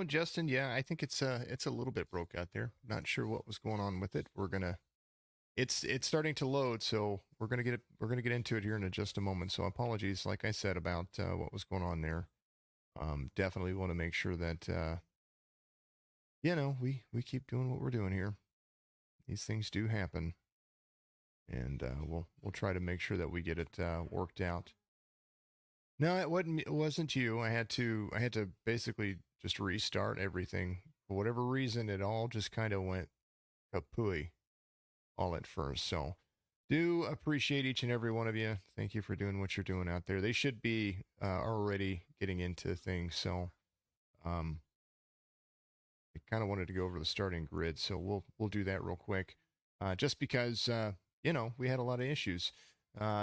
Justin, yeah, I think it's a little bit broke out there. Not sure what was going on with it. It's starting to load, so we're gonna get into it here in just a moment. So apologies, like I said, about what was going on there. Definitely want to make sure that we keep doing what we're doing here. These things do happen, and we'll try to make sure that we get it worked out. No, it wasn't you. I had to basically just restart everything. For whatever reason, it all just kind of went kapooey all at first. So do appreciate each and every one of you. Thank you for doing what you're doing out there. They should be already getting into things. So um, I kind of wanted to go over the starting grid, so we'll do that real quick. Just because we had a lot of issues.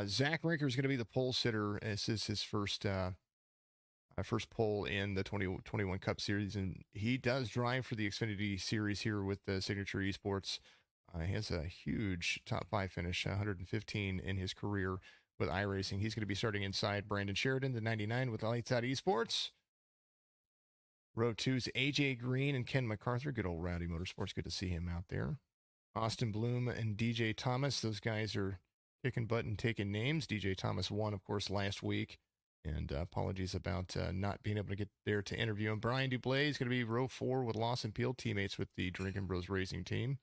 Zach Rinker is going to be the pole sitter. This is his first pole in the 2021 Cup Series, and he does drive for the Xfinity Series here with the Signature Esports. He has a huge top 5 finish, 115 in his career with iRacing. He's going to be starting inside Brandon Sheridan, the 99 with Lights Out Esports. Row 2's AJ Green and Ken MacArthur. Good old Rowdy Motorsports. Good to see him out there. Austin Bloom and DJ Thomas. Those guys are kicking butt and taking names. DJ Thomas won, of course, last week. And apologies about not being able to get there to interview him. Brian Dublé is going to be row 4 with Lawson Peel, teammates with the Drinking Bros Racing team.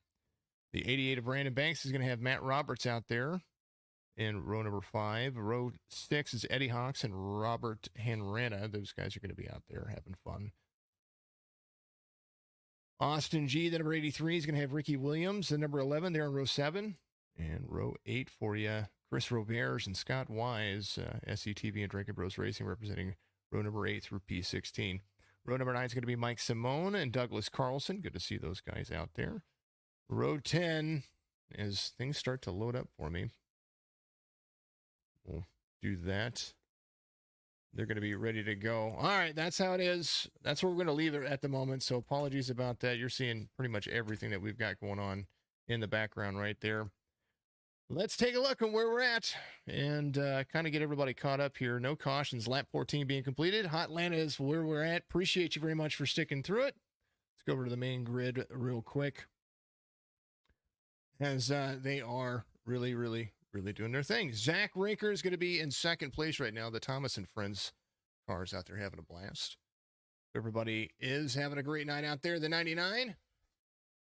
The 88 of Brandon Banks is going to have Matt Roberts out there in row number 5. Row 6 is Eddie Hawks and Robert Hanrana. Those guys are going to be out there having fun. Austin G, the number 83, is going to have Ricky Williams, the number 11, there in row 7. And row 8 for you, Chris Roberts and Scott Wise, SCTV and Drinking Bros Racing, representing row number 8 through P16. Row number 9 is going to be Mike Simone and Douglas Carlson. Good to see those guys out there. Row 10, as things start to load up for me, we'll do that. They're going to be ready to go. All right, that's how it is. That's where we're going to leave it at the moment. So apologies about that. You're seeing pretty much everything that we've got going on in the background right there. Let's take a look at where we're at and kind of get everybody caught up here. No cautions. Lap 14 being completed. HOTLANTA is where we're at. Appreciate you very much for sticking through it. Let's go over to the main grid real quick, as they are really doing their thing. Zach Rinker is going to be in second place right now. The Thomas and Friends cars out there having a blast. Everybody is having a great night out there. The 99.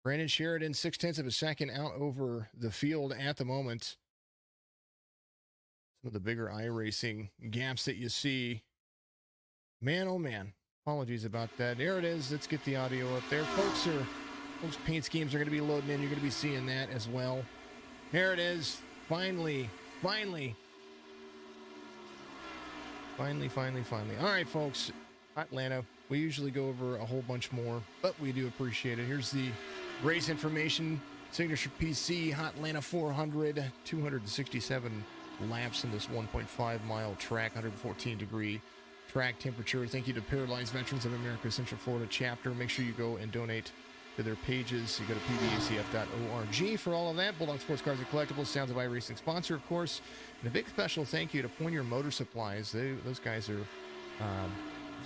Brandon Sheridan, 0.6 of a second out over the field at the moment. Some of the bigger iRacing gaps that you see. Man, oh man. Apologies about that. There it is. Let's get the audio up there. Folks, paint schemes are going to be loading in. You're going to be seeing that as well. Here it is. Finally. All right, folks. HOTLANTA. We usually go over a whole bunch more, but we do appreciate it. Here's the race information. Signature PC, HOTLANTA 400, 267 laps in this 1.5 mile track, 114 degree track temperature. Thank you to Paralyzed Veterans of America Central Florida chapter. Make sure you go and donate to their pages. You go to pvacf.org for all of that. Bulldog Sports Cars and Collectibles, Sounds of iRacing sponsor, of course. And a big special thank you to Poinier Motor Supplies. Those guys are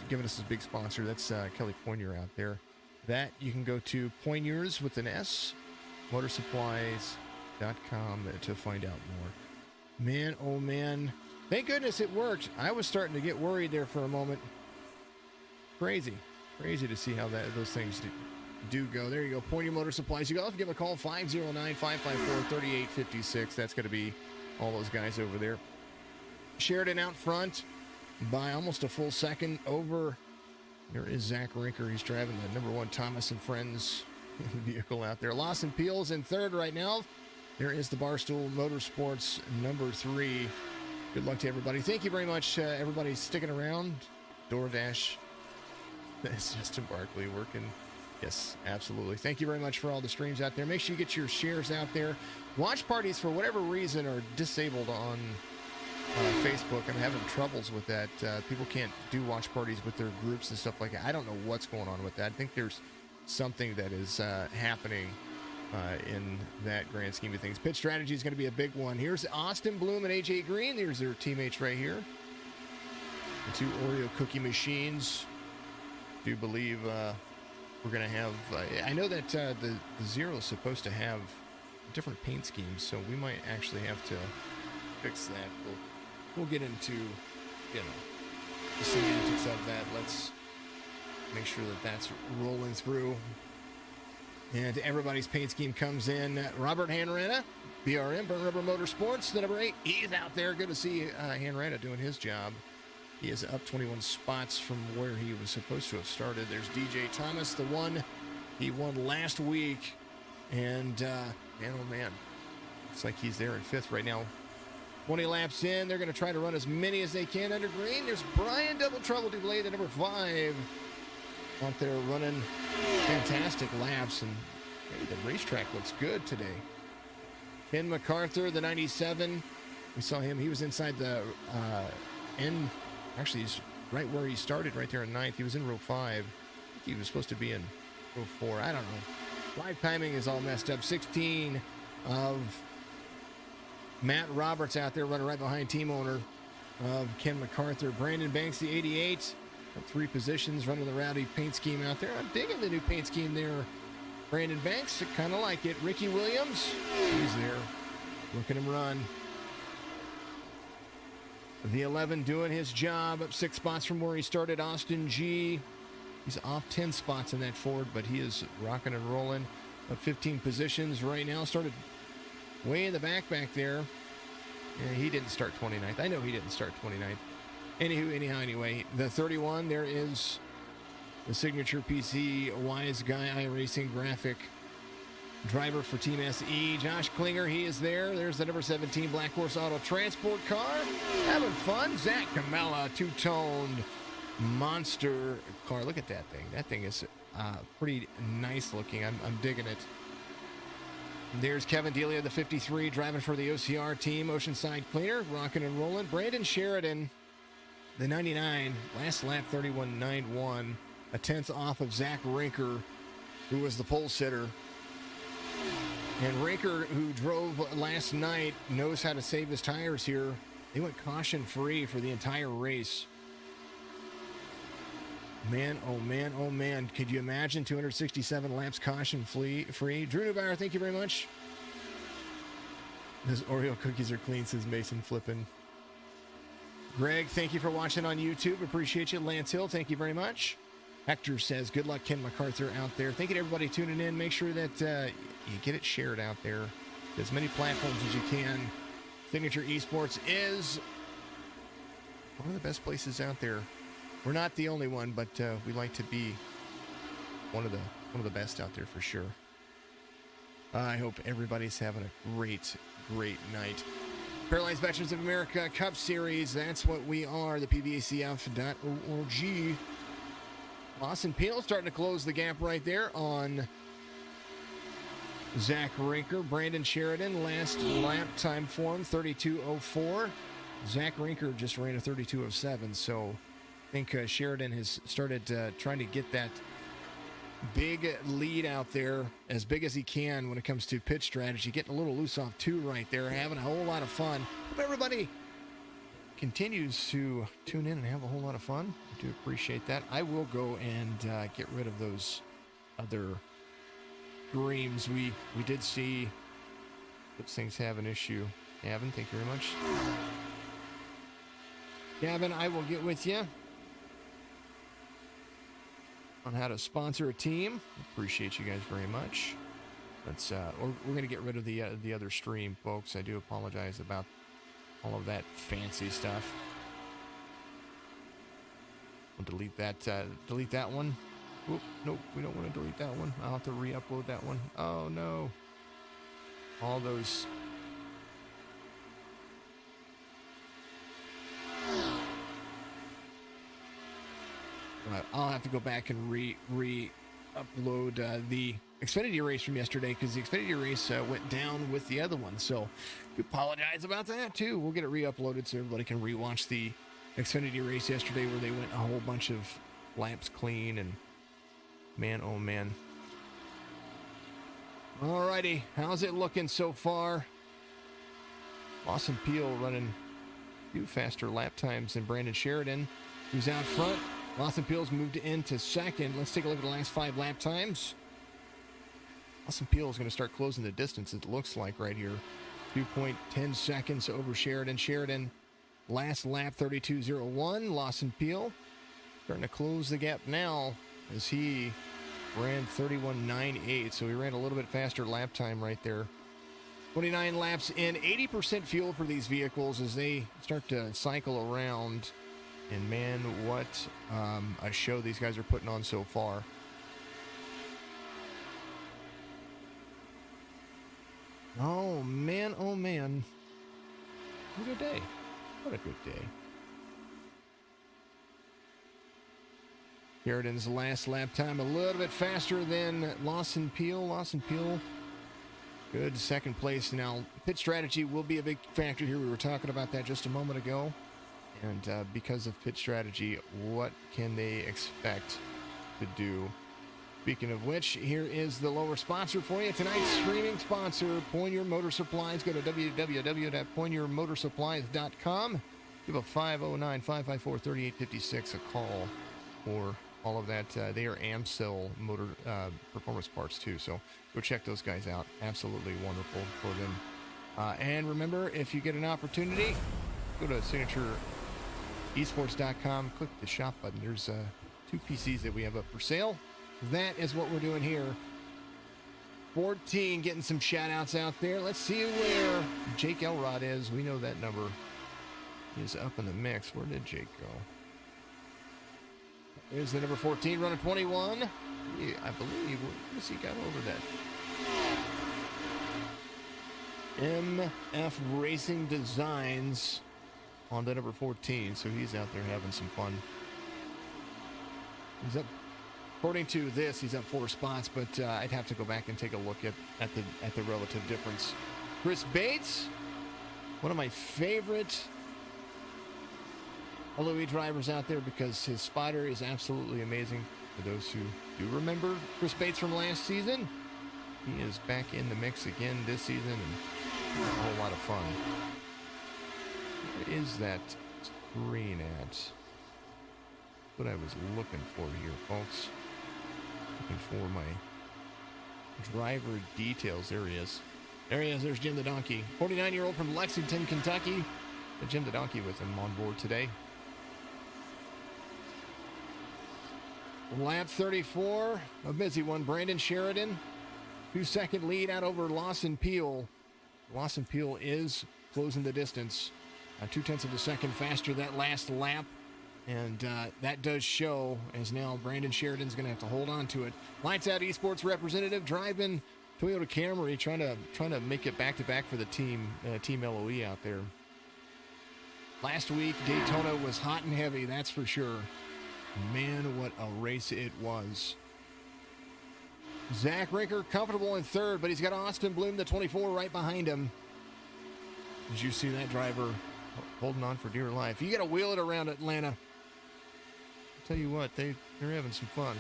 giving us a big sponsor. That's Kelly Poinier out there. That you can go to Poiniers with an S, motorsupplies.com to find out more. Man, oh man. Thank goodness it worked. I was starting to get worried there for a moment. Crazy to see how those things do go. There you go. Poinier Motor Supplies. You can also give a call, 509-554-3856. That's going to be all those guys over there. Sheridan out front by almost a full second over. There is Zach Rinker. He's driving the number 1 Thomas and Friends vehicle out there. Lawson Peel's in third right now. There is the Barstool Motorsports number 3. Good luck to everybody. Thank you very much, everybody sticking around. DoorDash. That's Justin Barkley working. Yes, absolutely. Thank you very much for all the streams out there. Make sure you get your shares out there. Watch parties, for whatever reason, are disabled on Facebook. I'm having troubles with that. People can't do watch parties with their groups and stuff like that. I don't know what's going on with that. I think there's something that is happening in that grand scheme of things. Pit strategy is going to be a big one. Here's Austin Bloom and AJ Green. There's their teammates right here. The 2 Oreo cookie machines. do believe we're going to have... I know that the Zero is supposed to have different paint schemes, so we might actually have to fix that. We'll get into, the semantics of that. Let's make sure that that's rolling through. And everybody's paint scheme comes in. Robert Hanrana, BRM, Burn Rubber Motorsports, the number 8. He's out there. Good to see Hanrana doing his job. He is up 21 spots from where he was supposed to have started. There's DJ Thomas, the one he won last week. And, man, oh, man. Looks like he's there in 5th right now. 20 laps in. They're going to try to run as many as they can under green. There's Brian Double Trouble Dublé, the number 5. Out there running fantastic laps, and hey, the racetrack looks good today. Ken MacArthur, the 97. We saw him. He was inside the end. Actually, he's right where he started, right there in 9th. He was in row 5. I think he was supposed to be in row 4. I don't know. Live timing is all messed up. 16 of Matt Roberts out there running right behind team owner of Ken MacArthur. Brandon Banks, the 88. 3 positions, running the rowdy paint scheme out there. I'm digging the new paint scheme there. Brandon Banks, kind of like it. Ricky Williams, he's there. Look at him run. The 11 doing his job, up 6 spots from where he started. Austin G. He's off 10 spots in that Ford, but he is rocking and rolling. Up 15 positions right now. Started way in the back there. Yeah, he didn't start 29th. I know he didn't start 29th. Anyway, the 31, there is the signature PC Wise Guy iRacing graphic driver for Team SE. Josh Klinger, he is there. There's the number 17 Black Horse Auto Transport car. Having fun. Zach Camella, two-toned monster car. Look at that thing. That thing is pretty nice looking. I'm digging it. There's Kevin Delia, the 53, driving for the OCR team. Oceanside Cleaner, rocking and rolling. Brandon Sheridan, the 99, last lap 31.91, a 10th off of Zach Rinker, who was the pole sitter. And Rinker, who drove last night, knows how to save his tires here. They went caution free for the entire race. Man, oh man, oh man. Could you imagine 267 laps caution free? Drew Neubauer, thank you very much. His Oreo cookies are clean, says Mason Flippin'. Greg, thank you for watching on YouTube. Appreciate you. Lance Hill, thank you very much. Hector says, good luck, Ken MacArthur out there. Thank you to everybody tuning in. Make sure that you get it shared out there. As many platforms as you can. Signature Esports is one of the best places out there. We're not the only one, but we like to be one of the best out there for sure. I hope everybody's having a great night. Paralyzed Veterans of America Cup Series, that's what we are, the PVACF.org. Lawson Peel starting to close the gap right there on Zach Rinker. Brandon Sheridan, last lap time for him, 32.04. Zach Rinker just ran a 32.07, so I think Sheridan has started trying to get that big lead out there, as big as he can when it comes to pitch strategy. Getting a little loose off 2 right there, having a whole lot of fun. Hope everybody continues to tune in and have a whole lot of fun. I do appreciate that. I will go and get rid of those other dreams. We did see those things have an issue. Gavin, thank you very much. Gavin, I will get with you on how to sponsor a team. Appreciate you guys very much. Let's we're going to get rid of the other stream, folks. I do apologize about all of that fancy stuff. I'll delete that one. Oop, nope, we don't want to delete that one. I'll have to re-upload that one. Oh no. All those I'll have to go back and re-upload the Xfinity race from yesterday, because the Xfinity race went down with the other one. So we apologize about that too. We'll get it re-uploaded so everybody can re-watch the Xfinity race yesterday, where they went a whole bunch of laps clean. And man, oh man. Alrighty, how's it looking so far? Lawson Peel running a few faster lap times than Brandon Sheridan, who's out front. Lawson Peel's moved into second. Let's take a look at the last 5 lap times. Lawson Peel is going to start closing the distance, it looks like, right here. 2.10 seconds over Sheridan. Sheridan, last lap, 32.01. Lawson Peel starting to close the gap now as he ran 31.98. So he ran a little bit faster lap time right there. 29 laps in, 80% fuel for these vehicles as they start to cycle around. And man, what a show these guys are putting on so far. Oh man, oh man. What a good day. What a good day. Sheridan's last lap time a little bit faster than Lawson Peel. Lawson Peel, good second place. Now, pit strategy will be a big factor here. We were talking about that just a moment ago. And because of pit strategy, what can they expect to do? Speaking of which, here is the lower sponsor for you. Tonight's streaming sponsor, Poinier Motor Supplies. Go to www.poiniermotorsupplies.com. Give a 509-554-3856 a call for all of that. They are AMSIL motor performance parts too, so go check those guys out. Absolutely wonderful for them. And remember, if you get an opportunity, go to signatureesports.com, click the shop button. There's 2 PCs that we have up for sale. That is what we're doing here. 14 getting some shout outs out there. Let's see where Jake Elrod is. We know that number is up in the mix. Where did Jake go? There's the number 14, running 21. Yeah, I believe. What has he got over that? MF Racing Designs on the number 14. So he's out there having some fun. He's up. According to this, he's up 4 spots, but I'd have to go back and take a look at the relative difference. Chris Bates, one of my favorite LOE drivers out there because his spotter is absolutely amazing. For those who do remember Chris Bates from last season, he is back in the mix again this season and a whole lot of fun. Where is that screen at? What I was looking for here, folks. Looking for my driver details. There he is. There he is. There's Jim the Donkey. 49-year-old from Lexington, Kentucky. Jim the Donkey with him on board today. Lap 34, a busy one. Brandon Sheridan, 2-second lead out over Lawson Peel. Lawson Peel is closing the distance. 0.2 of a second faster that last lap. And that does show, as now Brandon Sheridan's going to have to hold on to it. Lights Out Esports representative driving Toyota Camry, trying to make it back-to-back for the team LOE out there. Last week, Daytona was hot and heavy, that's for sure. Man, what a race it was. Zach Rinker comfortable in third, but he's got Austin Bloom, the 24, right behind him. As you see that driver holding on for dear life. You got to wheel it around Atlanta. Tell you what, they're having some fun.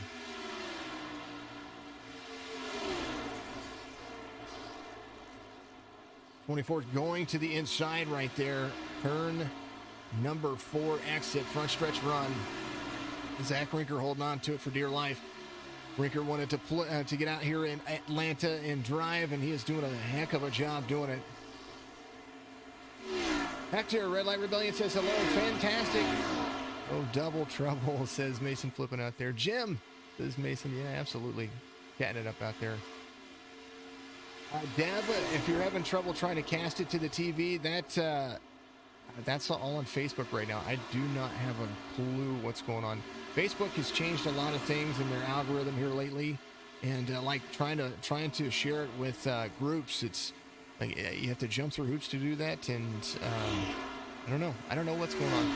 '24 going to the inside right there. Turn number 4 exit, front stretch run. Zach Rinker holding on to it for dear life. Rinker wanted to get out here in Atlanta and drive, and he is doing a heck of a job doing it. Hector, Red Light Rebellion says hello, fantastic. Oh, double trouble, says Mason flipping out there. Jim, says Mason, yeah, absolutely. Catting it up out there. Deb, if you're having trouble trying to cast it to the TV, that's all on Facebook right now. I do not have a clue what's going on. Facebook has changed a lot of things in their algorithm here lately, and like trying to share it with groups, it's like you have to jump through hoops to do that, and I don't know what's going on.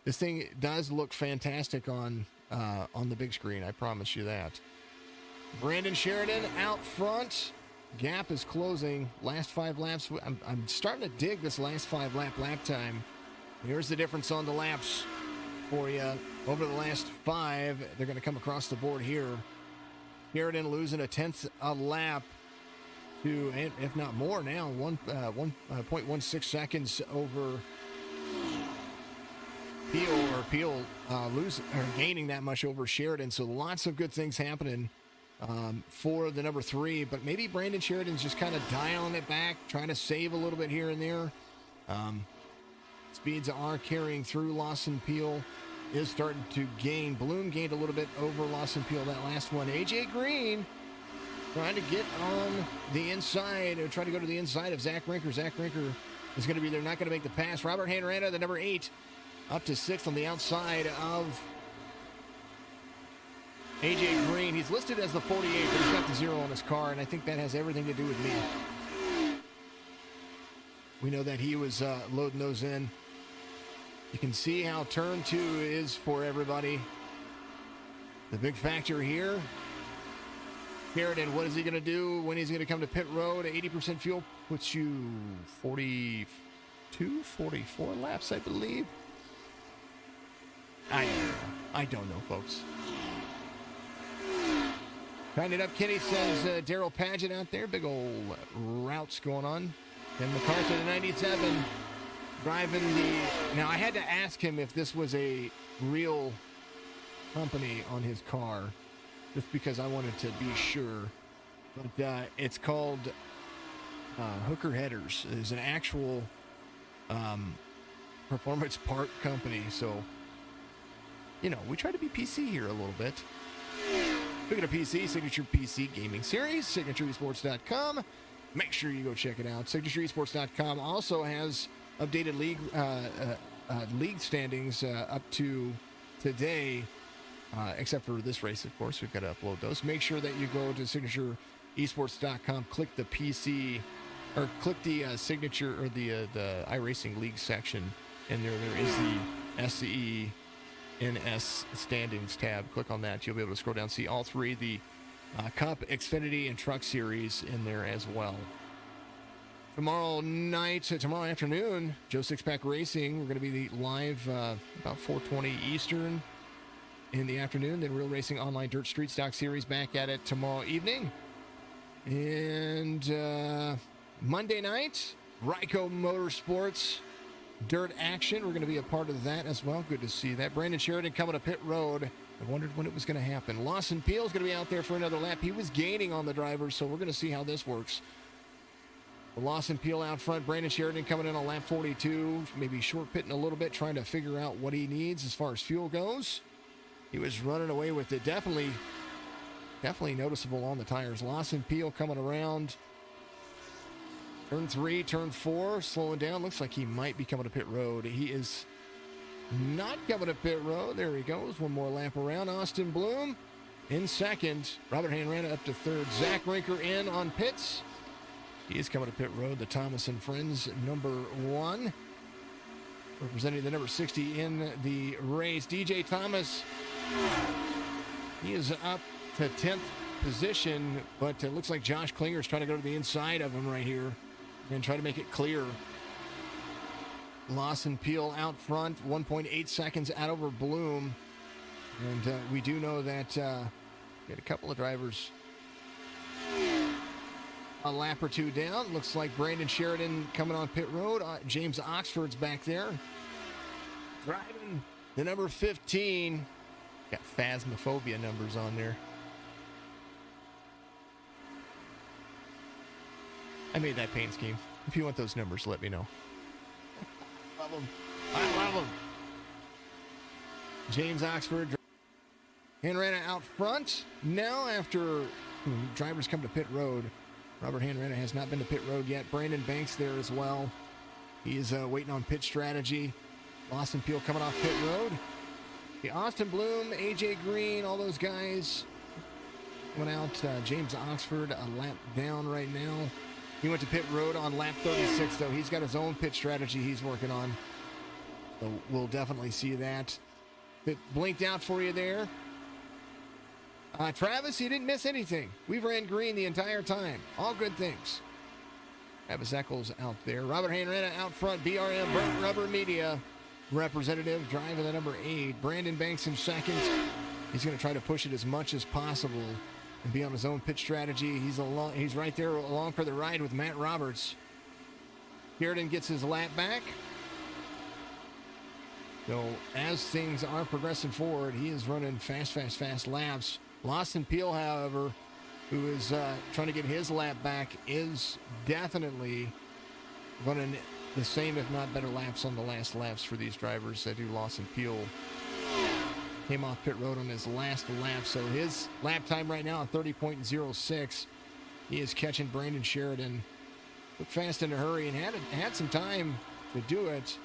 This thing does look fantastic on the big screen, I promise you that. Brandon Sheridan out front. Gap is closing. Last 5 laps. I'm starting to dig this last 5 lap time. Here's the difference on the laps for you. Over the last 5, they're going to come across the board here. Sheridan losing 1/10 a lap to, if not more now, 1.16 seconds over Peel gaining that much over Sheridan. So lots of good things happening for the number 3, but maybe Brandon Sheridan's just kind of dialing it back, trying to save a little bit here and there. Speeds are carrying through. Lawson Peel is starting to gain. Bloom gained a little bit over Lawson Peel that last one. AJ Green trying to get on the inside, or try to go to the inside of Zach Rinker. Zach Rinker is going to be there, not going to make the pass. Robert Hanrana, the number 8, up to 6th on the outside of AJ Green. He's listed as the 48, but he's got the 0 on his car, and I think that has everything to do with me. We know that he was loading those in. You can see how turn 2 is for everybody. The big factor here, Sheridan, what is he going to do when he's going to come to pit road? 80% fuel puts you 42, 44 laps, I believe. I don't know, folks. Tying it up, Kenny says Daryl Paget out there. Big old routes going on. And MacArthur, the 97, driving the... Now, I had to ask him if this was a real company on his car, just because I wanted to be sure. But it's called Hooker Headers. It's an actual performance part company. So, you know, we try to be PC here a little bit. Speaking of PC, Signature PC Gaming Series, signatureesports.com. Make sure you go check it out. Signatureesports.com also has updated league standings up to today, except for this race, of course. We've got to upload those. Make sure that you go to signatureesports.com, click the PC, or click the signature or the iRacing League section, and there is the SCENS standings tab. Click on that. You'll be able to scroll down, see all 3, the Cup, Xfinity, and Truck Series in there as well. Tomorrow afternoon, Joe Sixpack Racing, we're going to be live about 4:20 Eastern in the afternoon. Then Real Racing Online Dirt Street Stock Series back at it tomorrow evening. And Monday night, Ryco Motorsports Dirt Action. We're going to be a part of that as well. Good to see that. Brandon Sheridan coming to pit road. I wondered when it was going to happen. Lawson Peel is going to be out there for another lap. He was gaining on the drivers, so we're going to see how this works. Lawson Peel out front. Brandon Sheridan coming in on lap 42. Maybe short pitting a little bit, trying to figure out what he needs as far as fuel goes. He was running away with it. Definitely noticeable on the tires. Lawson Peel coming around. Turn 3, turn 4, slowing down. Looks like he might be coming to pit road. He is not coming to pit road. There he goes. One more lap around. Austin Bloom in second. Robert Hanrana up to third. Zach Rinker in on pits. He is coming to pit road. The Thomas and Friends number 1. Representing the number 60 in the race. DJ Thomas, he is up to 10th position, but it looks like Josh Klinger is trying to go to the inside of him right here and try to make it clear. Lawson Peel out front, 1.8 seconds out over Bloom. And we do know that we had a couple of drivers a lap or 2 down. Looks like Brandon Sheridan coming on pit road. James Oxford's back there. Driving the number 15. Got Phasmophobia numbers on there. I made that paint scheme. If you want those numbers, let me know. Love them. I love them. James Oxford. Hanrana out front. Now after drivers come to pit road, Robert Hanrana has not been to pit road yet. Brandon Banks there as well. He is waiting on pit strategy. Lawson Peel coming off pit road. The Austin Bloom, AJ Green, all those guys went out. James Oxford a lap down right now. He went to pit road on lap 36, though. He's got his own pit strategy he's working on. So we'll definitely see that. It blinked out for you there. Travis, you didn't miss anything. We ran green the entire time. All good things. Travis Eccles out there. Robert Hanrana out front. BRM, Burnt Rubber Media representative, driving the number 8. Brandon Banks in second. He's going to try to push it as much as possible and be on his own pit strategy. He's right there along for the ride with Matt Roberts. Sheridan gets his lap back. So as things are progressing forward, he is running fast laps. Lawson Peel, however, who is trying to get his lap back, is definitely running the same, if not better, laps on the last laps for these drivers. I do. Lawson Peel came off pit road on his last lap, so his lap time right now, 30.06. He is catching Brandon Sheridan. Looked fast in a hurry and had some time to do it.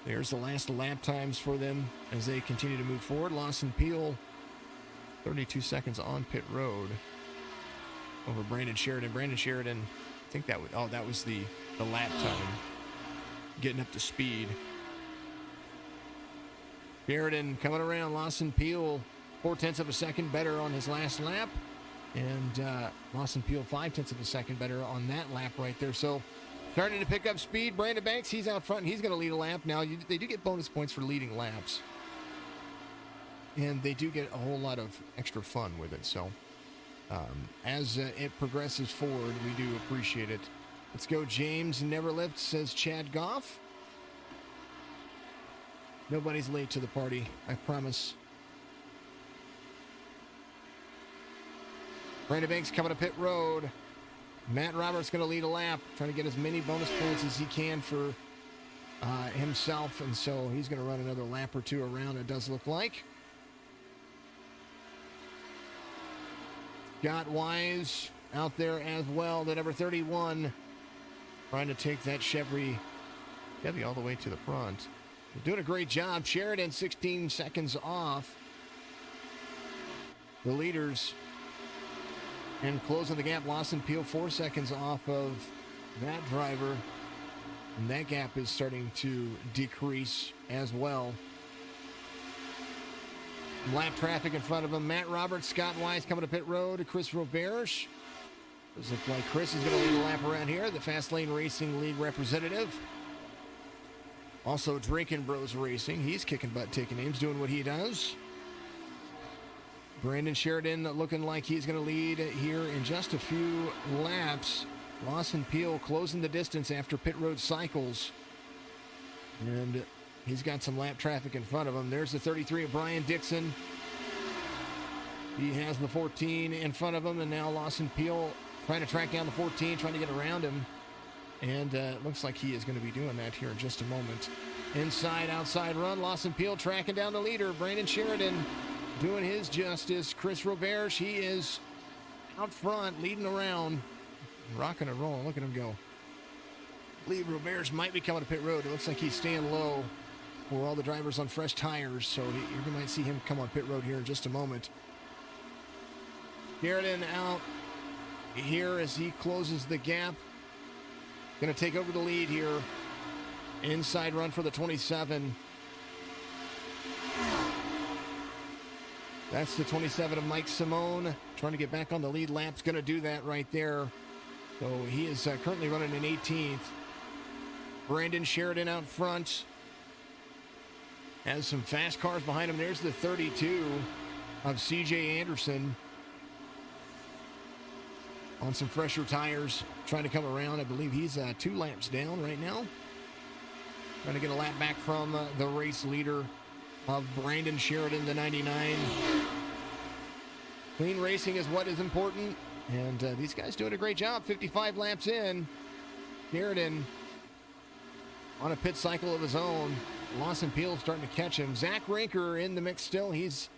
There's the last lap times for them as they continue to move forward. Lawson Peel, 32 seconds on pit road over Brandon Sheridan. Brandon Sheridan, I think that was the lap time, getting up to speed. Sheridan coming around. Lawson Peel, 0.4 of a second better on his last lap. And Lawson Peel, 0.5 of a second better on that lap right there. So starting to pick up speed. Brandon Banks, he's out front. He's going to lead a lap. Now, they do get bonus points for leading laps. And they do get a whole lot of extra fun with it. So as it progresses forward, we do appreciate it. Let's go. James never lift, says Chad Goff. Nobody's late to the party, I promise. Brandon Banks coming to pit road. Matt Roberts going to lead a lap, trying to get as many bonus points as he can for himself, and so he's going to run another lap or two around, it does look like. Scott Wise out there as well, the number 31, trying to take that Chevy all the way to the front. They're doing a great job. Sheridan 16 seconds off the leaders. And closing the gap, Lawson Peel 4 seconds off of that driver. And that gap is starting to decrease as well. Lap traffic in front of him. Matt Roberts, Scott Wise coming to pit road. Chris Roberge. Does look like Chris is going to lead a lap around here. The Fast Lane Racing League representative. Also Drinking Bros Racing. He's kicking butt, taking names, doing what he does. Brandon Sheridan looking like he's going to lead here in just a few laps. Lawson Peel closing the distance after pit road cycles. And he's got some lap traffic in front of him. There's the 33 of Brian Dixon. He has the 14 in front of him, and now Lawson Peel trying to track down the 14, trying to get around him. And it looks like he is going to be doing that here in just a moment. Inside, outside run. Lawson Peel tracking down the leader. Brandon Sheridan doing his justice. Chris Roberge, he is out front, leading around, rocking and rolling. Look at him go. I believe Roberge might be coming to pit road. It looks like he's staying low for all the drivers on fresh tires, so you might see him come on pit road here in just a moment. Sheridan out here as he closes the gap. Going to take over the lead here. Inside run for the 27. That's the 27 of Mike Simone. Trying to get back on the lead lap's going to do that right there. So he is currently running in 18th. Brandon Sheridan out front. Has some fast cars behind him. There's the 32 of CJ Anderson. On some fresher tires. Trying to come around. I believe he's 2 laps down right now. Trying to get a lap back from the race leader of Brandon Sheridan, the 99. Clean racing is what is important, and these guys doing a great job. 55 laps in. Sheridan on a pit cycle of his own. Lawson Peel starting to catch him. Zach Rinker in the mix still. He's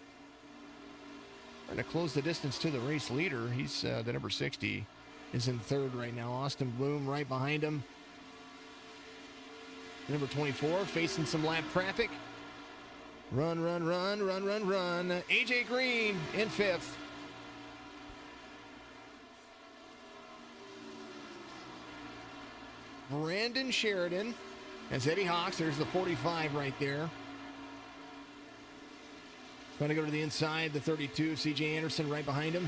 trying to close the distance to the race leader. He's the number 60 is in third right now. Austin Bloom right behind him. Number 24 facing some lap traffic. Run. AJ Green in 5th. Brandon Sheridan as Eddie Hawks. There's the 45 right there. Trying to go to the inside. The 32, CJ Anderson right behind him.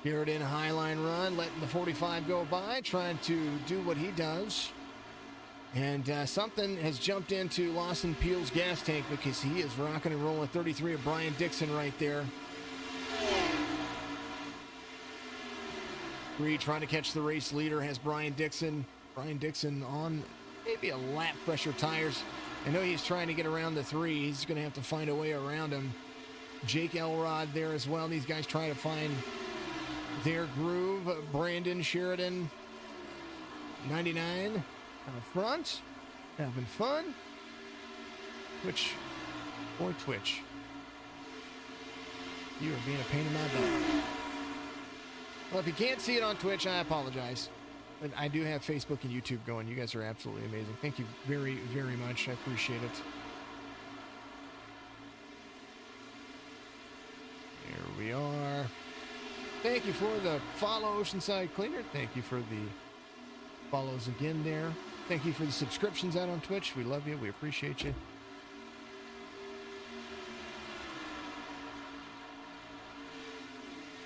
Sheridan highline run, letting the 45 go by, trying to do what he does. And something has jumped into Lawson Peel's gas tank because he is rocking and rolling. 33 of Brian Dixon right there. Reed trying to catch the race leader has Brian Dixon. Brian Dixon on maybe a lap fresher tires. I know he's trying to get around the 3. He's going to have to find a way around him. Jake Elrod there as well. These guys trying to find their groove. Brandon Sheridan, 99 out front, having fun. Twitch, boy Twitch, you are being a pain in my butt. Well, if you can't see it on Twitch, I apologize. But I do have Facebook and YouTube going. You guys are absolutely amazing. Thank you very, very much. I appreciate it. There we are. Thank you for the follow, Oceanside Cleaner. Thank you for the follows again there. Thank you for the subscriptions out on Twitch. We love you. We appreciate you.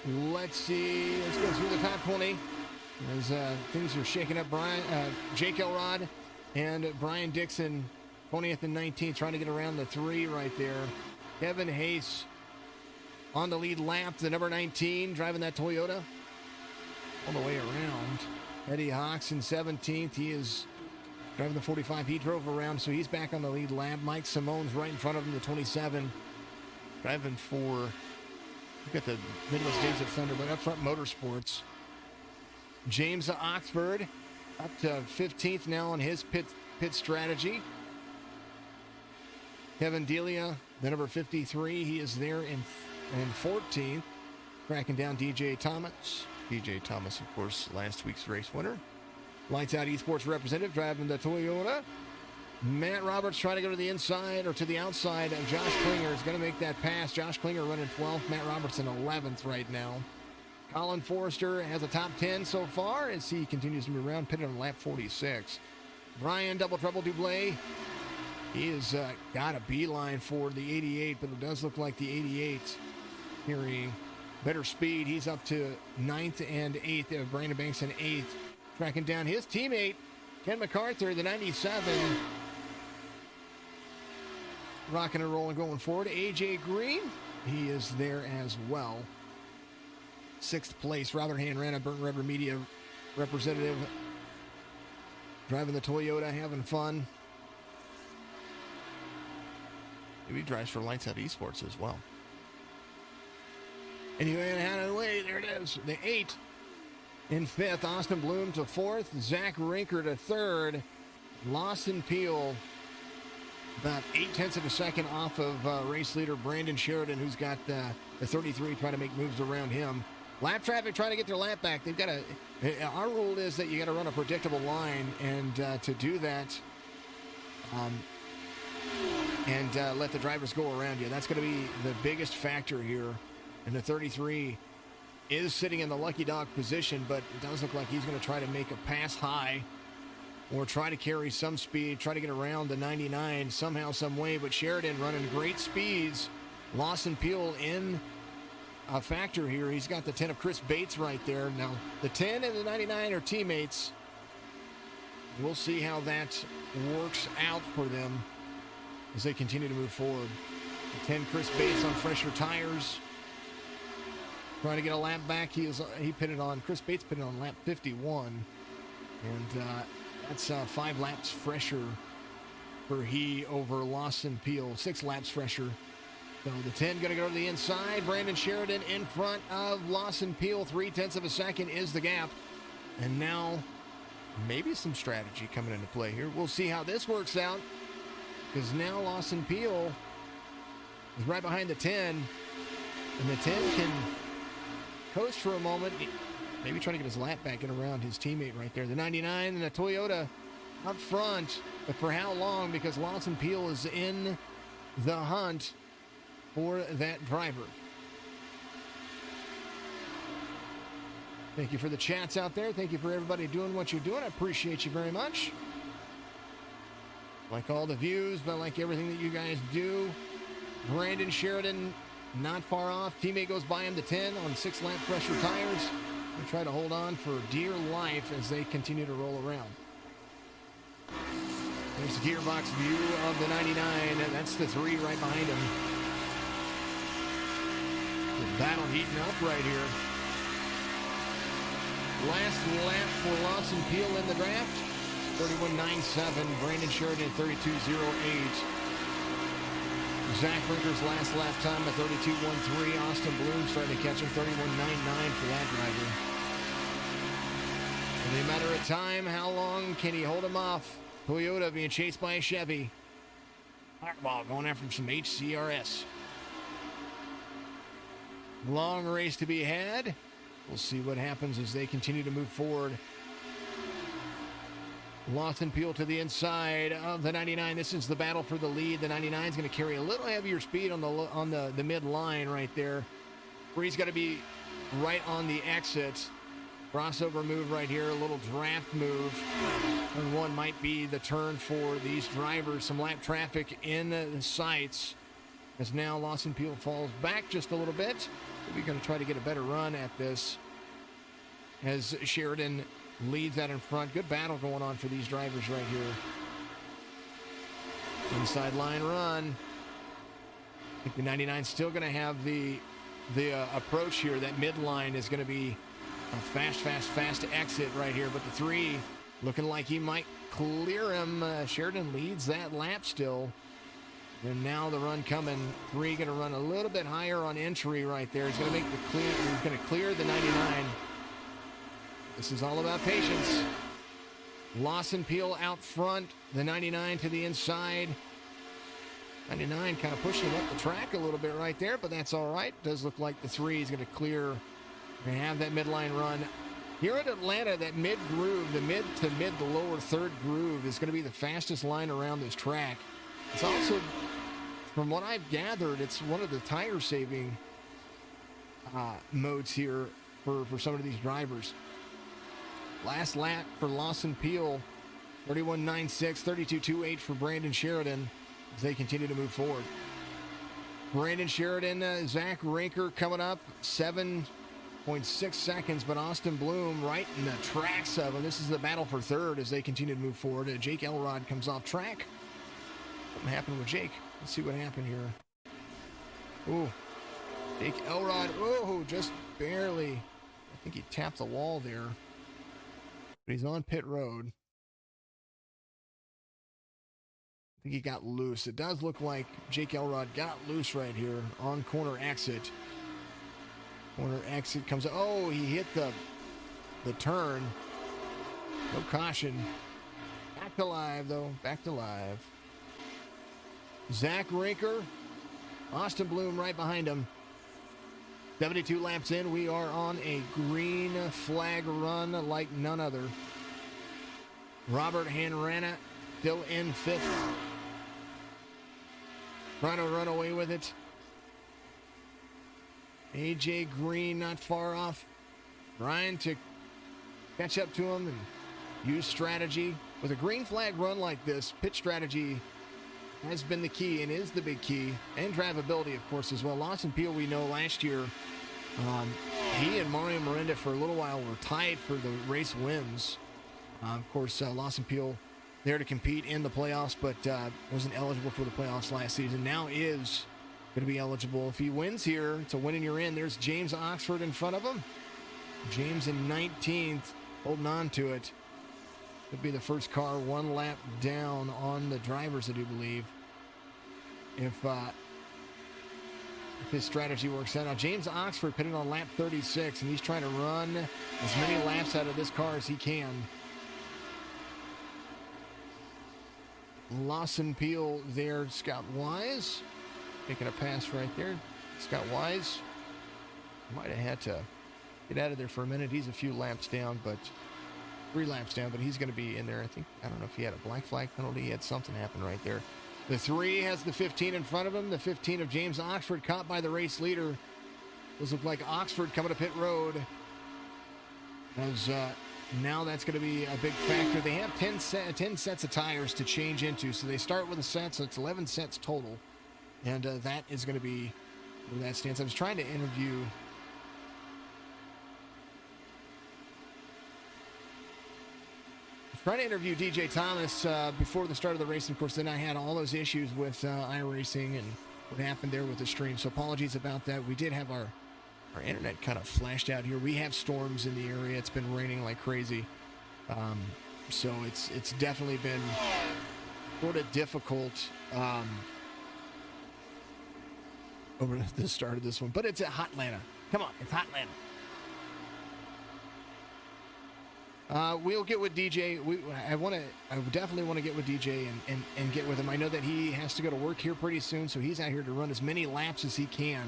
Let's see. Let's go through the top 20. As things are shaking up. Jake Elrod and Brian Dixon, 20th and 19th, trying to get around the 3 right there. Kevin Hayes on the lead lap, the number 19, driving that Toyota all the way around. Eddie Hawks in 17th. He is driving the 45. He drove around, so he's back on the lead lap. Mike Simone's right in front of him, the 27, driving for... We've got the Midwest Days of Thunder, but up front, Motorsports. James Oxford up to 15th now on his pit strategy. Kevin Delia, the number 53, he is there in 14th. Cracking down DJ Thomas. DJ Thomas, of course, last week's race winner. Lights Out Esports representative driving the Toyota. Matt Roberts trying to go to the inside or to the outside. And Josh Klinger is going to make that pass. Josh Klinger running 12th. Matt Roberts in 11th right now. Colin Forrester has a top 10 so far as he continues to move around, pitted on lap 46. Brian Double Trouble Dublé, he has got a beeline for the 88, but it does look like the 88 carrying better speed. He's up to 9th and 8th. Brandon Banks in 8th. Tracking down his teammate, Ken MacArthur, the 97. Rocking and rolling going forward. AJ Green, he is there as well. 6th place, Robert Hanrana, Burnt Rubber Media representative, driving the Toyota, having fun. He drives for Lights Out Esports as well. Anyway, out of the way, there it is. The 8 in 5th, Austin Bloom to 4th, Zach Rinker to 3rd, Lawson Peel about 0.8 of a second off of race leader Brandon Sheridan, who's got the 33 trying to make moves around him. Lap traffic trying to get their lap back. They've got our rule is that you got to run a predictable line, and to do that, and let the drivers go around you. That's going to be the biggest factor here. And the 33 is sitting in the lucky dog position, but it does look like he's going to try to make a pass high or try to carry some speed, try to get around the 99 somehow, some way. But Sheridan running great speeds. Lawson Peel in a factor here. He's got the 10 of Chris Bates right there. Now, the 10 and the 99 are teammates. We'll see how that works out for them as they continue to move forward. The 10 Chris Bates on fresher tires. Trying to get a lap back. Chris Bates pitted on lap 51. And that's 5 laps fresher for he over Lawson Peel. 6 laps fresher. So the 10 going to go to the inside. Brandon Sheridan in front of Lawson Peel. 0.3 of a second is the gap. And now maybe some strategy coming into play here. We'll see how this works out. Because now Lawson Peel is right behind the 10. And the 10 can coast for a moment. Maybe trying to get his lap back and around his teammate right there. The 99 and the Toyota up front. But for how long? Because Lawson Peel is in the hunt for that driver. Thank you for the chats out there. Thank you for everybody doing what you're doing. I appreciate you very much. Like all the views, but like everything that you guys do. Brandon Sheridan not far off. Teammate goes by him, the 10 on 6 lap pressure tires. They try to hold on for dear life as they continue to roll around. There's the gearbox view of the 99, and that's the 3 right behind him. The battle heating up right here. Last lap for Lawson Peel in the draft. 31.97. Brandon Sheridan, 32.08. Zach Rinker's last lap time at 32.13. Austin Bloom starting to catch him, 31.99 for that driver. Only a matter of time. How long can he hold him off? Toyota being chased by a Chevy. Fireball going after some HCRS. Long race to be had. We'll see what happens as they continue to move forward. Lawson Peel to the inside of the 99. This is the battle for the lead. The 99 is going to carry a little heavier speed on the mid line right there, where he's got to be right on the exit. Crossover move right here, a little draft move. Turn one might be the turn for these drivers. Some lap traffic in the sights, as now Lawson Peel falls back just a little bit. We're going to try to get a better run at this as Sheridan leads out in front. Good battle going on for these drivers right here. Inside line run. I think the 99 is still going to have the approach here. That midline is going to be a fast exit right here. But the 3 looking like he might clear him. Sheridan leads that lap still. And now the run coming. 3 going to run a little bit higher on entry right there. He's going to make the clear. He's going to clear the 99. This is all about patience. Lawson Peel out front. The 99 to the inside. 99 kind of pushing him up the track a little bit right there, but that's all right. Does look like the 3 is going to clear and have that midline run. Here at Atlanta, that mid groove, the mid to lower third groove is going to be the fastest line around this track. It's also, from what I've gathered, it's one of the tire saving modes here for some of these drivers. Last lap for Lawson Peel, 31.96, 32.28 for Brandon Sheridan as they continue to move forward. Brandon Sheridan, Zach Rinker coming up, 7.6 seconds, but Austin Bloom right in the tracks of him. This is the battle for third as they continue to move forward. Jake Elrod comes off track. Something happened with Jake. Let's see what happened here. Ooh, Jake Elrod, just barely. I think he tapped the wall there. But he's on pit road. I think he got loose. It does look like Jake Elrod got loose right here on corner exit. Corner exit comes. Oh, he hit the turn. No caution. Back to live, though. Back to live. Zach Rinker. Austin Bloom right behind him. 72 laps in, we are on a green flag run like none other. Robert Hanrana still in 5th. Trying to run away with it. AJ Green not far off. Trying to catch up to him and use strategy. With a green flag run like this, pit strategy has been the key and is the big key, and drivability, of course, as well. Lawson Peel, we know last year, he and Mario Miranda for a little while were tied for the race wins. Of course, Lawson Peel there to compete in the playoffs, but wasn't eligible for the playoffs last season. Now is going to be eligible. If he wins here, it's a win and you're in. There's James Oxford in front of him. James in 19th, holding on to it. Could be the first car one lap down on the drivers, I do believe. If his strategy works out. Now, James Oxford pitted on lap 36, and he's trying to run as many laps out of this car as he can. Lawson Peel there. Scott Wise taking a pass right there. Scott Wise might have had to get out of there for a minute. He's a few laps down, but 3 laps down, but he's going to be in there. I don't know if he had a black flag penalty. He had something happen right there. The 3 has the 15 in front of him. The 15 of James Oxford caught by the race leader. Those look like Oxford coming to pit road. As now that's going to be a big factor. They have 10 sets of tires to change into, so they start with a set, so it's 11 sets total. And that is going to be where that stands. I was trying to interview DJ Thomas before the start of the race. Of course, then I had all those issues with iRacing and what happened there with the stream. So apologies about that. We did have our internet kind of flashed out here. We have storms in the area. It's been raining like crazy. So it's definitely been sort of difficult over the start of this one. But it's at HOTLANTA. Come on, it's HOTLANTA. We'll get with DJ. I definitely want to get with DJ and get with him. I know that he has to go to work here pretty soon, so he's out here to run as many laps as he can.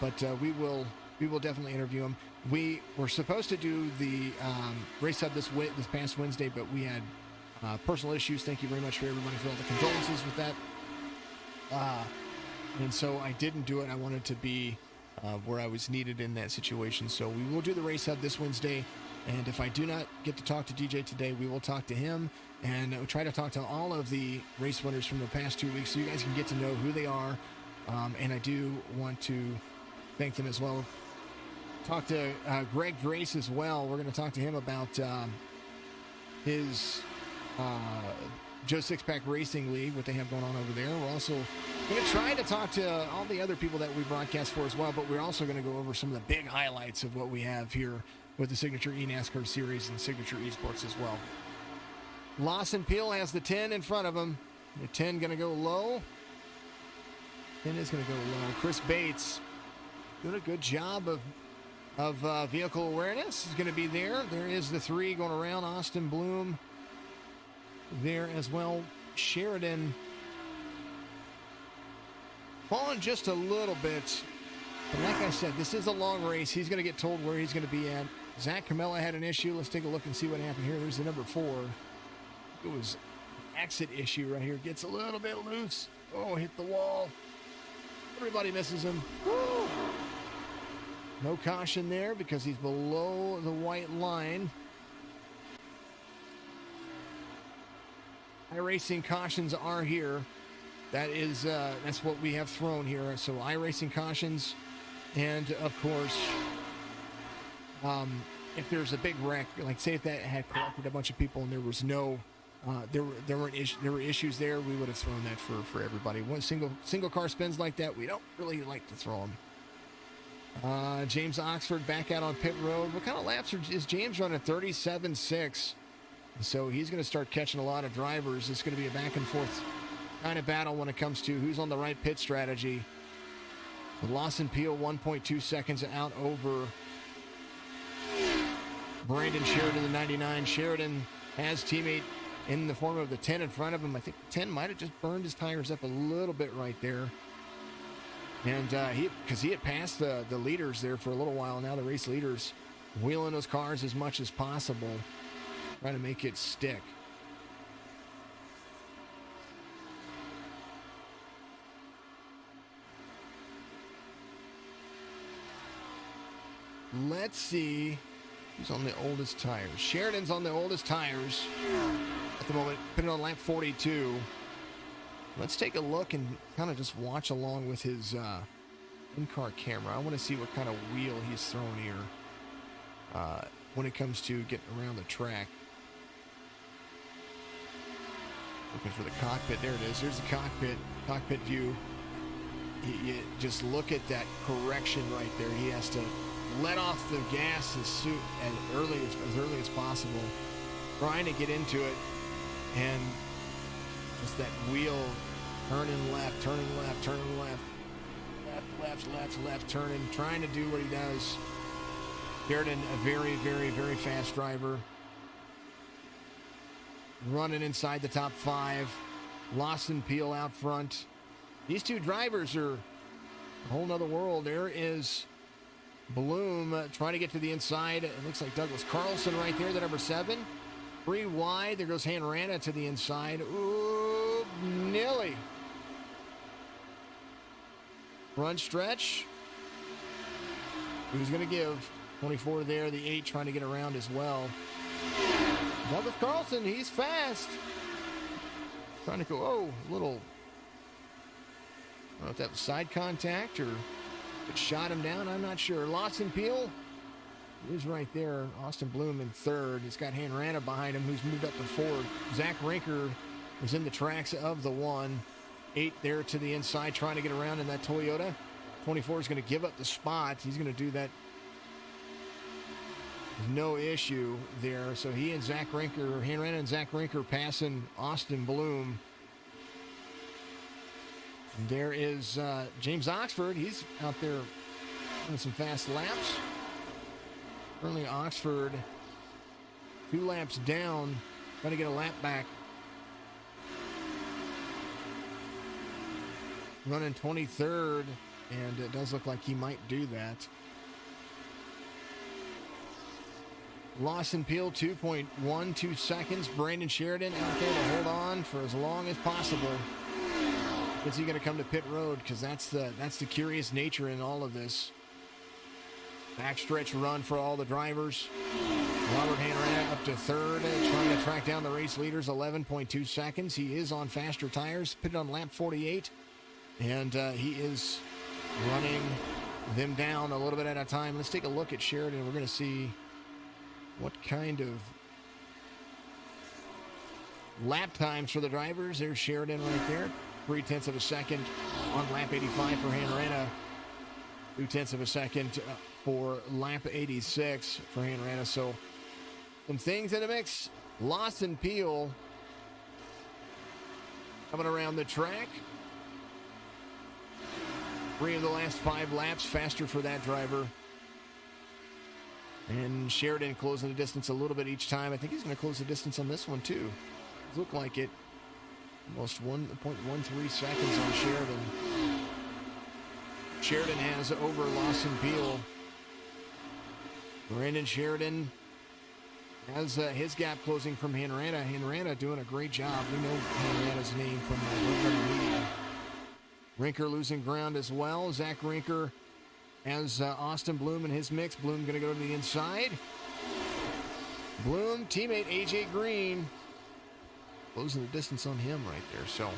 But we will definitely interview him. We were supposed to do the race hub this past Wednesday, but we had personal issues. Thank you very much for everybody for all the condolences with that. And so I didn't do it. I wanted to be where I was needed in that situation. So we will do the race hub this Wednesday. And if I do not get to talk to DJ today, we will talk to him and we'll try to talk to all of the race winners from the past 2 weeks so you guys can get to know who they are. And I do want to thank them as well. Talk to Greg Grace as well. We're going to talk to him about his Joe Sixpack Racing League, what they have going on over there. We're also going to try to talk to all the other people that we broadcast for as well, but we're also going to go over some of the big highlights of what we have here with the Signature eNASCAR Series and Signature Esports as well. Lawson Peel has the 10 in front of him. The 10 going to go low. 10 is going to go low. Chris Bates doing a good job of vehicle awareness. Is going to be there. There is the 3 going around. Austin Bloom there as well. Sheridan falling just a little bit. But like I said, this is a long race. He's going to get told where he's going to be at. Zach Carmella had an issue. Let's take a look and see what happened here. There's the number 4. It was an exit issue right here. Gets a little bit loose. Oh, hit the wall. Everybody misses him. Woo! No caution there because he's below the white line. iRacing cautions are here. That is, that's what we have thrown here. So iRacing cautions, and of course, if there's a big wreck, like say if that had collected a bunch of people and there was no, there were issues there, we would have thrown that for everybody. One single car spins like that, we don't really like to throw them. James Oxford back out on pit road. What kind of laps is James running? 37.6. So he's going to start catching a lot of drivers. It's going to be a back and forth kind of battle when it comes to who's on the right pit strategy. Lawson Peel 1.2 seconds out over Brandon Sheridan, the 99. Sheridan has teammate in the form of the 10 in front of him. I think 10 might have just burned his tires up a little bit right there. And because he had passed the leaders there for a little while. Now the race leaders wheeling those cars as much as possible, trying to make it stick. Let's see who's on the oldest tires. Sheridan's on the oldest tires at the moment, putting on lap 42. Let's take a look and kind of just watch along with his in-car camera. I want to see what kind of wheel he's throwing here when it comes to getting around the track. Looking for the cockpit. There it is. There's the cockpit view. You just look at that correction right there. He has to let off the gas as early as possible, trying to get into it, and just that wheel turning left, left, turning, trying to do what he does. Sheridan, a very, very, very fast driver, running inside the top 5. Lawson Peel out front. These two drivers are a whole nother world. There is Bloom trying to get to the inside. It looks like Douglas Carlson right there, the number 7. 3 wide. There goes Hanrana to the inside. Ooh, nearly. Front stretch. Who's going to give? 24 there. The 8 trying to get around as well. Douglas Carlson, he's fast. Trying to go, a little, I don't know if that was side contact or it shot him down. I'm not sure. Lawson Peel is right there. Austin Bloom in 3rd. He's got Hanrana behind him, who's moved up to 4th. Zach Rinker was in the tracks of the 1. 8 there to the inside, trying to get around in that Toyota. 24 is going to give up the spot. He's going to do that no issue there. So he and Zach Rinker, Henrena and Zach Rinker passing Austin Bloom. And there is James Oxford. He's out there doing some fast laps. Currently Oxford 2 laps down, trying to get a lap back. Running 23rd, and it does look like he might do that. Lawson Peel, 2.12 seconds. Brandon Sheridan out there to hold on for as long as possible. Is he going to come to pit road? Because that's the curious nature in all of this. Backstretch run for all the drivers. Robert Hanrahan up to third, trying to track down the race leaders, 11.2 seconds. He is on faster tires, pitted on lap 48, and he is running them down a little bit at a time. Let's take a look at Sheridan. We're going to see what kind of lap times for the drivers. There's Sheridan right there, 0.3 of a second on lap 85 for Hanrahan, 0.2 of a second for lap 86 for Hanrahan. So some things in the mix. Lawson Peel coming around the track. 3 of the last 5 laps faster for that driver. And Sheridan closing the distance a little bit each time. I think he's going to close the distance on this one too. Look like it. Almost 1.13 seconds on Sheridan. Sheridan has over Lawson Peel. Brandon Sheridan has his gap closing from Hanrahan. Hanrahan doing a great job. We know Hanrahan's name from the media. Rinker losing ground as well. Zach Rinker has Austin Bloom in his mix. Bloom going to go to the inside. Bloom, teammate AJ Green, closing the distance on him right there. So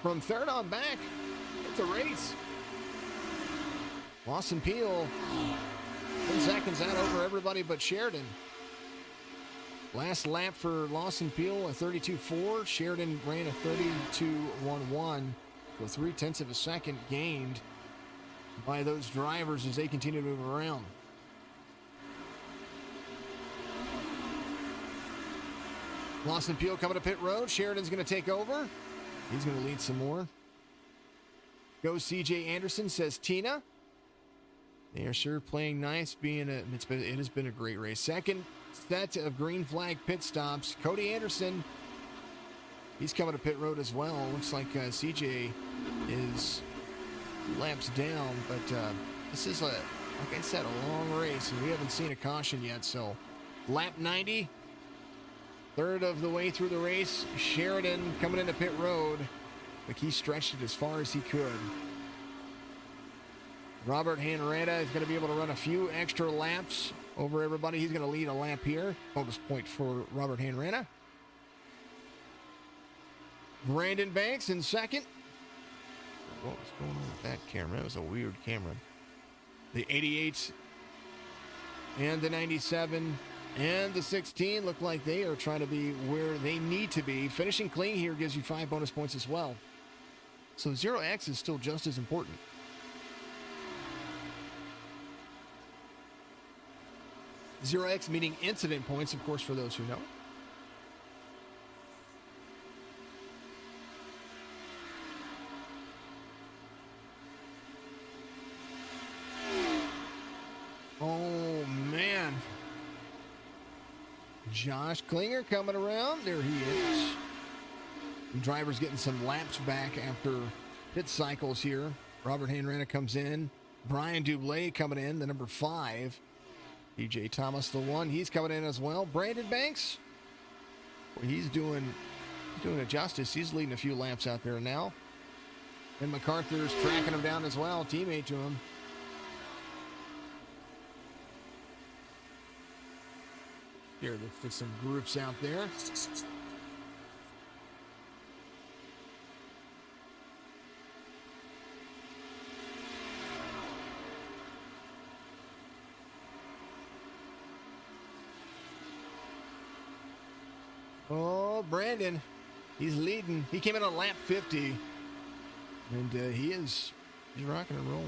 from third on back, it's a race. Lawson Peel 10 seconds out over everybody but Sheridan. Last lap for Lawson Peel, a 32.4. Sheridan ran a 32.11. So 0.3 of a second gained by those drivers as they continue to move around. Lawson Peel coming to pit road. Sheridan's going to take over. He's going to lead some more. Go CJ Anderson, says Tina. They are sure playing nice. It has been a great race. Second set of green flag pit stops. Cody Anderson, he's coming to pit road as well. Looks like CJ is laps down, but this is, like I said, a long race, and we haven't seen a caution yet. So lap 90, third of the way through the race. Sheridan coming into pit road. Like he stretched it as far as he could. Robert Hanrahan is going to be able to run a few extra laps over everybody. He's going to lead a lap here. Bonus point for Robert Hanrahan. Brandon Banks in second. What was going on with that camera? That was a weird camera. The 88 and the 97 and the 16 look like they are trying to be where they need to be. Finishing clean here gives you 5 bonus points as well. So 0X is still just as important. Zero X meaning incident points, of course, for those who know. Oh, man. Josh Klinger coming around. There he is. The driver's getting some laps back after pit cycles here. Robert Hanrahan comes in. Brian Dublé coming in, the number 5. DJ Thomas, the 1, he's coming in as well. Brandon Banks, well, he's doing it justice. He's leading a few laps out there now. And MacArthur's tracking him down as well, teammate to him. Here, let's put some groups out there. Oh, Brandon, he's leading. He came in on lap 50, and he's rocking and rolling.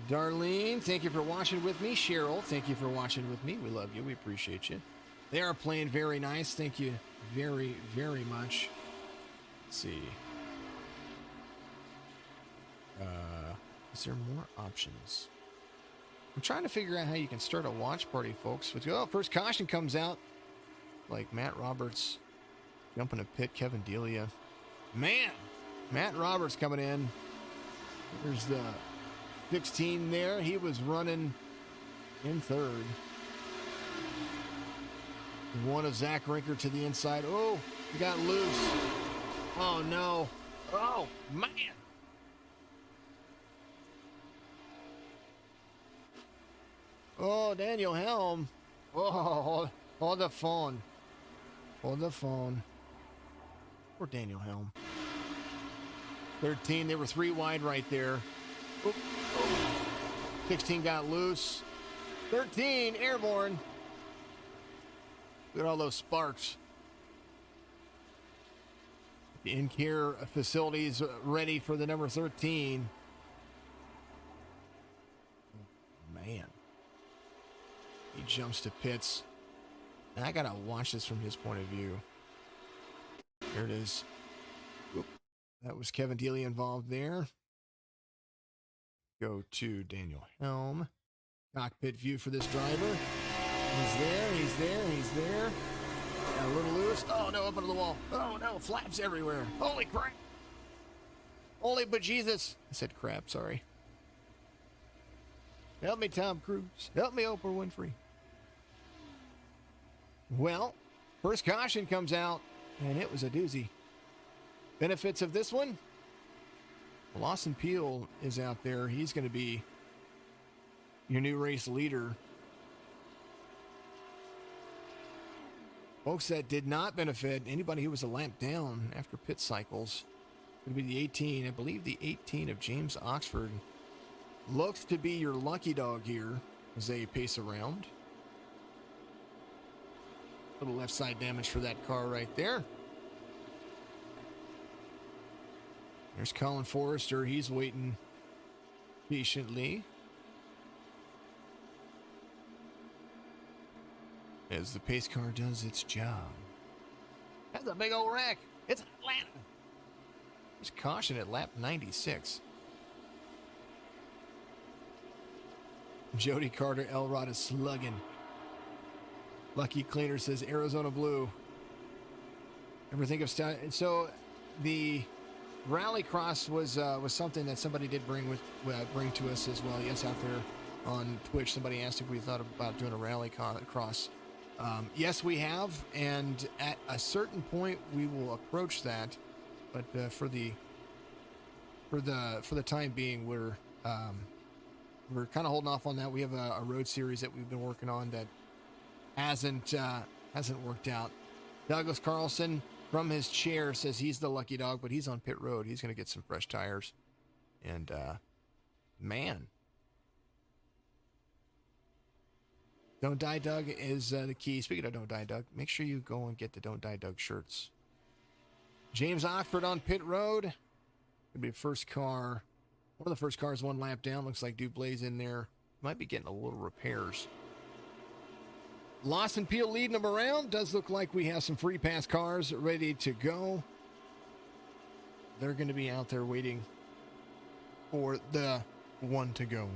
Darlene, thank you for watching with me. Cheryl, thank you for watching with me. We love you. We appreciate you. They are playing very nice. Thank you very, very much. Let's see. Is there more options? I'm trying to figure out how you can start a watch party, folks. Oh, first caution comes out. Like Matt Roberts jumping a pit. Kevin Delia. Man, Matt Roberts coming in. There's the 16 there. He was running in third. One of Zach Rinker to the inside. Oh, he got loose. Oh, no. Oh, man. Oh, Daniel Helm. Oh, hold the phone. Hold the phone. Poor Daniel Helm. 13, they were 3 wide right there. Oop. 16 got loose. 13, airborne. Look at all those sparks. The in-care facilities ready for the number 13. Oh, man. He jumps to pits. And I gotta watch this from his point of view. There it is. Oop. That was Kevin Dealey involved there. Go to Daniel Helm. Cockpit view for this driver. He's there, he's there, he's there. Got a little loose. Oh no, up under the wall. Oh no, flaps everywhere. Holy crap. Holy bejesus. I said crap, sorry. Help me, Tom Cruise. Help me, Oprah Winfrey. Well, first caution comes out, and it was a doozy. Benefits of this one? Lawson Peel is out there. He's going to be your new race leader. Folks, that did not benefit anybody who was a lap down after pit cycles. It would be the 18, I believe the 18 of James Oxford. Looks to be your lucky dog here as they pace around. Little left side damage for that car right there. There's Colin Forrester. He's waiting patiently as the pace car does its job. That's a big old wreck. It's Atlanta. There's caution at lap 96. Jody Carter, Elrod is slugging. Lucky Cleaner says Arizona Blue. Ever think of so the Rallycross was something that somebody did bring to us as well. Yes, out there on Twitch, somebody asked if we thought about doing a Rallycross. Yes, we have, and at a certain point we will approach that. But for the time being, we're kind of holding off on that. We have a road series that we've been working on that hasn't worked out. Douglas Carlson from his chair says he's the lucky dog, but he's on pit road. He's going to get some fresh tires. And man, Don't Die Doug is the key. Speaking of Don't Die Doug, make sure you go and get the Don't Die Doug shirts. James Oxford on pit road. Could be the first car. One of the first cars one lap down. Looks like Dublay's in there. Might be getting a little repairs. Lawson Peel leading them around. Does look like we have some free pass cars ready to go. They're going to be out there waiting for the one to go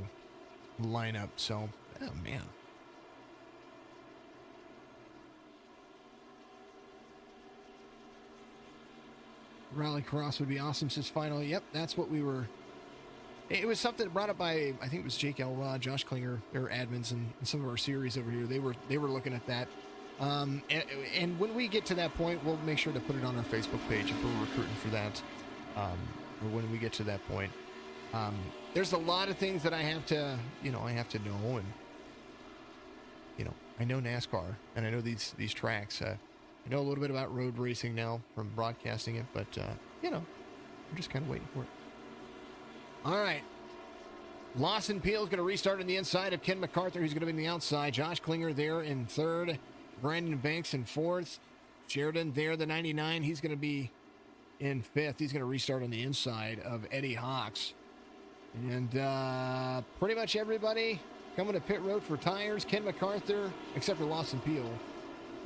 lineup. So, oh man. Rallycross would be awesome, says final. Yep, that's what we were. It was something brought up by, I think it was Jake Elrod, Josh Klinger, their admins, and some of our series over here. They were looking at that. And when we get to that point, we'll make sure to put it on our Facebook page if we're recruiting for that. Or when we get to that point. There's a lot of things that I have to know, and I know NASCAR and I know these tracks. I know a little bit about road racing now from broadcasting it, but I'm just kind of waiting for it. All right. Lawson Peel is going to restart on the inside of Ken MacArthur. He's going to be on the outside. Josh Klinger there in third. Brandon Banks in fourth. Sheridan there, the 99. He's going to be in fifth. He's going to restart on the inside of Eddie Hawks. And pretty much everybody coming to pit road for tires. Ken MacArthur, except for Lawson Peel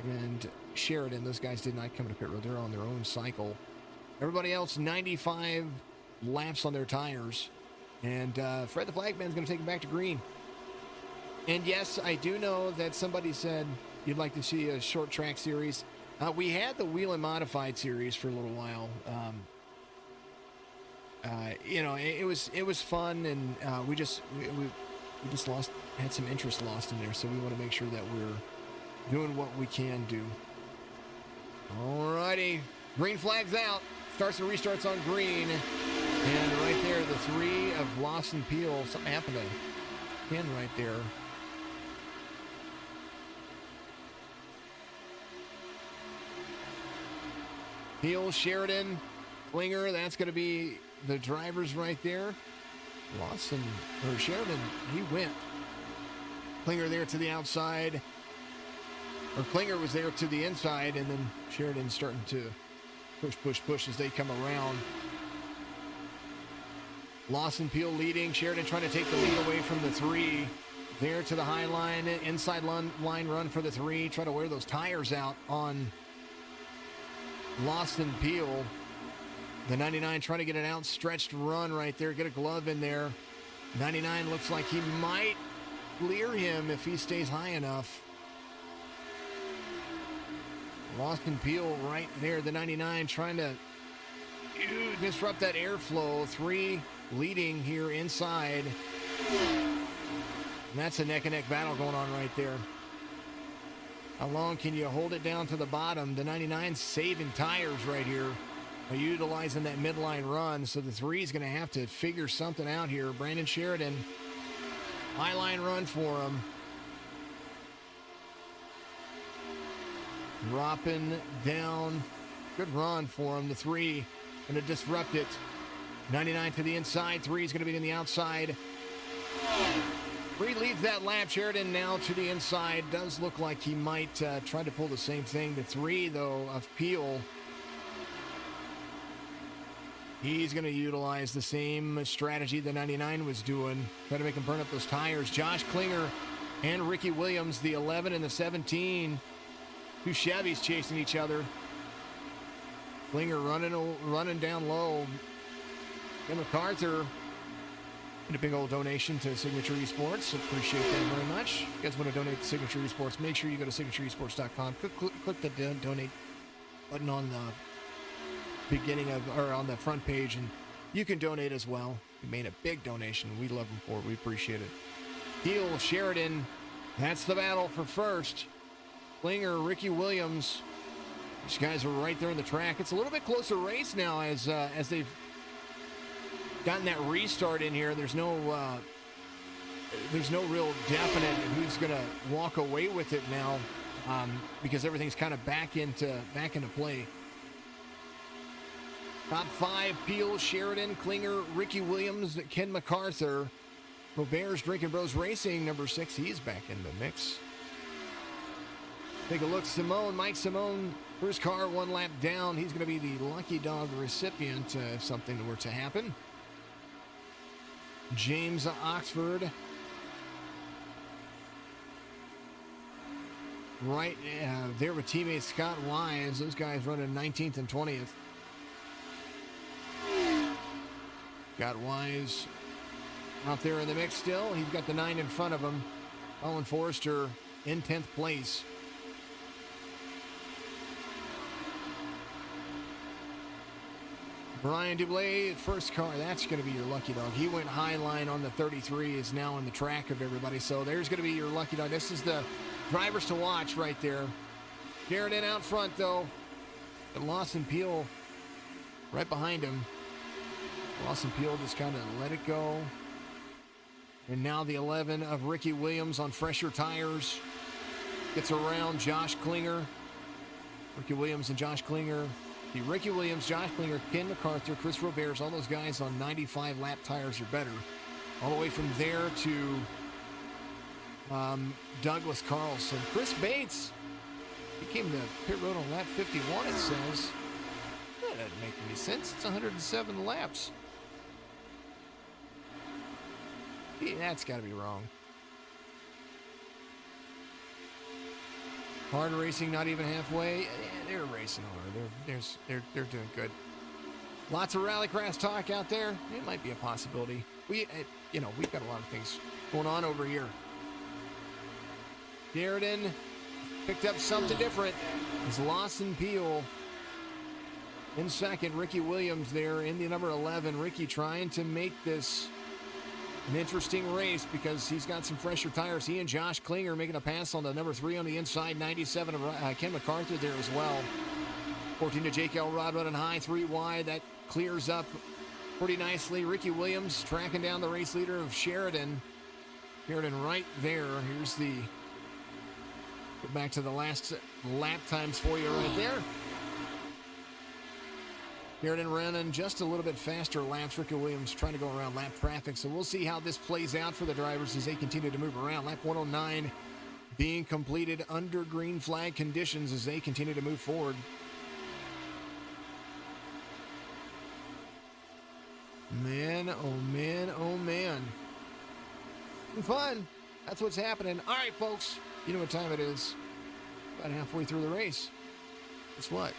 and Sheridan. Those guys did not come to pit road. They're on their own cycle. Everybody else, 95 laps on their tires. And Fred the Flagman's going to take it back to green. And yes, I do know that somebody said you'd like to see a short track series. We had the Whelen Modified series for a little while. You know, it was fun, and we just had some interest lost in there. So we want to make sure that we're doing what we can do. Alrighty, green flag's out. Starts and restarts on green. And right there, the 3 of Lawson Peel. Something happened to Ken right there. Peel, Sheridan, Klinger. That's going to be the drivers right there. Lawson, or Sheridan, he went. Klinger there to the outside. Or Klinger was there to the inside, and then Sheridan starting to push as they come around. Lawson Peel leading. Sheridan trying to take the lead away from the 3. There to the high line. Inside line run for the 3. Try to wear those tires out on Lawson Peel. The 99 trying to get an outstretched run right there. Get a glove in there. 99 looks like he might clear him if he stays high enough. Lawson Peel right there. The 99 trying to disrupt that airflow. 3 leading here inside. And that's a neck-and-neck battle going on right there. How long can you hold it down to the bottom? The 99 saving tires right here. Utilizing that midline run. So the 3 is going to have to figure something out here. Brandon Sheridan. High line run for him. Dropping down. Good run for him. The 3 going to disrupt it. 99 to the inside. 3 is going to be on the outside. 3 leads that lap. Sheridan now to the inside. Does look like he might try to pull the same thing. The 3, though, of Peel. He's going to utilize the same strategy the 99 was doing. Try to make him burn up those tires. Josh Klinger and Ricky Williams, the 11 and the 17. 2 Chevys chasing each other. Klinger running down low. And MacArthur and a big old donation to Signature Esports. Appreciate that very much. If you guys want to donate to Signature Esports, make sure you go to signatureesports.com. Click the donate button on the beginning of, or on the front page, and you can donate as well. You made a big donation. We love them for it. We appreciate it. Peel, Sheridan. That's the battle for first. Klinger, Ricky Williams. These guys are right there in the track. It's a little bit closer race now as they've gotten that restart in here. There's no real definite who's going to walk away with it now, because everything's kind of back into play. Top 5, Peel, Sheridan, Klinger, Ricky Williams, Ken MacArthur. Robert's Drinking Bros Racing, number 6. He's back in the mix. Take a look. Mike Simone, first car 1 lap down. He's going to be the lucky dog recipient if something were to happen. James Oxford. Right there with teammate Scott Wise. Those guys running 19th and 20th. Got Wise out there in the mix still. He's got the 9 in front of him. Colin Forrester in 10th place. Brian Dublé, first car. That's going to be your lucky dog. He went high line on the 33, is now on the track of everybody. So there's going to be your lucky dog. This is the drivers to watch right there. Sheridan out front, though. And Lawson Peel right behind him. Lawson Peel just kind of let it go. And now the 11 of Ricky Williams on fresher tires. Gets around Josh Klinger. Ricky Williams and Josh Klinger. Ricky Williams, Josh Klinger, Ken MacArthur, Chris Roberts, all those guys on 95 lap tires or better. All the way from there to Douglas Carlson. Chris Bates, he came to pit road on lap 51, it says. That doesn't make any sense. It's 107 laps. That's got to be wrong. Hard Racing, not even halfway. Yeah, they're racing hard. They're doing good. Lots of rallycross talk out there. It might be a possibility. We've got a lot of things going on over here. Sheridan picked up something different. It's Lawson Peel in second. Ricky Williams there in the number 11. Ricky trying to make this an interesting race because he's got some fresher tires. He and Josh Klinger making a pass on the number 3 on the inside. 97 of Ken MacArthur there as well. 14 to Jake Elrod running high, 3 wide. That clears up pretty nicely. Ricky Williams tracking down the race leader of Sheridan. Sheridan right there. Here's the... Go back to the last lap times for you right there. Sheridan running just a little bit faster laps. Ricky Williams trying to go around lap traffic. So we'll see how this plays out for the drivers as they continue to move around. Lap 109 being completed under green flag conditions as they continue to move forward. Man, oh man, oh man. Fun. That's what's happening. All right, folks. You know what time it is. About halfway through the race. Guess what?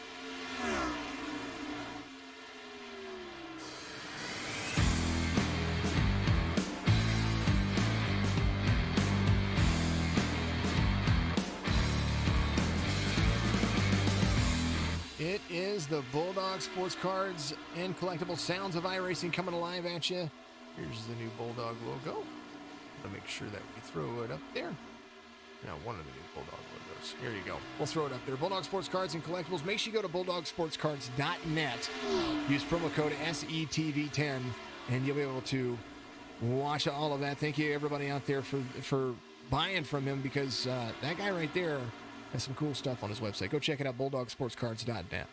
It is the Bulldog Sports Cards and Collectible Sounds of iRacing coming alive at you. Here's the new Bulldog logo. I'll make sure that we throw it up there. Now, one of the new Bulldog logos. Here you go. We'll throw it up there. Bulldog Sports Cards and Collectibles. Make sure you go to bulldogsportscards.net. Use promo code SETV10, and you'll be able to watch all of that. Thank you, everybody out there, for buying from him, because that guy right there has some cool stuff on his website. Go check it out, bulldogsportscards.net.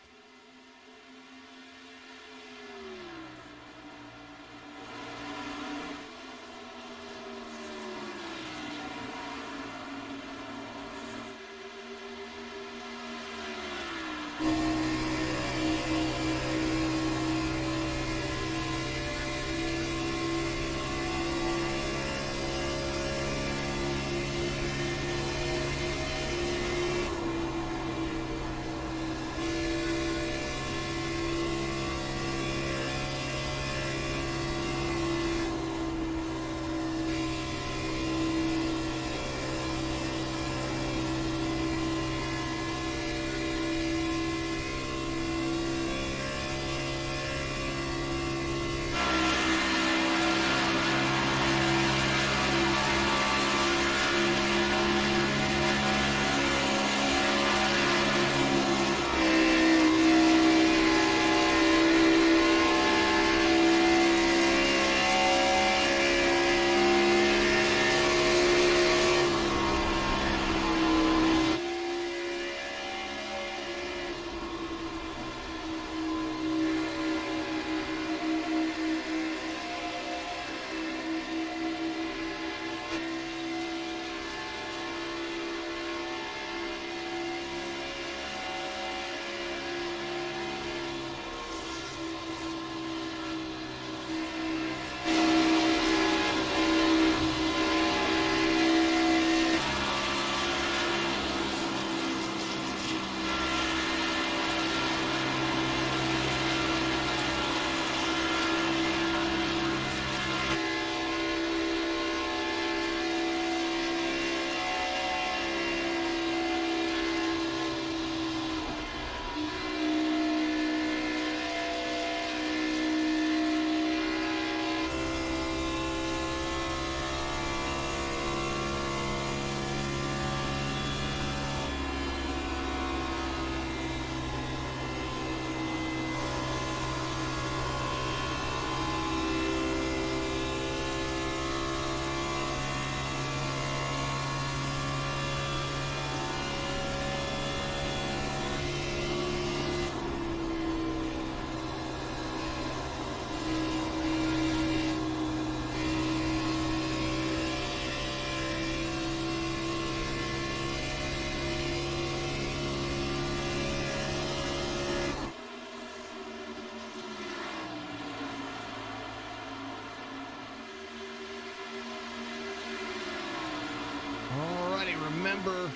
member,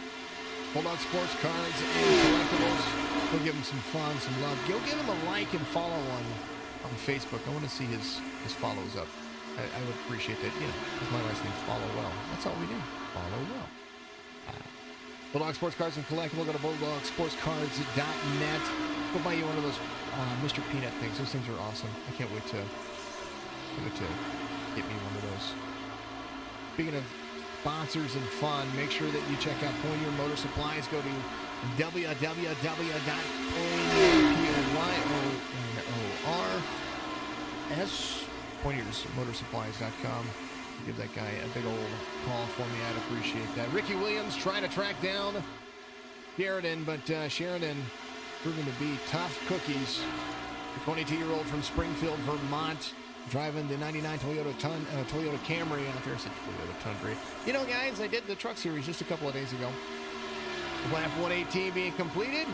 Bulldog Sports Cards and Collectibles. Go give him some fun, some love. Go give him a like and follow on Facebook. I want to see his follows up. I would appreciate that, because my last name's Follow Well. That's all we do. Follow well. Bulldog Sports Cards and Collectible. Go to bulldogsportscards.net. Go buy you one of those Mr. Peanut things. Those things are awesome. I can't wait to get me one of those. Speaking of sponsors and fun, make sure that you check out Poinier Motor Supplies. Go to PoinierMotorsupplies.com. Give that guy a big old call for me. I'd appreciate that. Ricky Williams trying to track down Sheridan, but Sheridan proving to be tough cookies. The 22-year-old from Springfield, Vermont, driving the 99 Toyota Camry out there. It's a Toyota Tundra. Guys, I did the truck series just a couple of days ago. Lap 118 being completed.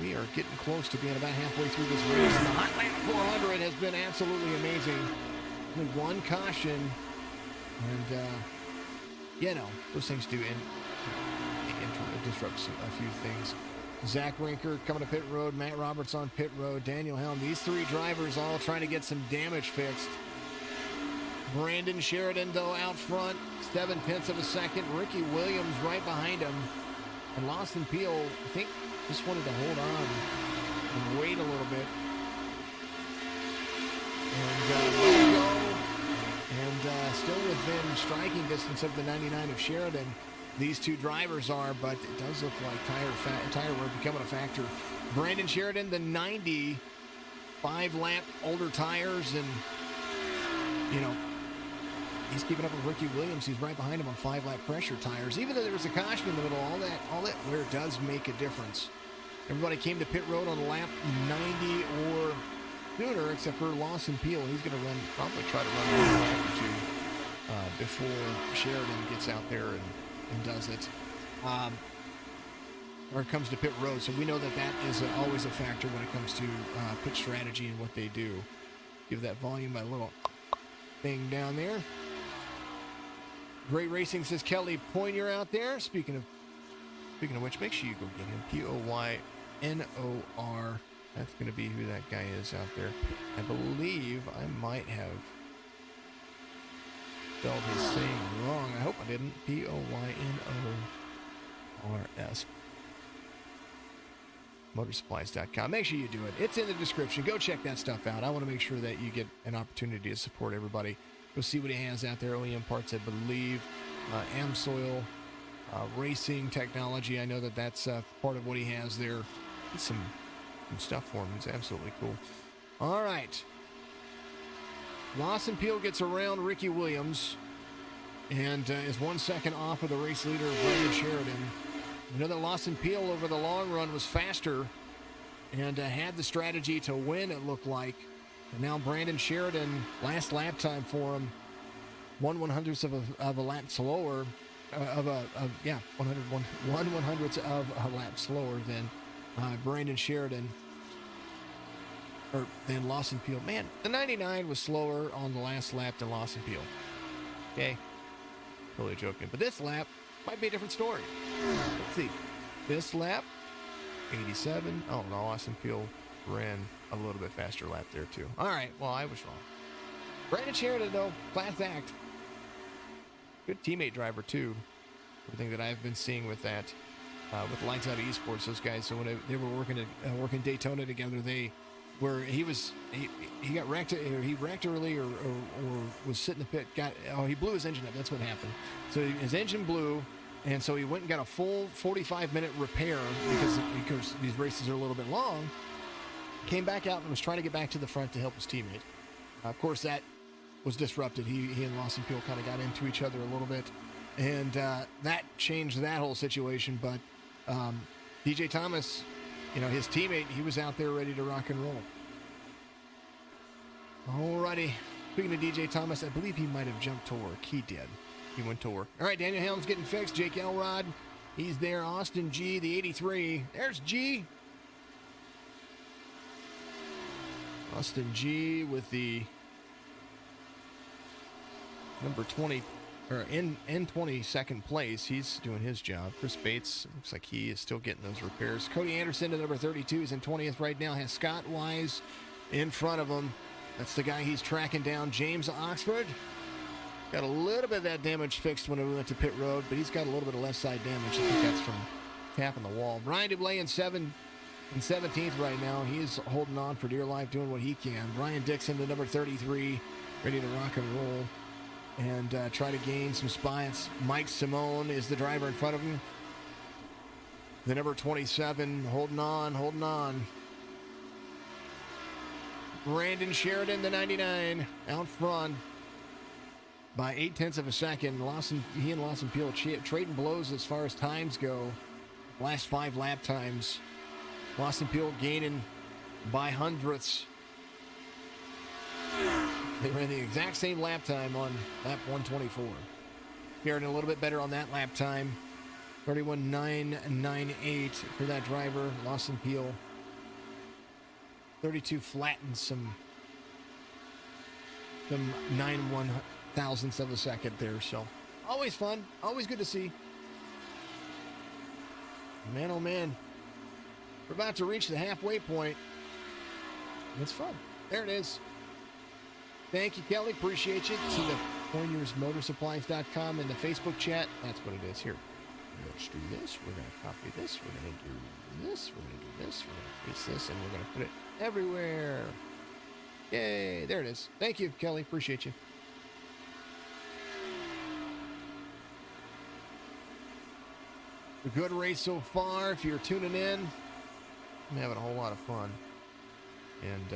We are getting close to being about halfway through this race. The HOTLANTA 400 has been absolutely amazing. Only one caution. And, those things do disrupt a few things. Zach Rinker coming to pit road. Matt Roberts on pit road. Daniel Helm. These three drivers all trying to get some damage fixed. Brandon Sheridan, though, out front. 7/10 of a second. Ricky Williams right behind him. And Lawson Peel, I think, just wanted to hold on and wait a little bit. And go. And still within striking distance of the 99 of Sheridan. These two drivers are, but it does look like tire wear becoming a factor. Brandon Sheridan, the 90, 5-lap older tires, and, he's keeping up with Ricky Williams. He's right behind him on 5-lap pressure tires. Even though there was a caution in the middle, all that wear does make a difference. Everybody came to pit road on lap 90 or sooner, except for Lawson Peel. He's going to probably try to run a lap or two before Sheridan gets out there and does it. Or it comes to pit road, so we know that is always a factor when it comes to pit strategy and what they do. Give that volume a little thing down there. Great racing, says Kelly Poinier out there. Speaking of which, make sure you go get him. Poynor. That's going to be who that guy is out there. I believe I might have spelled his thing wrong. I hope I didn't. Poynors. Motorsupplies.com. Make sure you do it. It's in the description. Go check that stuff out. I want to make sure that you get an opportunity to support everybody. Go see what he has out there. OEM parts, I believe. Amsoil racing technology. I know that's part of what he has there. It's some stuff for him. It's absolutely cool. All right. Lawson Peel gets around Ricky Williams and is 1 second off of the race leader, Brandon Sheridan. We know that Lawson Peel over the long run was faster and had the strategy to win, it looked like. And now Brandon Sheridan, last lap time for him, 1/100th of a lap slower, 1/100th of a lap slower than Brandon Sheridan, or than Lawson Peel. Man, the 99 was slower on the last lap than Lawson Peel. Okay, totally joking. But this lap might be a different story. Let's see. This lap, 87. Oh no, Lawson Peel ran a little bit faster lap there too. All right, well, I was wrong. Brandon Sheridan, though, class act. Good teammate driver too. Everything that I've been seeing with that, with Lights Out Esports, those guys. So when they were working Daytona together, he got wrecked, or he wrecked early, or was sitting in the pit. He blew his engine up. That's what happened. So his engine blew, and so he went and got a full 45-minute repair because these races are a little bit long. Came back out and was trying to get back to the front to help his teammate. Of course, that was disrupted. He and Lawson Peel kind of got into each other a little bit, and that changed that whole situation. But DJ Thomas, his teammate, he was out there ready to rock and roll. Alrighty. Speaking of DJ Thomas, I believe he might have jumped to work. He did. He went to work. All right, Daniel Helm's getting fixed. Jake Elrod, he's there. Austin G, the 83. There's G. Austin G with the number 20 or in 22nd place. He's doing his job. Chris Bates looks like he is still getting those repairs. Cody Anderson at number 32 is in 20th right now. Has Scott Wise in front of him. That's the guy he's tracking down. James Oxford got a little bit of that damage fixed when we went to pit road, but he's got a little bit of left side damage. I think that's from tapping the wall. Brian Dublé in 17th right now. He's holding on for dear life, doing what he can. Brian Dixon, the number 33, ready to rock and roll and try to gain some spots. Mike Simone is the driver in front of him. The number 27, holding on. Brandon Sheridan, the 99, out front by 0.8 of a second. He and Lawson Peel trading blows as far as times go. Last 5 lap times. Lawson Peel gaining by hundredths. They ran the exact same lap time on lap 124. Sheridan a little bit better on that lap time. 31.998 for that driver. Lawson Peel 32 flattens some 9 1/1000ths of a second there. So always fun, always good to see. Man, oh man, we're about to reach the halfway point. It's fun. There it is. Thank you, Kelly. Appreciate you. See the PointiersMotorsupplies.com in the Facebook chat. That's what it is here. Let's do this. We're going to copy this. We're going to do this. We're going to do this. We're going to paste this, and we're going to put it everywhere. Yay. There it is. Thank you, Kelly. Appreciate you. A good race so far. If you're tuning in, I'm having a whole lot of fun. And,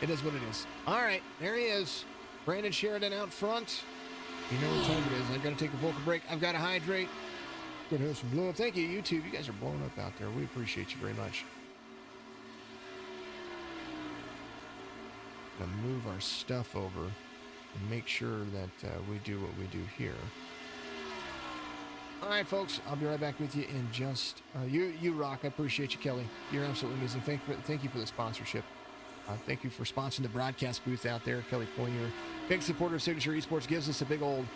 it is what it is. All right, there he is. Brandon Sheridan out front. You know what time it is. I've got to take a vocal break. I've got to hydrate. Good to have some blow up. Thank you, YouTube. You guys are blowing up out there. We appreciate you very much. Gonna move our stuff over and make sure that we do what we do here. All right, folks. I'll be right back with you in just. You rock. I appreciate you, Kelly. You're absolutely amazing. Thank you for the sponsorship. Thank you for sponsoring the broadcast booth out there, Kelly Poinier. Big supporter of Signature Esports, gives us a big old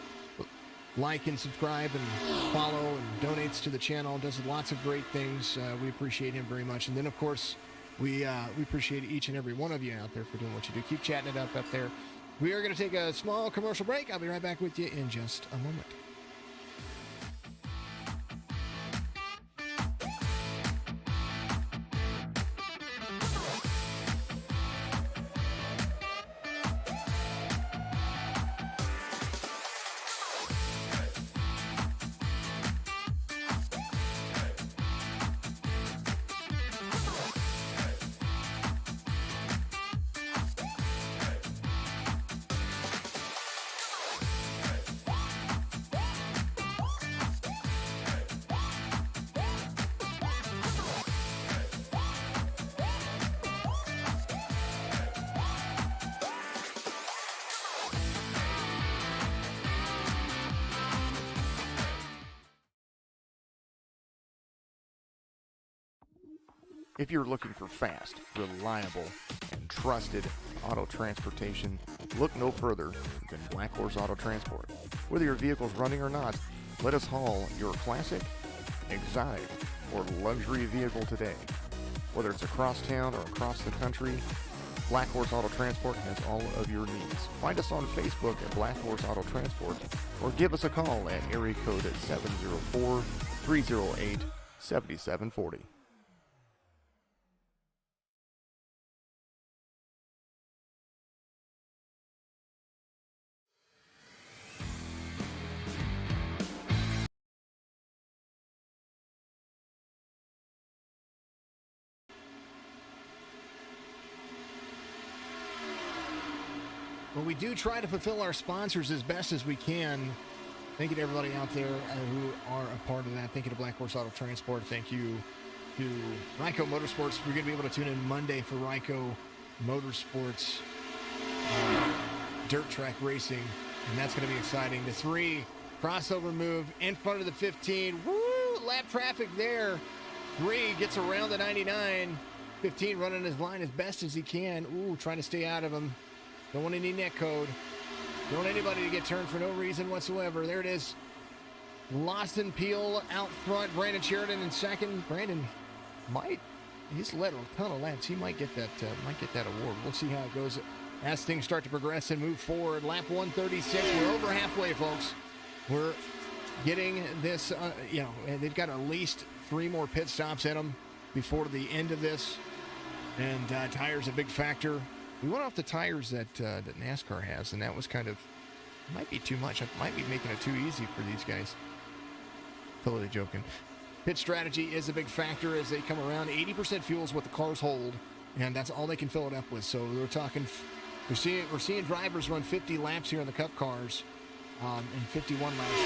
like and subscribe and follow and donates to the channel. Does lots of great things. We appreciate him very much. And then, of course, we appreciate each and every one of you out there for doing what you do. Keep chatting it up there. We are going to take a small commercial break. I'll be right back with you in just a moment. If you're looking for fast, reliable, and trusted auto transportation, look no further than Black Horse Auto Transport. Whether your vehicle's running or not, let us haul your classic, exotic, or luxury vehicle today. Whether it's across town or across the country, Black Horse Auto Transport has all of your needs. Find us on Facebook at Black Horse Auto Transport or give us a call at area code 704-308-7740. Well, we do try to fulfill our sponsors as best as we can. Thank you to everybody out there who are a part of that. Thank you to Black Horse Auto Transport. Thank you to Ryko Motorsports. We're going to be able to tune in Monday for Ryko Motorsports dirt track racing, and that's going to be exciting. The 3 crossover move in front of the 15. Woo! Lap traffic there. 3 gets around the 99. 15 running his line as best as he can. Ooh, trying to stay out of him. Don't want any net code. Don't want anybody to get turned for no reason whatsoever. There it is. Lawson Peel out front. Brandon Sheridan in second. Brandon he's led a ton of laps. He might get that award. We'll see how it goes as things start to progress and move forward. Lap 136. We're over halfway, folks. We're getting this, and they've got at least 3 more pit stops in them before the end of this. And tires a big factor. We went off the tires that NASCAR has, and that was might be too much. I might be making it too easy for these guys. Totally joking. Pit strategy is a big factor as they come around. 80% fuel is what the cars hold, and that's all they can fill it up with. So we're seeing drivers run 50 laps here in the Cup cars, and 51 laps.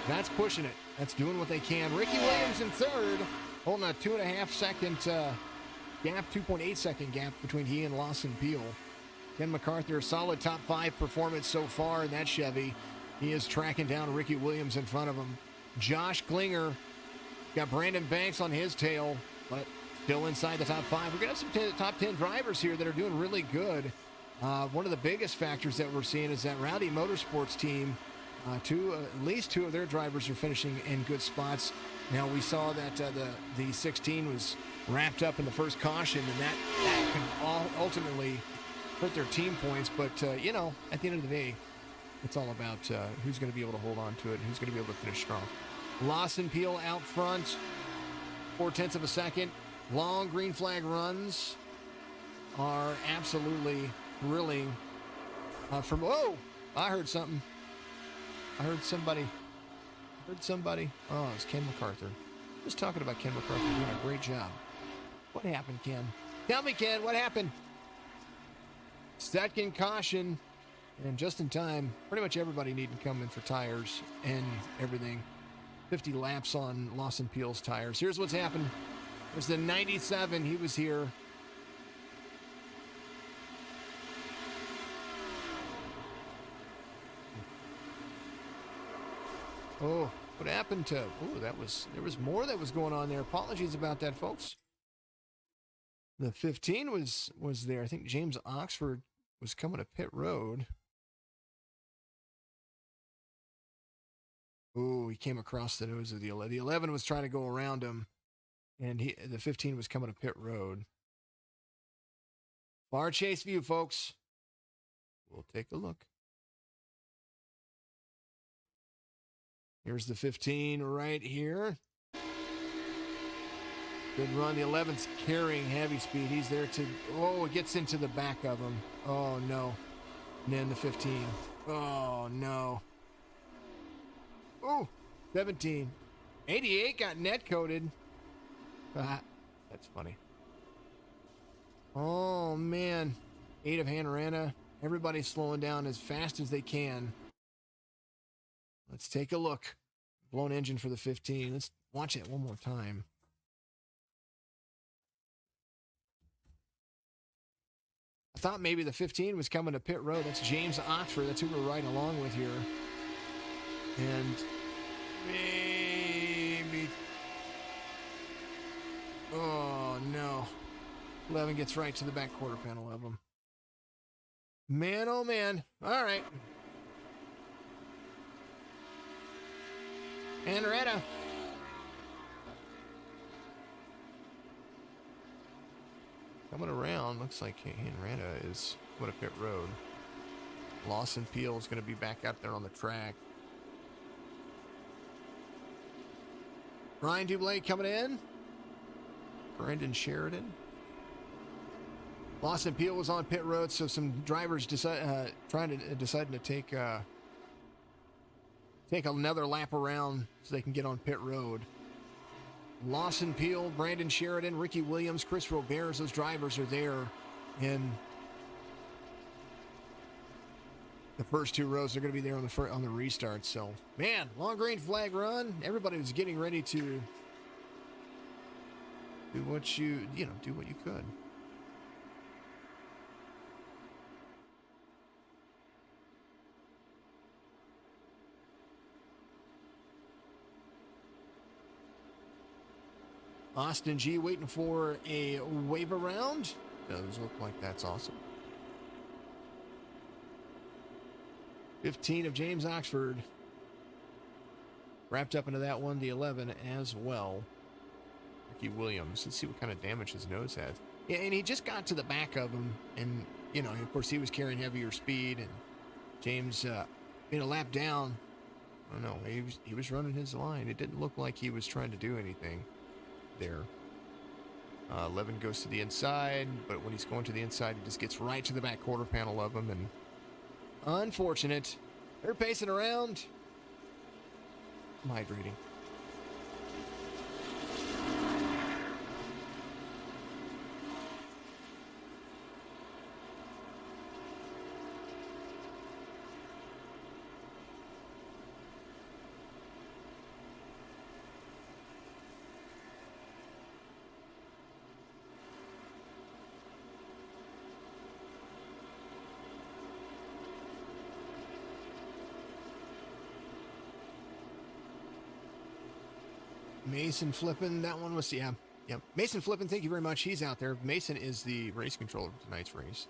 That's pushing it. That's doing what they can. Ricky Williams in third, holding a 2.5 second gap, 2.8 second gap between he and Lawson Peel. Ken MacArthur, a solid top 5 performance so far in that Chevy. He is tracking down Ricky Williams in front of him. Josh Klinger got Brandon Banks on his tail, but still inside the top 5. We're going to have some top 10 drivers here that are doing really good. One of the biggest factors that we're seeing is that Rowdy Motorsports team, at least 2 of their drivers are finishing in good spots. Now, we saw that the 16 was wrapped up in the first caution, and that can ultimately hurt their team points. But, at the end of the day, it's all about who's going to be able to hold on to it and who's going to be able to finish strong. Lawson Peel out front, 0.4 of a second. Long green flag runs are absolutely thrilling. Whoa! I heard something. I heard somebody. Oh, it was Ken MacArthur. Just talking about Ken MacArthur doing a great job. What happened, Ken? Tell me, Ken, what happened? Second caution, and just in time. Pretty much everybody needing to come in for tires and everything. 50 laps on Lawson Peel's tires. Here's what's happened. There's the 97. He was here. Oh, what happened to... Oh, there was more that was going on there. Apologies about that, folks. The 15 was there. I think James Oxford was coming to pit road. Oh, he came across the nose of the 11. The 11 was trying to go around him, and the 15 was coming to pit road. Far chase view, folks. We'll take a look. Here's the 15 right here. Good run. The 11's carrying heavy speed. He's there to... Oh, it gets into the back of him. Oh, no. And then the 15. Oh, no. Oh, 17. 88 got net coated. That's funny. Oh, man. 8 of Hanarana. Everybody's slowing down as fast as they can. Let's take a look. Blown engine for the 15. Let's watch it one more time. I thought maybe the 15 was coming to pit road. That's James Oxford. That's who we're riding along with here. And maybe... Oh, no. 11 gets right to the back quarter panel of him. Man, oh, man. All right. Andretta. Coming around, looks like Henrietta is going to pit road. Lawson Peel is going to be back out there on the track. Ryan Dublé coming in. Brandon Sheridan. Lawson Peel was on pit road, so some drivers deciding to take another lap around so they can get on pit road. Lawson Peel, Brandon Sheridan, Ricky Williams, Chris Robert, those drivers are there in the first 2 rows. They're going to be there on the restart. So, man, long green flag run. Everybody was getting ready to do what you could. Austin G waiting for a wave around. Does look like that's awesome. 15 of James Oxford. Wrapped up into that one, the 11 as well. Ricky Williams. Let's see what kind of damage his nose has. Yeah, and he just got to the back of him. And, you know, of course, he was carrying heavier speed. And James, being a lap down, I don't know, he was running his line. It didn't look like he was trying to do anything there. 11 goes to the inside, but when he's going to the inside, he just gets right to the back quarter panel of him. And unfortunate. They're pacing around. I'm hydrating. Mason Flippin, that one was, yeah. Mason Flippin, thank you very much. He's out there. Mason is the race controller for tonight's race.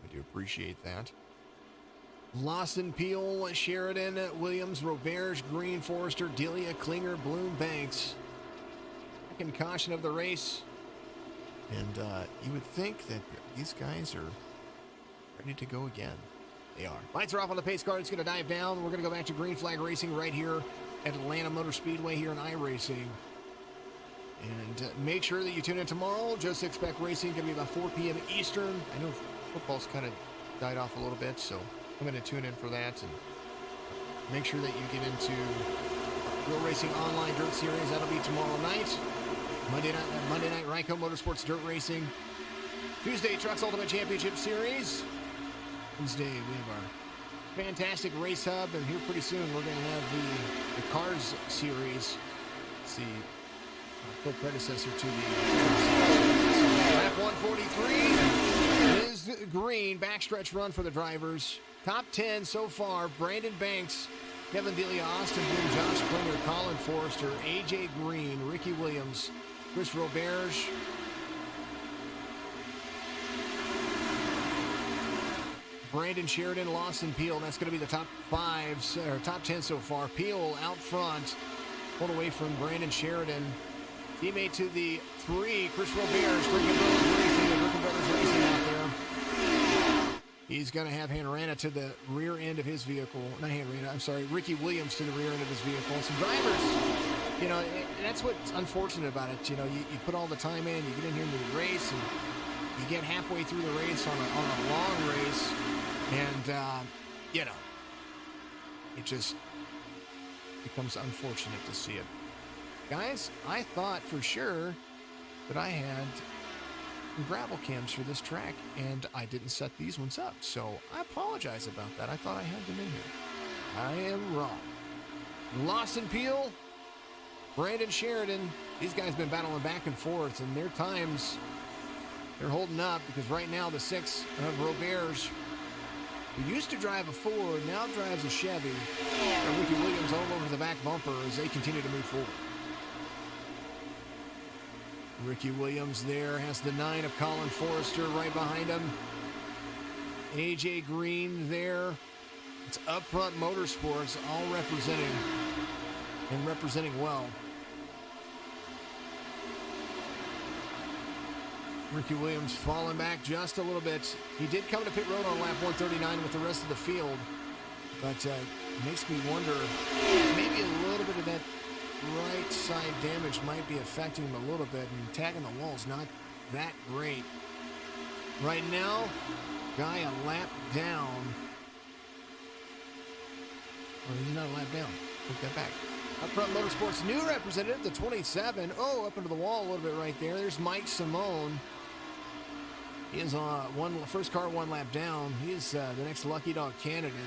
I do appreciate that. Lawson, Peel, Sheridan, Williams, Roberge, Green, Forrester, Delia, Klinger, Bloom, Banks. Second caution of the race. And you would think that these guys are ready to go again. They are. Lights are off on the pace car. It's going to dive down. We're going to go back to green flag racing right here at Atlanta Motor Speedway here in iRacing. And make sure that you tune in tomorrow. Joe Sixpack Racing, going to be about 4 p.m. Eastern. I know football's kind of died off a little bit, so I'm going to tune in for that. And make sure that you get into Real Racing Online Dirt Series. That'll be tomorrow night. Monday night, Ryco Motorsports Dirt Racing. Tuesday, Trucks Ultimate Championship Series. Wednesday, we have our fantastic race hub, and here pretty soon we're going to have the Cars Series. It's the co-predecessor to the lap 143 is green. Backstretch run for the drivers. Top 10 so far: Brandon Banks, Kevin Delia, Austin Bloom, Josh Klinger, Colin Forrester, AJ Green, Ricky Williams, Chris Roberge, Brandon Sheridan, Lawson Peel. That's going to be the top 10 so far. Peel out front, pulled away from Brandon Sheridan. Teammate to the 3, Chris Roberge, Drinking Brothers Racing out there. He's going to have Hanrana to the rear end of his vehicle. Not Hanrana, I'm sorry, Ricky Williams to the rear end of his vehicle. Some drivers, you know, and that's what's unfortunate about it. You know, you put all the time in, you get in here into the race, and you get halfway through the race on a long race, and, you know, it just becomes unfortunate to see it. Guys, I thought for sure that I had gravel cams for this track, and I didn't set these ones up, so I apologize about that. I thought I had them in here. I am wrong. Lawson Peel, Brandon Sheridan, these guys been battling back and forth, and their times, they're holding up, because right now the 6 of Roberge, who used to drive a Ford, now drives a Chevy, and Ricky Williams all over the back bumper as they continue to move forward. Ricky Williams there has the 9 of Colin Forrester right behind him. AJ Green there. It's Up Front Motorsports all representing well. Ricky Williams falling back just a little bit. He did come to pit road on lap 139 with the rest of the field, but it makes me wonder, maybe a little bit of that right side damage might be affecting him a little bit, and tagging the wall's not that great. Right now, guy a lap down. Or he's not a lap down. Take that back. Up Front Motorsports new representative, the 27. Oh, up into the wall a little bit right there. There's Mike Simone. He is first car 1 lap down. He is the next Lucky Dog candidate.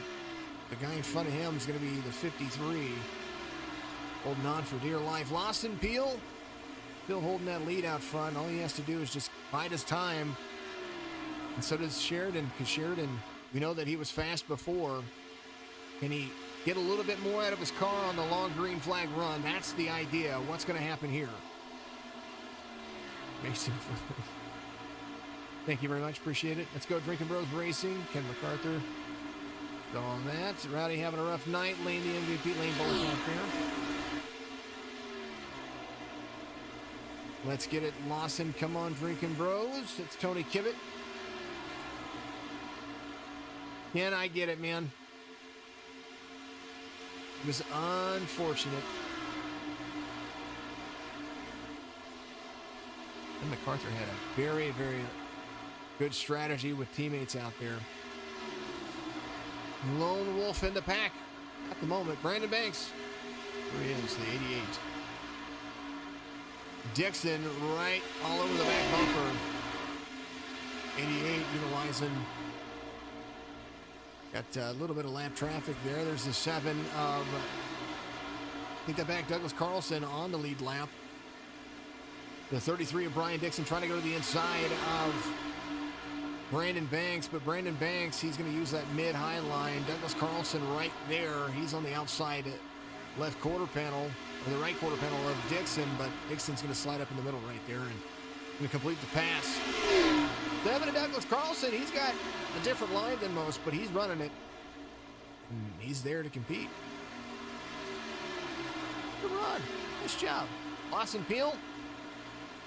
The guy in front of him is going to be the 53. Holding on for dear life. Lawson Peel still holding that lead out front. All he has to do is just bide his time. And so does Sheridan, because Sheridan, we know that he was fast before. Can he get a little bit more out of his car on the long green flag run? That's the idea. What's going to happen here? Mason. Thank you very much. Appreciate it. Let's go Drinking Bros Racing. Ken MacArthur. So on that, Rowdy having a rough night. Lane the MVP, Lane Bullock out there. Let's get it. Lawson, come on, drinking bros. It's Tony Kibbett. Can I get it, man? It was unfortunate. And MacArthur had a very, very good strategy with teammates out there. Lone wolf in the pack at the moment. Brandon Banks. There he is, the 88. Dixon right all over the back bumper. 88 utilizing. Got a little bit of lap traffic there. There's the 7 of, I think that back Douglas Carlson on the lead lap. The 33 of Brian Dixon trying to go to the inside of Brandon Banks, but Brandon Banks, he's going to use that mid-high line. Douglas Carlson right there. He's on the outside left quarter panel, or the right quarter panel of Dixon, but Dixon's going to slide up in the middle right there and going to complete the pass. 7 of Douglas Carlson, he's got a different line than most, but he's running it. And he's there to compete. Good run. Nice job. Lawson Peel.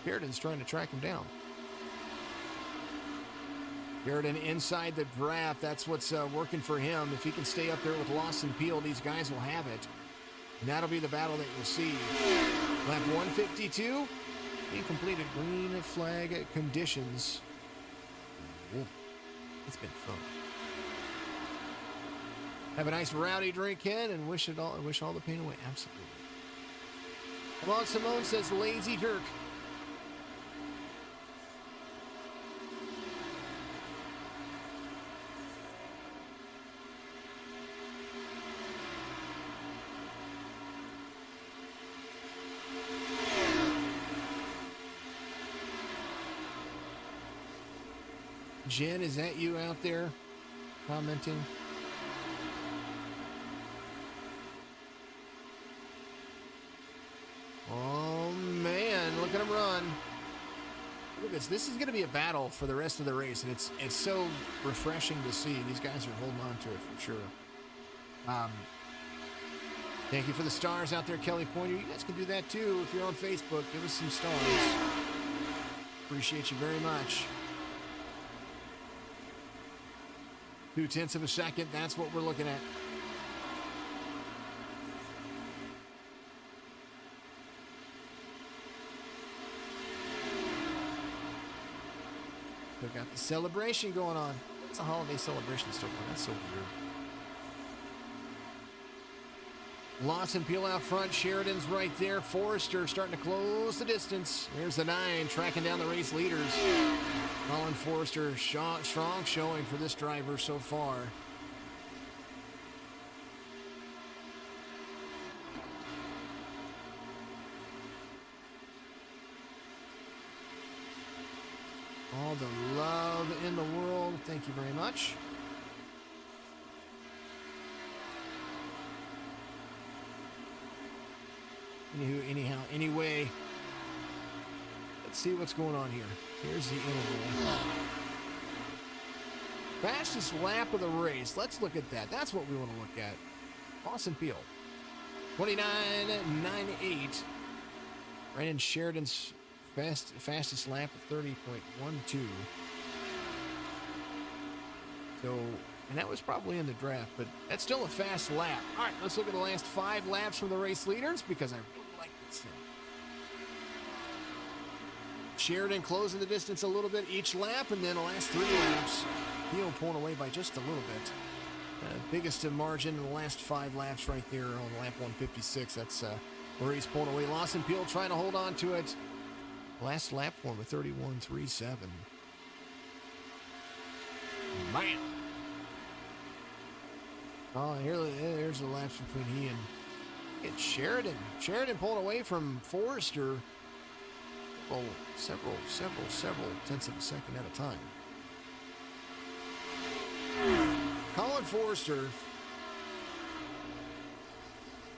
Sheridan's trying to track him down. Sheridan inside the draft. That's what's working for him. If he can stay up there with Lawson Peel, these guys will have it. And that'll be the battle that you'll see. Lap 152. Being completed. Green flag conditions. Ooh, it's been fun. Have a nice rowdy drink in and wish all the pain away. Absolutely. Come on, Simone says lazy jerk. Jen, is that you out there commenting? Oh, man, look at him run. Look at this. This is going to be a battle for the rest of the race, and it's so refreshing to see. These guys are holding on to it for sure. Thank you for the stars out there, Kelly Pointer. You guys can do that, too, if you're on Facebook. Give us some stars. Appreciate you very much. 0.2 of a second, that's what we're looking at. We got the celebration going on. It's a holiday celebration still going on. That's so weird. Lawson Peel out front. Sheridan's right there. Forrester starting to close the distance. There's the 9 tracking down the race leaders. Colin Forrester, strong showing for this driver so far. All the love in the world. Thank you very much. Anyway, let's see what's going on here. Here's the interval. Fastest lap of the race. Let's look at that. That's what we want to look at. Lawson Peel. 29.98. Brandon Sheridan's fastest lap of 30.12. So, and that was probably in the draft, but that's still a fast lap. All right, let's look at the last 5 laps from the race leaders because I really like this thing. Sheridan closing the distance a little bit each lap, and then the last 3 laps, Peel pulling away by just a little bit. Biggest margin in the last 5 laps right there on lap 156. That's where he's pulling away. Lawson Peel trying to hold on to it. Last lap for him, a 31.37. Man. Oh, there's the laps between he and Sheridan. Sheridan pulling away from Forrester. Oh, several tenths of a second at a time. Colin Forrester.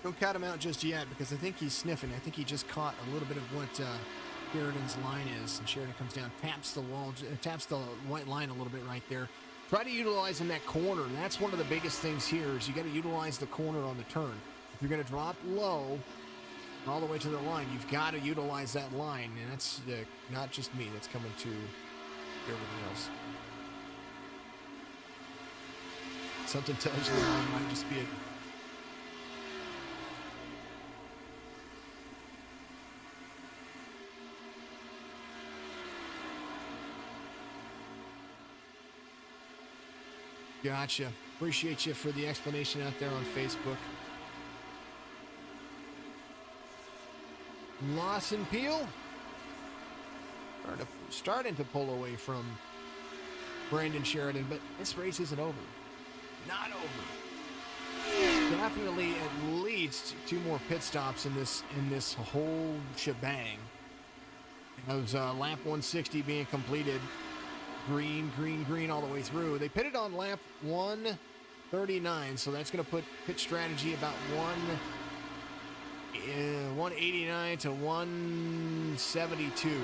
Don't count him out just yet because I think he's sniffing. I think he just caught a little bit of what Sheridan's line is. And Sheridan comes down, taps the wall, taps the white line a little bit right there. try to utilize in that corner. And that's one of the biggest things here is you got to utilize the corner on the turn. If you're going to drop low all the way to the line, you've got to utilize that line. And that's not just me. That's coming to everything else. Something tells you the line might just be a... Gotcha. Appreciate you for the explanation out there on Facebook. Lawson Peel starting to pull away from Brandon Sheridan, but this race isn't over. Not over. Definitely at least 2 more pit stops in this whole shebang. It was lap 160 being completed. Green, green, green all the way through. They pitted on lap 139, so that's going to put pit strategy about 189 to 172.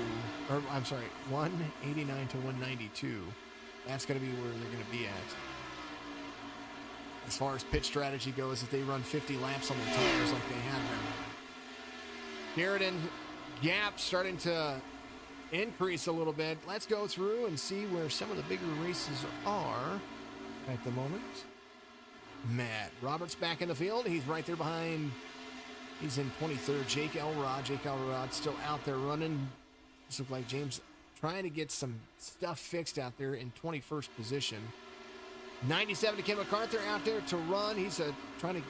Or, I'm sorry, 189 to 192. That's going to be where they're going to be at. As far as pit strategy goes, if they run 50 laps on the tires like they have been. Sheridan gap starting to increase a little bit. Let's go through and see where some of the bigger races are at the moment. Matt Roberts back in the field. He's right there behind. He's in 23rd. Jake Elrod. Jake Elrod still out there running. This looks like James trying to get some stuff fixed out there in 21st position. 97 to Ken MacArthur out there to run. He's trying to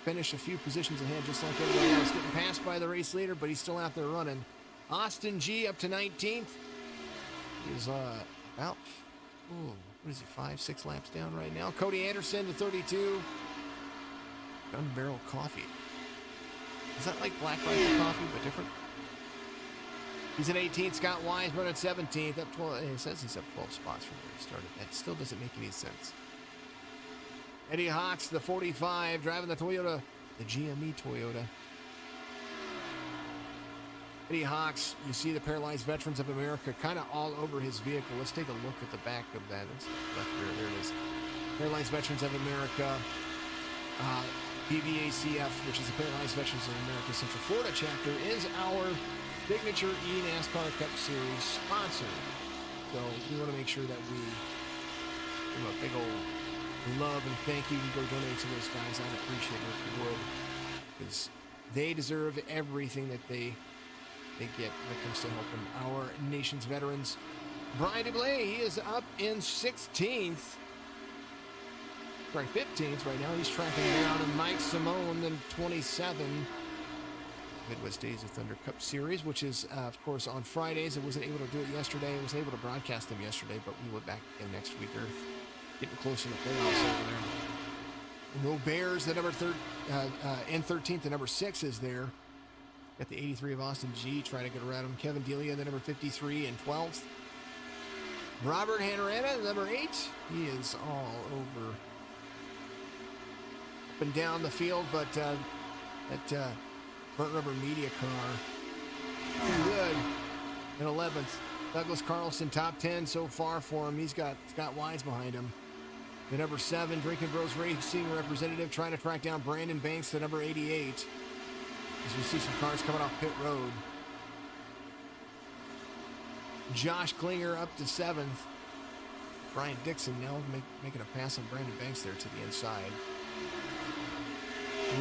finish a few positions ahead, just like everybody else. Getting passed by the race leader, but he's still out there running. Austin G up to 19th. He's about, what is he, 5-6 laps down right now. Cody Anderson to 32. Gun Barrel Coffee. Is that like Black Rifle Coffee, but different? He's at 18th. Scott Weisman at 17th. Up 12. It says he's up 12 spots from where he started. That still doesn't make any sense. Eddie Hawks, the 45, driving the Toyota, the GME Toyota. Eddie Hawks, you see the Paralyzed Veterans of America kind of all over his vehicle. Let's take a look at the back of that. It's left rear. There it is. Paralyzed Veterans of America, PVACF, which is the Paralyzed Veterans of America Central Florida chapter, is our signature eNASCAR Cup Series sponsor. So we want to make sure that we give them a big old love and thank you. You can go donate to those guys. I'd appreciate it if you would, because they deserve everything that they get when it comes to helping our nation's veterans. Brian DeBlay, he is up in 16th. Sorry, 15th right now. He's tracking down. And Mike Simone, then 27. Midwest Days of Thunder Cup Series, which is, of course, on Fridays. I wasn't able to do it yesterday. I wasn't able to broadcast them yesterday, but we will back again next week. They're getting closer to the playoffs over there. No Bears, the number in 13th, the number 6 is there. Got the 83 of Austin G trying to get around him. Kevin Delia, the number 53 and 12th. Robert Hanaretta, the number 8. He is all over up and down the field, but that front rubber media car, good. In 11th, Douglas Carlson, top 10 so far for him. He's got Scott Wise behind him. The number 7, Drinking Bros Racing representative, trying to track down Brandon Banks, the number 88. As we see some cars coming off pit road. Josh Klinger up to 7th. Brian Dixon now making a pass on Brandon Banks there to the inside.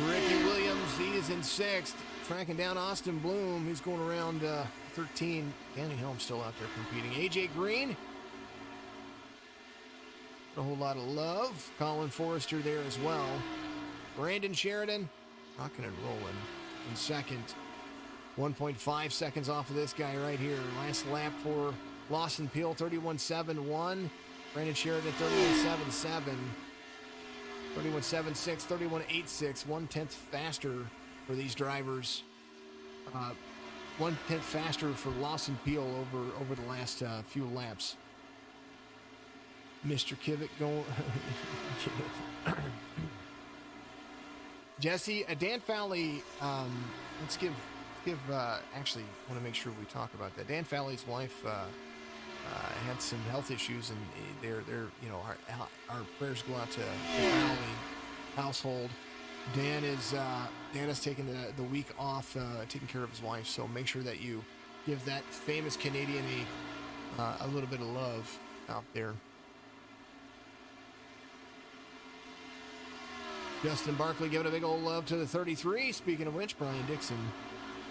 Ricky Williams, he is in 6th. Tracking down Austin Bloom. He's going around 13. Danny Helm still out there competing. AJ Green. A whole lot of love. Colin Forrester there as well. Brandon Sheridan, rocking and rolling in 2nd. 1.5 seconds off of this guy right here. Last lap for Lawson Peel, 31.71. Brandon Sheridan, 31.77. 31.76, 31.86. 1/10 faster for these drivers. 1/10 faster for Lawson Peel over the last few laps. Mr. Kivett going. Jesse, Dan Fowley, let's give actually, want to make sure we talk about that. Dan Fowley's wife, had some health issues, and they're our prayers go out to the family, household. Dan has taken the week off, taking care of his wife. So make sure that you give that famous Canadian a little bit of love out there. Justin Barkley giving a big old love to the 33. Speaking of which, Brian Dixon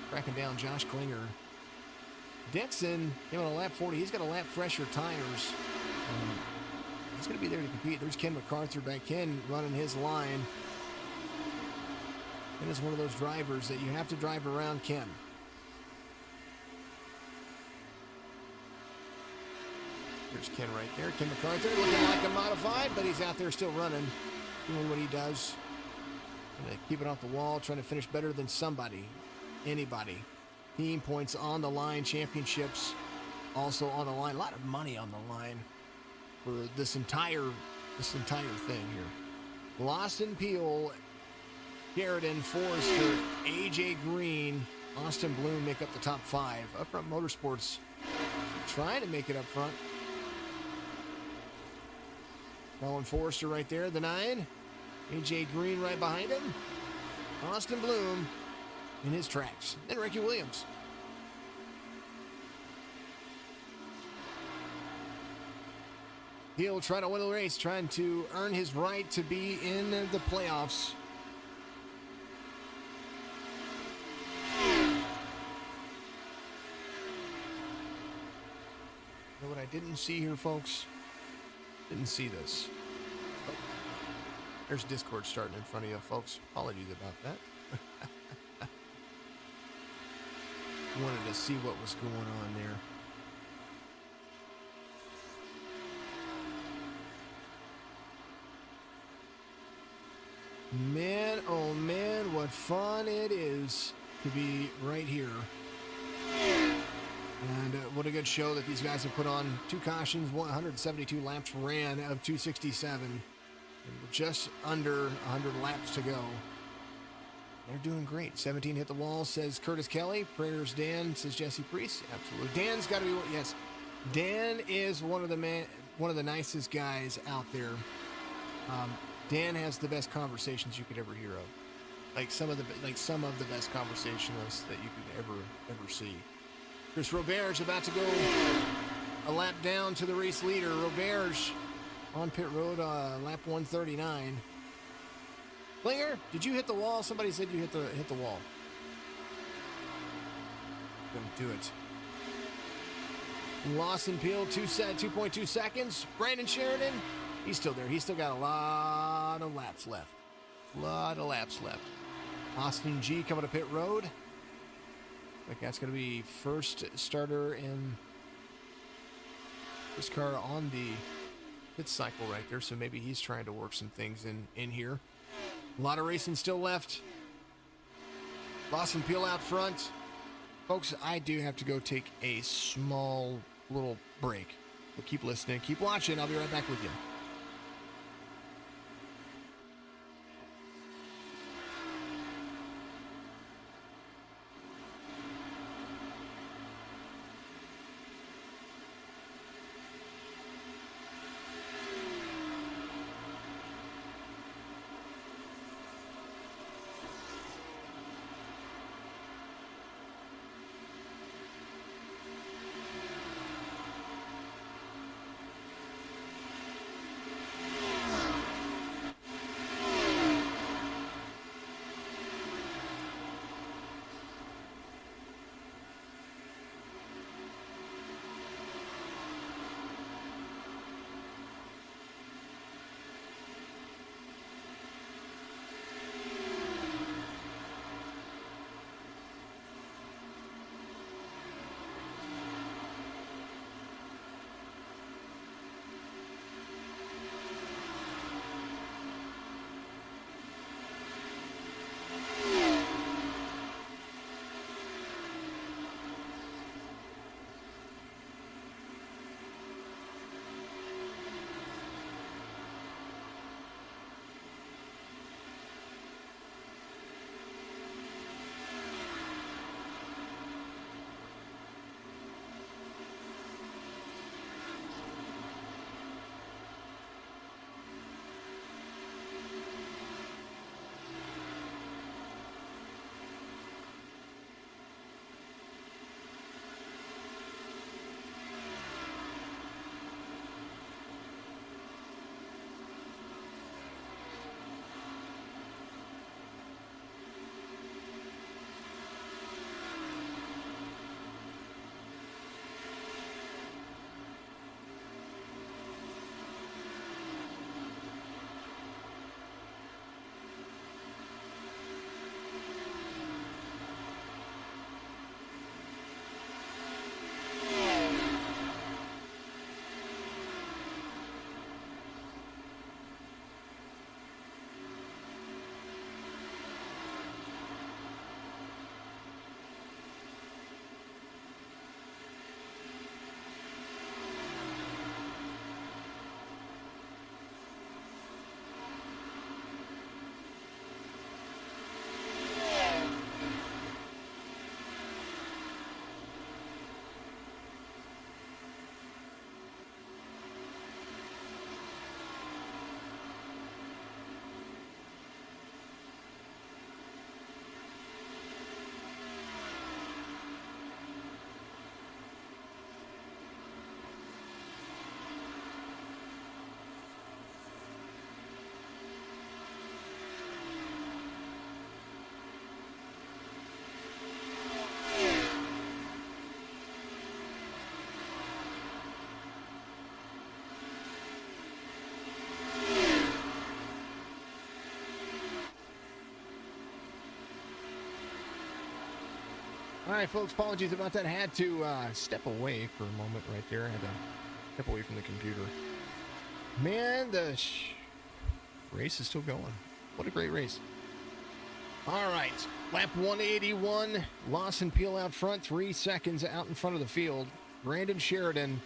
tracking down Josh Klinger. Dixon giving a lap 40. He's got a lap fresher tires. He's going to be there to compete. There's Ken MacArthur back. Ken running his line. Ken is one of those drivers that you have to drive around Ken. There's Ken right there. Ken MacArthur looking like a modified, but he's out there still running, doing what he does. Gonna keep it off the wall, trying to finish better than somebody, anybody. Team points on the line, championships also on the line. A lot of money on the line for this entire thing here. Lawson Peel, Sheridan, Forrester, AJ Green, Austin Bloom make up the top 5. Up Front Motorsports trying to make it up front. Colin Forrester right there, the 9. AJ Green right behind him. Austin Bloom in his tracks. Then Ricky Williams. He'll try to win the race, trying to earn his right to be in the playoffs. You know what I didn't see here, folks? Didn't see this. Oh, there's Discord starting in front of you, folks. Apologies about that. Wanted to see what was going on there. Man, oh man, what fun it is to be right here. And what a good show that these guys have put on. 2 cautions, 172 laps ran of 267. And we're just under 100 laps to go. They're doing great. 17 hit the wall, says Curtis Kelly. Prayers Dan, says Jesse Priest. Absolutely. Dan's got to be, yes. Dan is one of the nicest guys out there. Dan has the best conversations you could ever hear of. Like some of the best conversationalists that you could ever see. Chris Roberge about to go a lap down to the race leader. Roberge on pit road, lap 139. Klinger, did you hit the wall? Somebody said you hit the wall. Don't do it. Lawson Peel, 2.2 seconds. Brandon Sheridan, he's still there. He's still got a lot of laps left. Austin G coming to pit road. Like that's going to be first starter in this car on the pit cycle right there. So maybe he's trying to work some things in here. A lot of racing still left. Lawson Peel out front. Folks, I do have to go take a small little break. But keep listening, keep watching. I'll be right back with you. right, folks, apologies about that. Had to step away for a moment right there. Had to step away from the computer. Man, the race is still going. What a great race. All right, lap 181. Lawson Peel out front, 3 seconds out in front of the field. Brandon Sheridan,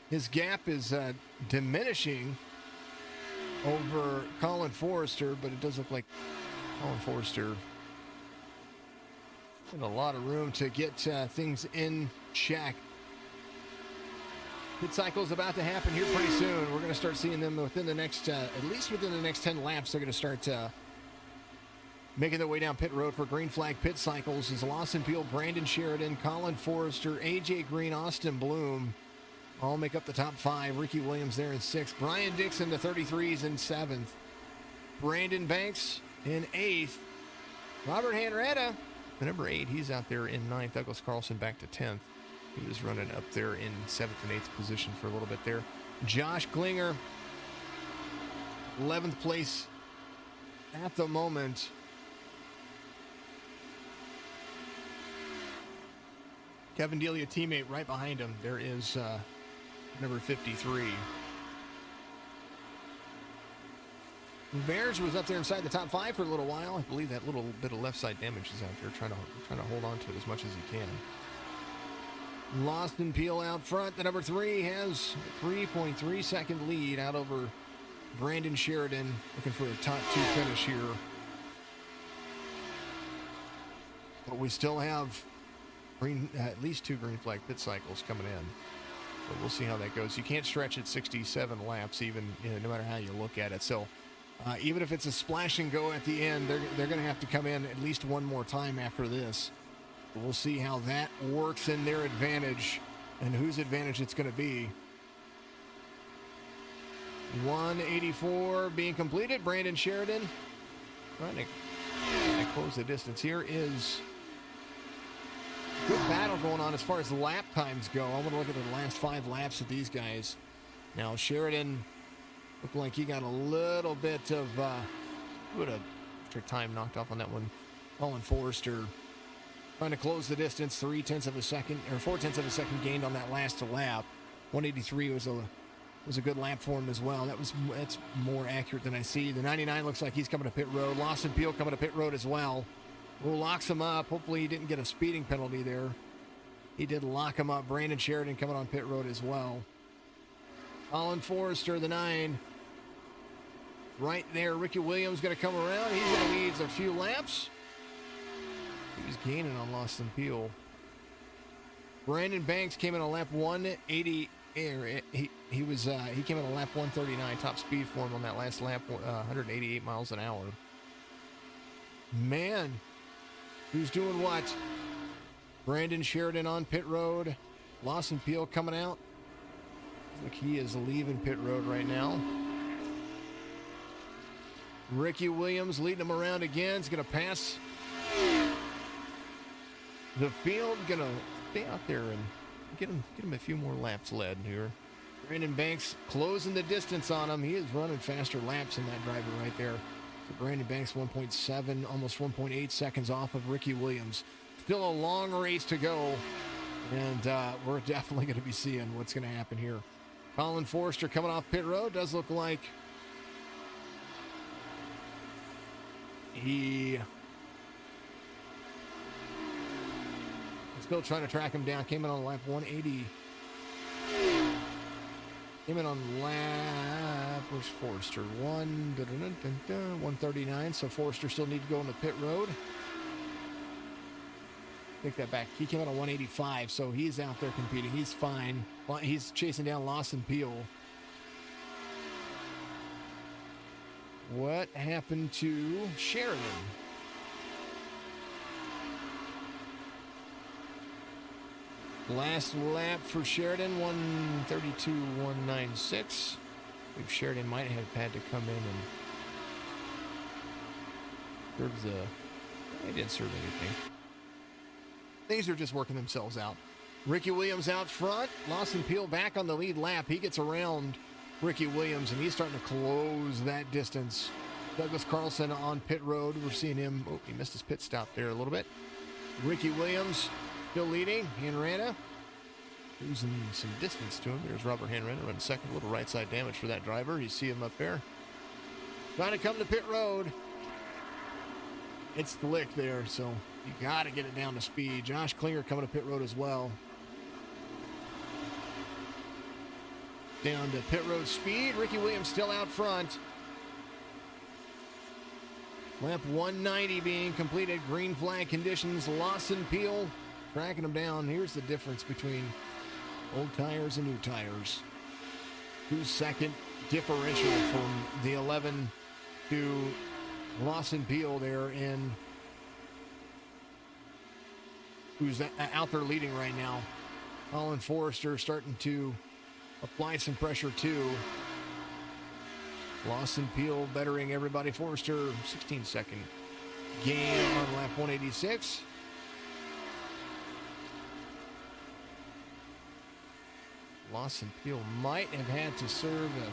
his gap is diminishing over Colin Forrester, but it does look like Colin Forrester had a lot of room to get things in check. Pit cycle is about to happen here pretty soon. We're going to start seeing them within the next, at least within the next 10 laps. They're going to start making their way down pit road for green flag pit cycles. Is Lawson Peel, Brandon Sheridan, Colin Forrester, AJ Green, Austin Bloom all make up the top 5. Ricky Williams there in 6th. Brian Dixon, the 33s, in 7th. Brandon Banks in 8th. Robert Hanretta, the number 8, he's out there in 9th. Douglas Carlson back to 10th. He was running up there in 7th and 8th position for a little bit there. Josh Klinger, 11th place at the moment. Kevin Delia, teammate, right behind him. There is number 53. Bears was up there inside the top 5 for a little while. I believe that little bit of left side damage is out there, trying to hold on to it as much as he can. Lawson Peel out front. The number 3 has a 3.3 second lead out over Brandon Sheridan, looking for a top 2 finish here. But we still have at least 2 green flag pit cycles coming in. But we'll see how that goes. You can't stretch at 67 laps, even no matter how you look at it. So even if it's a splash and go at the end, they're going to have to come in at least one more time after this. We'll see how that works in their advantage and whose advantage it's going to be. 184 being completed. Brandon Sheridan trying to close the distance. Here is good battle going on as far as lap times go. I want to look at the last 5 laps of these guys. Now, Sheridan looked like he got a little bit of extra time knocked off on that one. Colin Forrester trying to close the distance, 4/10 of a second gained on that last lap. 183 was a good lap for him as well. That's more accurate than I see. The 99 looks like he's coming to pit road. Lawson Peel coming to pit road as well. Who locks him up. Hopefully he didn't get a speeding penalty there. He did lock him up. Brandon Sheridan coming on pit road as well. Colin Forrester, the 9. Right there. Ricky Williams going to come around. He's going to need a few laps. He was gaining on Lawson Peel. Brandon Banks came in on lap 180. He came in on lap 139. Top speed for him on that last lap, 188 miles an hour. Man, who's doing what? Brandon Sheridan on pit road. Lawson Peel coming out. Looks like he is leaving pit road right now. Ricky Williams leading him around again. He's going to pass the field. Going to stay out there and get him a few more laps led here. Brandon Banks closing the distance on him. He is running faster laps than that driver right there. So Brandon Banks 1.7, almost 1.8 seconds off of Ricky Williams. Still a long race to go, and we're definitely going to be seeing what's going to happen here. Colin Forrester coming off pit road. Does look like he is still trying to track him down. Came in on lap 180. Came in on lap, where's Forrester? 139, so Forrester still need to go on the pit road. Take that back. He came in on 185, so he's out there competing. He's fine. He's chasing down Lawson Peel. What happened to Sheridan? Last lap for Sheridan, 132.196. I believe Sheridan might have had to come in and serve the... He didn't serve anything. Things are just working themselves out. Ricky Williams out front. Lawson Peel back on the lead lap. He gets around Ricky Williams, and he's starting to close that distance. Douglas Carlson on pit road. We're seeing him. Oh, he missed his pit stop there a little bit. Ricky Williams Still leading, Henretta. Losing some distance to him. There's Robert Henretta running second. A little right side damage for that driver. You see him up there. Trying to come to pit road. It's slick there, so you got to get it down to speed. Josh Klinger coming to pit road as well. Down to pit road speed. Ricky Williams still out front. Lap 190 being completed. Green flag conditions. Lawson Peel tracking them down. Here's the difference between old tires and new tires. 2-second differential from the 11 to Lawson Peel there, and who's out there leading right now. Colin Forrester starting to apply some pressure too. Lawson Peel bettering everybody. Forrester 16-second gain on lap 186. Lawson Peel might have had to serve a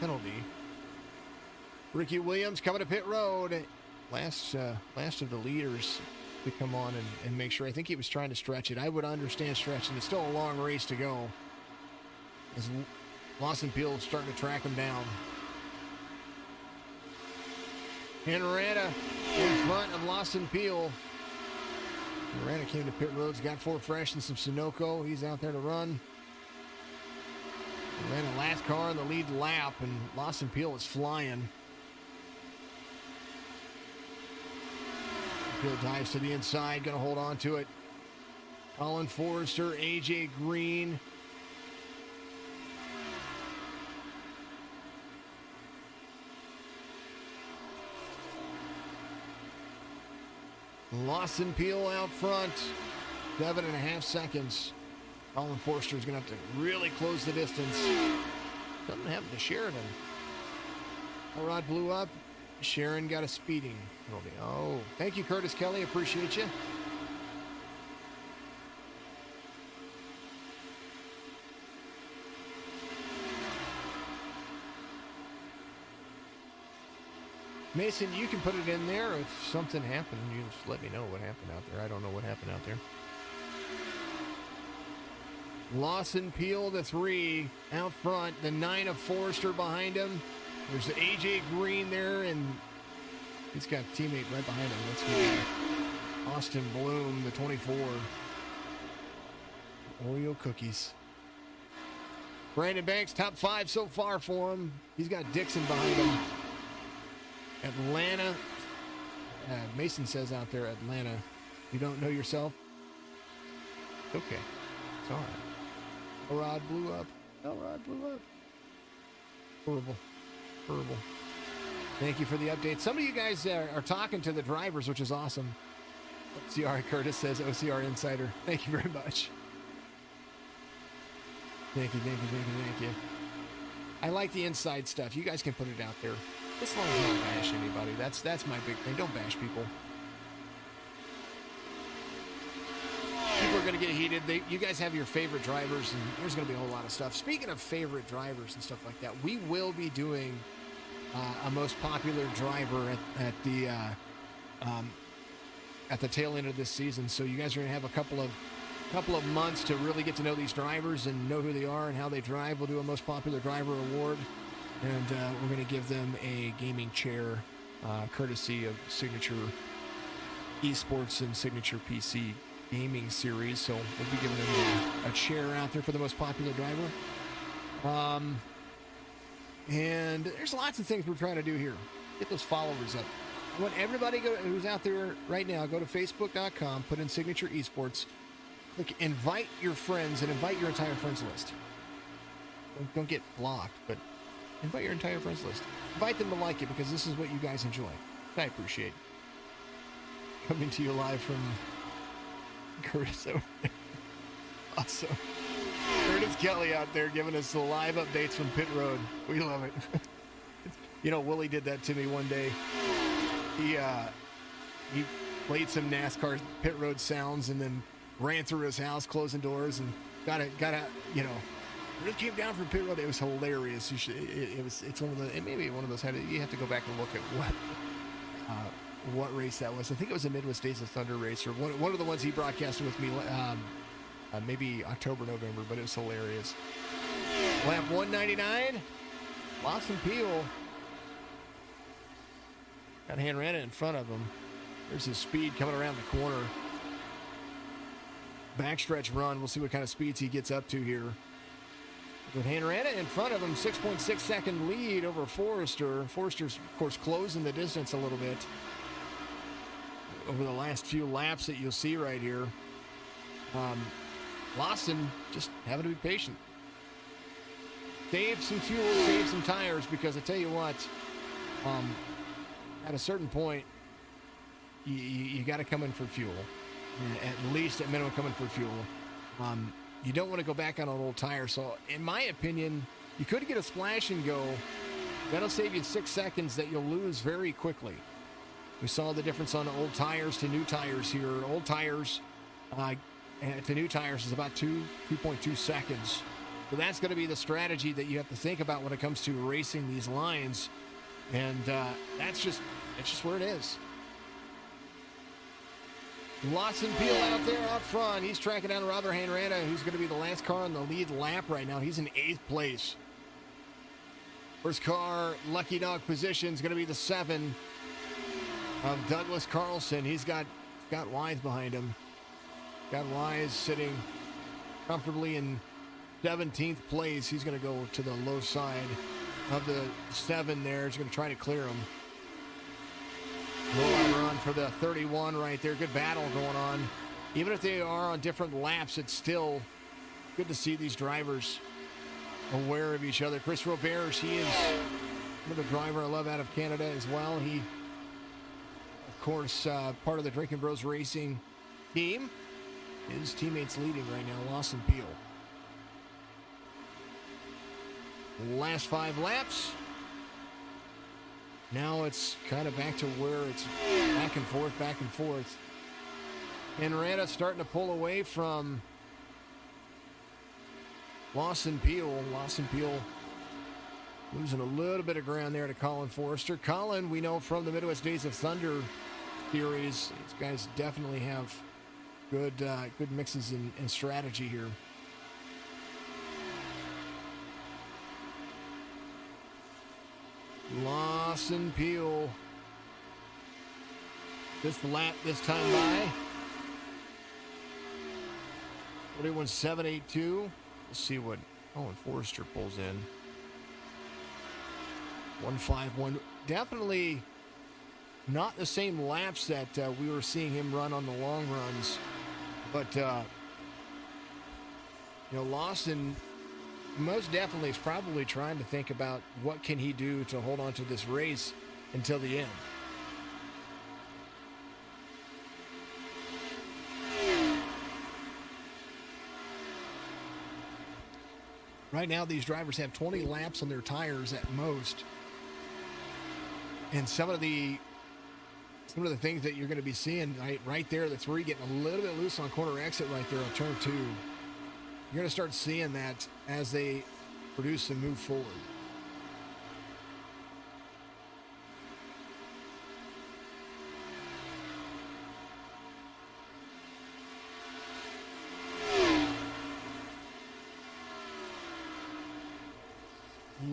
penalty. Ricky Williams coming to pit road. Last of the leaders to come on and make sure. I think he was trying to stretch it. I would understand stretching. It's still a long race to go. As Lawson Peel is starting to track him down. Henretta in front of Lawson Peel. Henretta came to pit roads, got Fort Fresh and some Sunoco. He's out there to run. Ran a last car in the lead lap, and Lawson Peel is flying. Peel dives to the inside, going to hold on to it. Colin Forrester, AJ Green. Lawson Peel out front, 7.5 seconds. Colin Forrester is going to have to really close the distance. Something happened to Sheridan. Our rod blew up. Sharon got a speeding penalty. Oh, thank you, Curtis Kelly. Appreciate you. Mason, you can put it in there. If something happened, you just let me know what happened out there. I don't know what happened out there. Lawson Peel, the 3 out front. The 9 of Forrester behind him. There's AJ Green there, and he's got a teammate right behind him. Let's go. Austin Bloom, the 24. Oreo cookies. Brandon Banks, top 5 so far for him. He's got Dixon behind him. Atlanta. Mason says out there, Atlanta, you don't know yourself? Okay. It's all right. Elrod blew up. Elrod blew up. Horrible. Horrible. Thank you for the update. Some of you guys are talking to the drivers, which is awesome. OCR Curtis says, OCR Insider. Thank you very much. Thank you, thank you, thank you, thank you. I like the inside stuff. You guys can put it out there. As long as you don't bash anybody. That's my big thing. Don't bash people. People are going to get heated. You guys have your favorite drivers, and there's going to be a whole lot of stuff. Speaking of favorite drivers and stuff like that, we will be doing a most popular driver at the tail end of this season. So you guys are going to have a couple of months to really get to know these drivers and know who they are and how they drive. We'll do a most popular driver award, and we're going to give them a gaming chair courtesy of Signature Esports and Signature PC gaming series. So we'll be giving them a chair out there for the most popular driver. And there's lots of things we're trying to do here. Get those followers up. I want everybody who's out there right now, go to facebook.com, put in Signature Esports, click invite your friends, and invite your entire friends list. Don't get blocked, but invite your entire friends list. Invite them to like it, because this is what you guys enjoy. I appreciate. Coming to you live from Curtis over there. Awesome. Curtis Kelly out there giving us the live updates from pit road. We love it. You know, Willie did that to me one day. He played some NASCAR pit road sounds and then ran through his house, closing doors, and got out. You know, just came down from pit road. It was hilarious. It's one of the, it may be one of those. You have to go back and look at what race that was. I think it was a Midwest Days of Thunder race, or one of the ones he broadcasted with me, maybe October, November, but it was hilarious. Lap 199, Lawson Peel. Got Hanrana in front of him. There's his speed coming around the corner. Backstretch run. We'll see what kind of speeds he gets up to here. With Hanrana in front of him, 6.6 second lead over Forrester. Forrester's, of course, closing the distance a little bit over the last few laps that you'll see right here. Lawson just having to be patient. Save some fuel, save some tires, because I tell you what, at a certain point, you got to come in for fuel. At least, at minimum, come in for fuel. You don't want to go back on an old tire. So, in my opinion, you could get a splash and go. That'll save you 6 seconds that you'll lose very quickly. We saw the difference on old tires to new tires here. Old tires to new tires is about 2.2 seconds. So that's going to be the strategy that you have to think about when it comes to racing these lines. And it's just where it is. Lawson Peel out there out front. He's tracking down Robert Hanrana, who's going to be the last car on the lead lap right now. He's in 8th place. First car, lucky dog position, is going to be the 7 of Douglas Carlson. He's got Wise behind him. Got Wise sitting comfortably in 17th place. He's going to go to the low side of the 7 there. He's going to try to clear him. Low run for the 31 right there. Good battle going on. Even if they are on different laps, it's still good to see these drivers aware of each other. Chris Roberge, he is another driver I love out of Canada as well. He, of course, part of the Drinking Bros Racing team. His teammates leading right now, Lawson Peel. Last 5 laps. Now it's kind of back to where it's back and forth, back and forth. Hanrana starting to pull away from Lawson Peel. Lawson Peel losing a little bit of ground there to Colin Forrester. Colin, we know from the Midwest Days of Thunder series, these guys definitely have good mixes in strategy here. Lawson Peel. This lap this time by. 41.782. We'll see what Colin Forrester pulls in. 151. Definitely not the same laps that we were seeing him run on the long runs. But, Lawson most definitely is probably trying to think about what can he do to hold on to this race until the end. Right now, these drivers have 20 laps on their tires at most. And some of the things that you're going to be seeing right there, the 3 getting a little bit loose on corner exit right there on turn 2. You're going to start seeing that as they produce and move forward.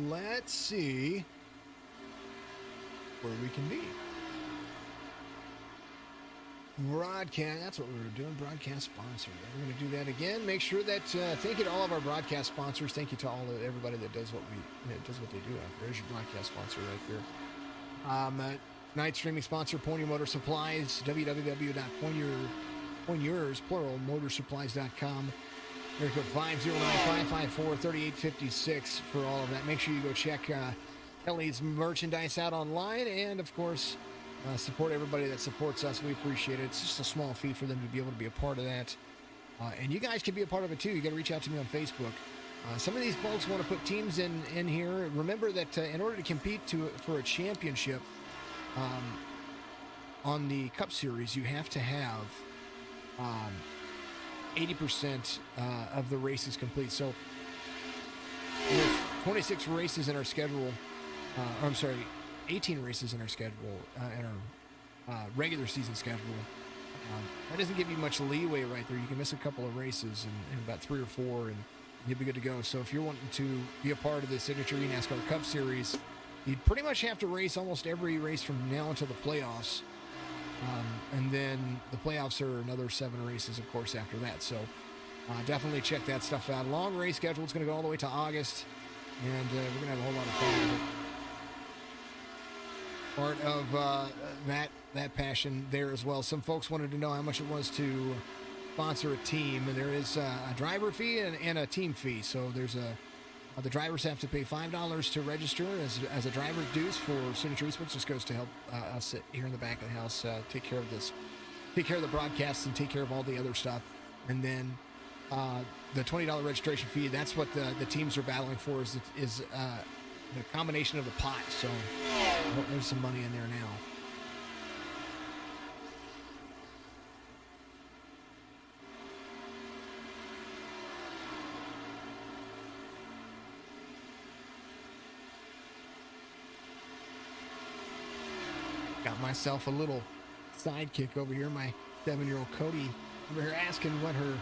Let's see where we can be. Broadcast, that's what we were doing, broadcast sponsor. We're going to do that again. Make sure that, thank you to all of our broadcast sponsors. Thank you to everybody that does what they do out there. There's your broadcast sponsor right there. Tonight's streaming sponsor, Pointer Motor Supplies, www.pointers, plural, motorsupplies.com. There's code 509-554-3856 for all of that. Make sure you go check Kelly's merchandise out online, and of course, support everybody that supports us. We appreciate it. It's just a small fee for them to be able to be a part of that. And you guys can be a part of it too. You got to reach out to me on Facebook. Some of these folks want to put teams in here. Remember that in order to compete for a championship on the Cup Series, you have to have 80% of the races complete. So with 26 races in our schedule, 18 races in our schedule, in our regular season schedule. That doesn't give you much leeway right there. You can miss a couple of races and about 3 or 4, and you'll be good to go. So if you're wanting to be a part of the Signature eNASCAR Cup Series, you'd pretty much have to race almost every race from now until the playoffs. And then the playoffs are another 7 races, of course, after that. So definitely check that stuff out. Long race schedule. It's going to go all the way to August, and we're going to have a whole lot of fun with it. Part of that passion there as well. Some folks wanted to know how much it was to sponsor a team, and there is a driver fee and a team fee. So there's the drivers have to pay $5 to register as a driver dues for Signature Esports. Just goes to help us here in the back of the house take care of the broadcasts and take care of all the other stuff. And then the $20 registration fee, that's what the teams are battling for, is the combination of the pot. So there's some money in there now. Got myself a little sidekick over here. My 7-year-old Cody over here asking what her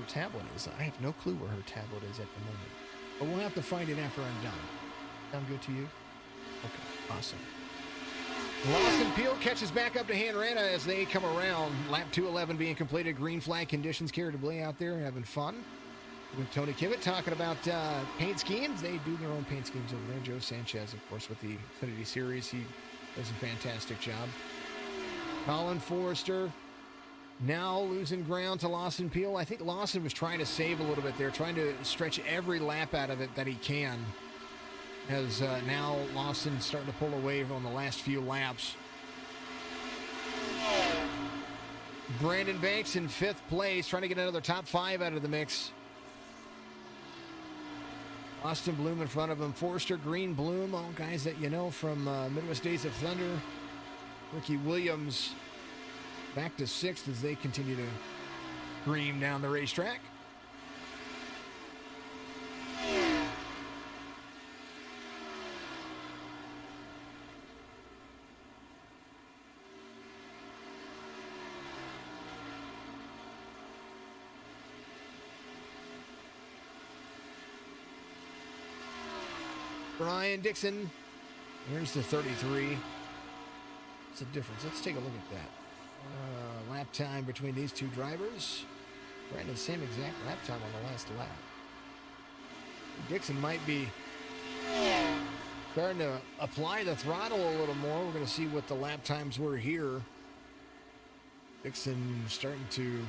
tablet is. I have no clue where her tablet is at the moment, but we'll have to find it after I'm done. Sound good to you? Okay, awesome. Lost and Peel catches back up to Hanrana as they come around. Lap 211 being completed. Green flag conditions. Cara DeBlay out there having fun with Tony Kimmett talking about paint schemes. They do their own paint schemes over there. Joe Sanchez, of course, with the Xfinity Series. He does a fantastic job. Colin Forrester now losing ground to Lawson Peel. I think Lawson was trying to save a little bit there, trying to stretch every lap out of it that he can. As now Lawson starting to pull away on the last few laps. Brandon Banks in 5th place, trying to get another top 5 out of the mix. Austin Bloom in front of him. Forrester, Green, Bloom, all guys that you know from Midwest Days of Thunder. Ricky Williams back to 6th as they continue to scream down the racetrack. Brian Dixon, here's the 33. What's the difference? Let's take a look at that. Lap time between these two drivers. Right in the same exact lap time on the last lap. Dixon might be starting to apply the throttle a little more. We're going to see what the lap times were here. Dixon starting to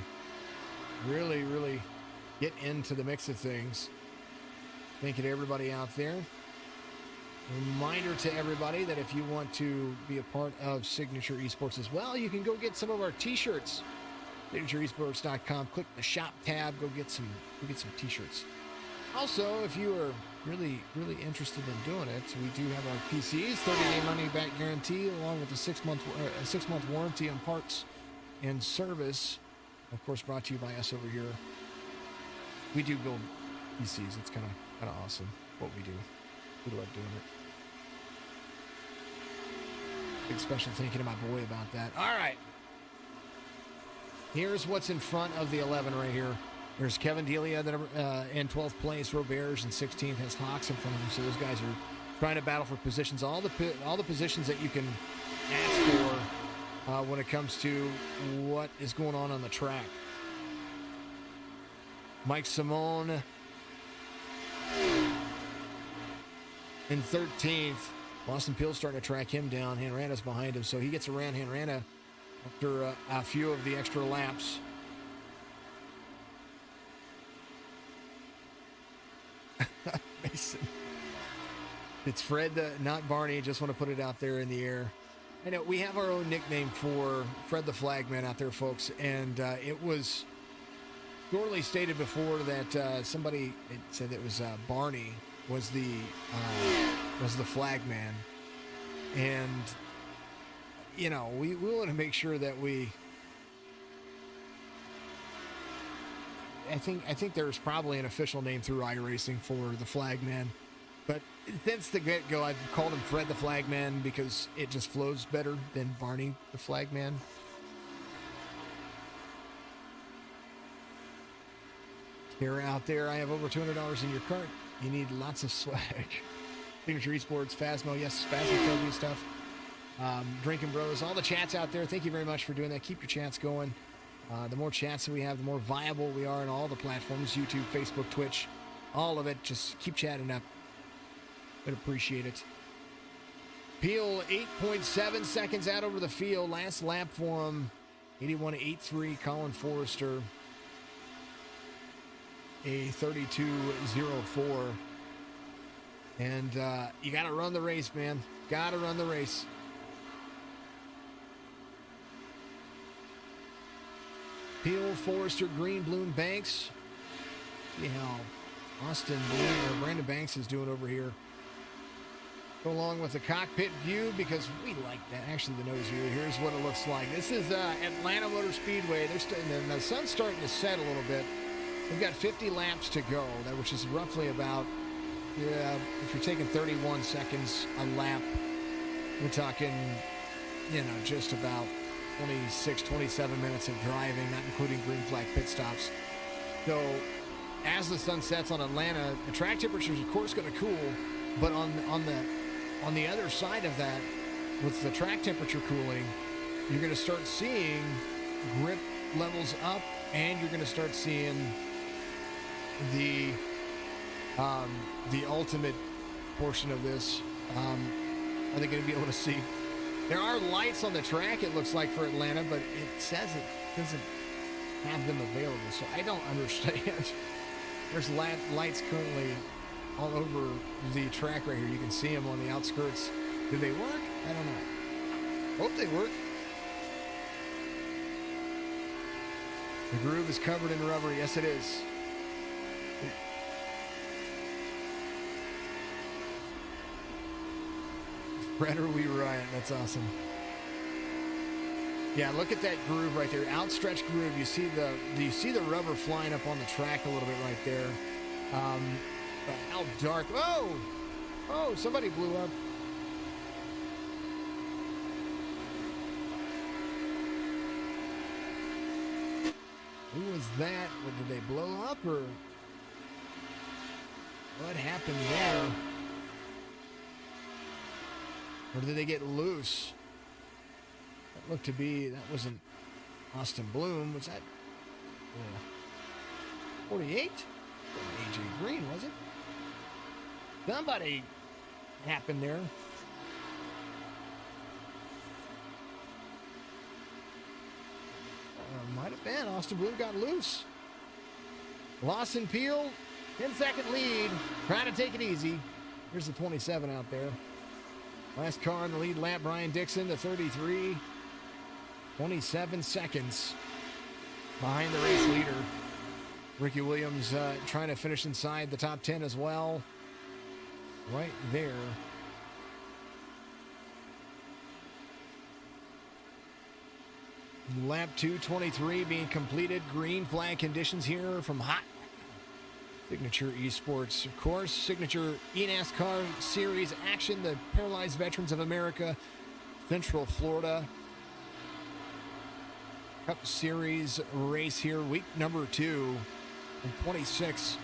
really, really get into the mix of things. Thank you to everybody out there. Reminder to everybody that if you want to be a part of Signature Esports as well, you can go get some of our t-shirts. SignatureEsports.com. Click the shop tab. Go get some t-shirts. Also, if you are really, really interested in doing it, we do have our PCs, 30-day money-back guarantee, along with a 6-month warranty on parts and service. Of course, brought to you by us over here. We do build PCs. It's kind of awesome what we do. We love doing it. Big special thank you to my boy about that. All right. Here's what's in front of the 11 right here. There's Kevin Delia in 12th place. Roberge in 16th. Has Hawks in front of him. So those guys are trying to battle for positions. All the positions that you can ask for when it comes to what is going on the track. Mike Simone in 13th. Boston Peel starting to track him down. Hanrana's behind him, so he gets around Hanrana after a few of the extra laps. Mason. It's Fred, not Barney. Just want to put it out there in the air. I know we have our own nickname for Fred the Flagman out there, folks, and it was shortly stated before that somebody said it was Barney was the flag man, and you know we want to make sure that I think there's probably an official name through iRacing for the flag man, But since the get-go, I've called him Fred the Flagman because it just flows better than Barney the Flagman. Here out there, I have over $200 in your cart. You need lots of swag. Signature Esports, Phasmo, yes, Phasmophobia stuff. Drinking Bros, all the chats out there. Thank you very much for doing that. Keep your chats going. The more chats that we have, the more viable we are in all the platforms, YouTube, Facebook, Twitch, all of it. Just keep chatting up. I'd appreciate it. Peel, 8.7 seconds out over the field. Last lap for him. 81.83, Colin Forrester. A 32.04. And you got to run the race, man. Got to run the race. Peel, Forrester, Green, Bloom, Banks. See how Austin Bloom or Brandon Banks is doing over here. Go along with the cockpit view because we like that. Actually, the nose view. Here's what it looks like. This is Atlanta Motor Speedway. And the sun's starting to set a little bit. We've got 50 laps to go, which is roughly about, if you're taking 31 seconds a lap, we're talking, just about 26, 27 minutes of driving, not including green flag pit stops. So as the sun sets on Atlanta, the track temperature is, of course, going to cool, but on the other side of that, with the track temperature cooling, you're going to start seeing grip levels up, and you're going to start seeing the ultimate portion of this. Are they going to be able to see? There are lights on the track, it looks like, for Atlanta, but it says it doesn't have them available, so I don't understand. There's lights currently all over the track right here. You can see them on the outskirts. Do they work? I don't know. Hope they work. The groove is covered in rubber. Yes, it is. Fred or we riot. That's awesome. Yeah, look at that groove right there. Outstretched groove. You see the rubber flying up on the track a little bit right there. But how dark. Oh, somebody blew up. Who was that? Did they blow up or what happened there? Or did they get loose? That looked to be, that wasn't Austin Bloom. Was that 48? AJ Green, was it? Somebody happened there. Might have been. Austin Bloom got loose. Lawson Peel, 10-second lead. Trying to take it easy. Here's the 27 out there. Last car in the lead lap, Brian Dixon, the 33. 27 seconds behind the race leader. Ricky Williams trying to finish inside the top 10 as well. Right there. Lap 223 being completed. Green flag conditions here from Hot. Signature Esports, of course. Signature eNASCAR Series action. The Paralyzed Veterans of America, Central Florida Cup Series race here. Week number 2 and 26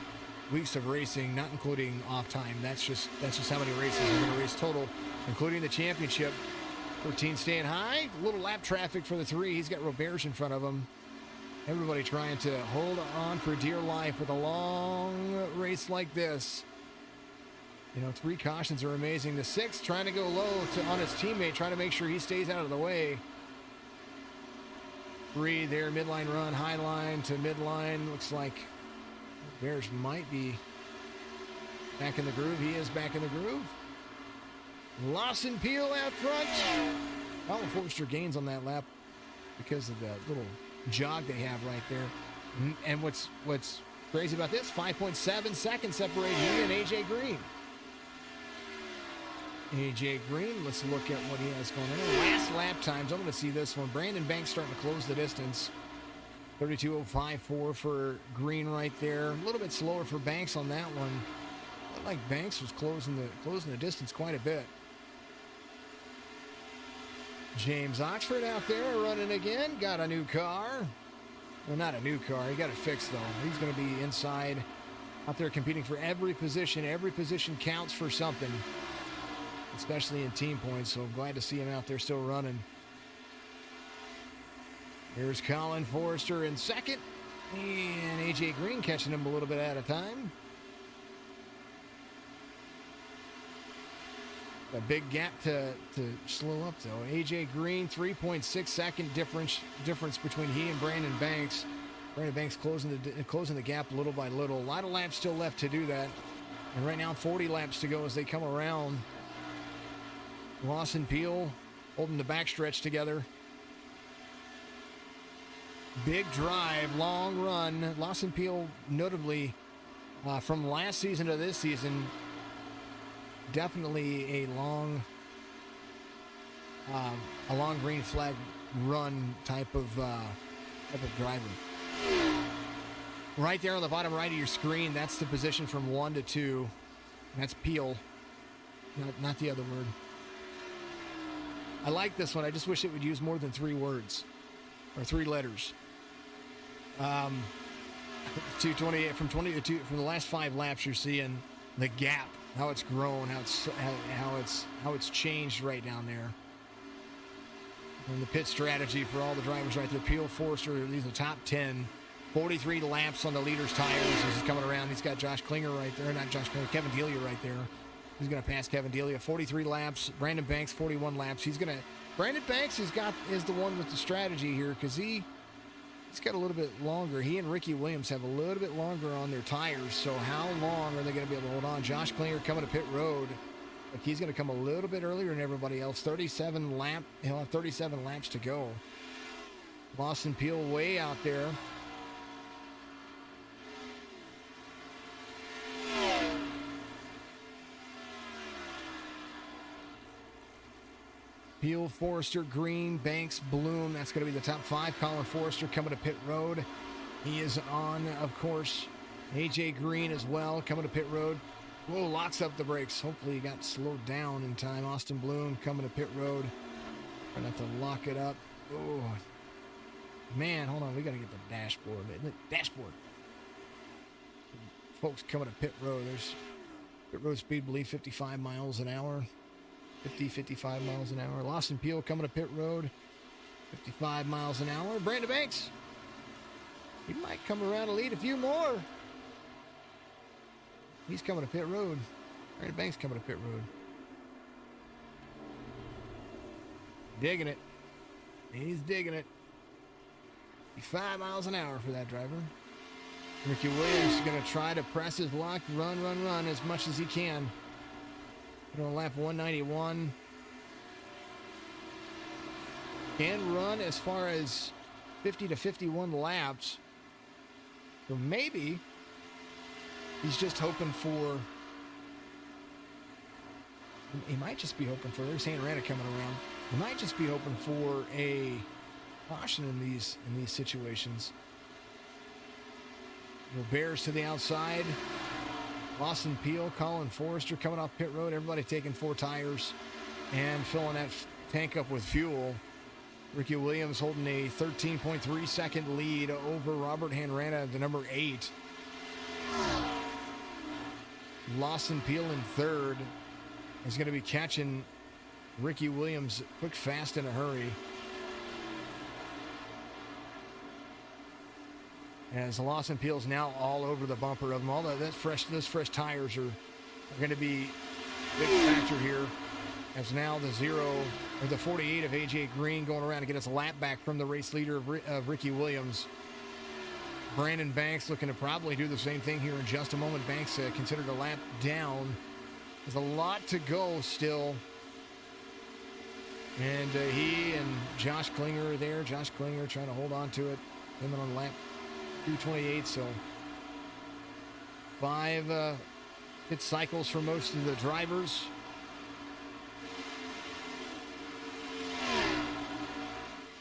weeks of racing, not including off time. That's just how many races we're going to race total, including the championship. 13 staying high. A little lap traffic for the 3. He's got Roberge in front of him. Everybody trying to hold on for dear life with a long race like this. 3 cautions are amazing. The 6 trying to go low on his teammate, trying to make sure he stays out of the way. 3 there, midline run, high line to midline. Looks like Bears might be back in the groove. He is back in the groove. Lawson Peel out front. Colin Forrester gains on that lap because of the little jog they have right there. And what's crazy about this, 5.7 seconds separate he and AJ Green. AJ Green, let's look at what he has going on. Last lap times, I'm going to see this one. Brandon Banks starting to close the distance. 32.054 for Green right there. A little bit slower for Banks on that one. like Banks was closing the distance quite a bit. James Oxford out there running again. Got a new car. Well, not a new car. He got it fixed, though. He's going to be inside, out there competing for every position. Every position counts for something, especially in team points. So I'm glad to see him out there still running. Here's Colin Forrester in second. And A.J. Green catching him a little bit at a time. A big gap to slow up, though. A.J. Green, 3.6 second difference between he and Brandon Banks. Brandon Banks closing the gap little by little. A lot of laps still left to do that. And right now, 40 laps to go as they come around. Lawson Peel holding the backstretch together. Big drive, long run. Lawson Peel, notably, from last season to this season, definitely a long green flag run type of driver. Right there on the bottom right of your screen, that's the position from 1 to 2. That's Peel, not the other word. I like this one. I just wish it would use more than 3 words or 3 letters. 228 from the last 5 laps, you're seeing the gap, how it's grown, how it's changed right down there. And the pit strategy for all the drivers right there. Peel, Forrester, these are top 10. 43 laps on the leader's tires as he's coming around. He's got Josh Klinger right there, not Josh Klinger, Kevin Delia right there. He's going to pass Kevin Delia. 43 laps. Brandon Banks, 41 laps. Brandon Banks is the one with the strategy here because he's got a little bit longer. He and Ricky Williams have a little bit longer on their tires. So how long are they going to be able to hold on? Josh Klinger coming to pit road. Like he's going to come a little bit earlier than everybody else. He'll have 37 laps to go. Lawson Peel way out there. Peel, Forrester, Green, Banks, Bloom. That's going to be the top 5. Colin Forrester coming to pit road. He is on, of course. A.J. Green as well coming to pit road. Whoa, locks up the brakes. Hopefully he got slowed down in time. Austin Bloom coming to pit road. Trying not to lock it up. Oh, man, hold on. We got to get the dashboard. Dashboard. Folks coming to pit road. There's pit road speed, I believe, 55 miles an hour. 55 miles an hour. Lawson Peel coming to pit road, 55 miles an hour. Brandon Banks, he might come around and lead a few more. He's coming to pit road. Brandon Banks coming to pit road. Digging it. He's digging it. 55 miles an hour for that driver. Ricky Williams is going to try to press his luck, run as much as he can. On lap 191. Can run as far as 50 to 51 laps. So maybe he's just hoping for. He might just be hoping for. There's Hanrana coming around. He might just be hoping for a caution in these situations. Bears to the outside. Lawson Peel, Colin Forrester coming off pit road. Everybody taking 4 tires and filling that tank up with fuel. Ricky Williams holding a 13.3 second lead over Robert Hanrana, the number 8. Lawson Peel in third is going to be catching Ricky Williams quick, fast, in a hurry. As Lawson Peel's now all over the bumper of them. All those fresh tires are going to be a big factor here. As now the 48 of A.J. Green going around to get us a lap back from the race leader of Ricky Williams. Brandon Banks looking to probably do the same thing here in just a moment. Banks considered a lap down. There's a lot to go still. And he and Josh Klinger are there. Josh Klinger trying to hold on to it. Him on lap 228, so 5 pit cycles for most of the drivers.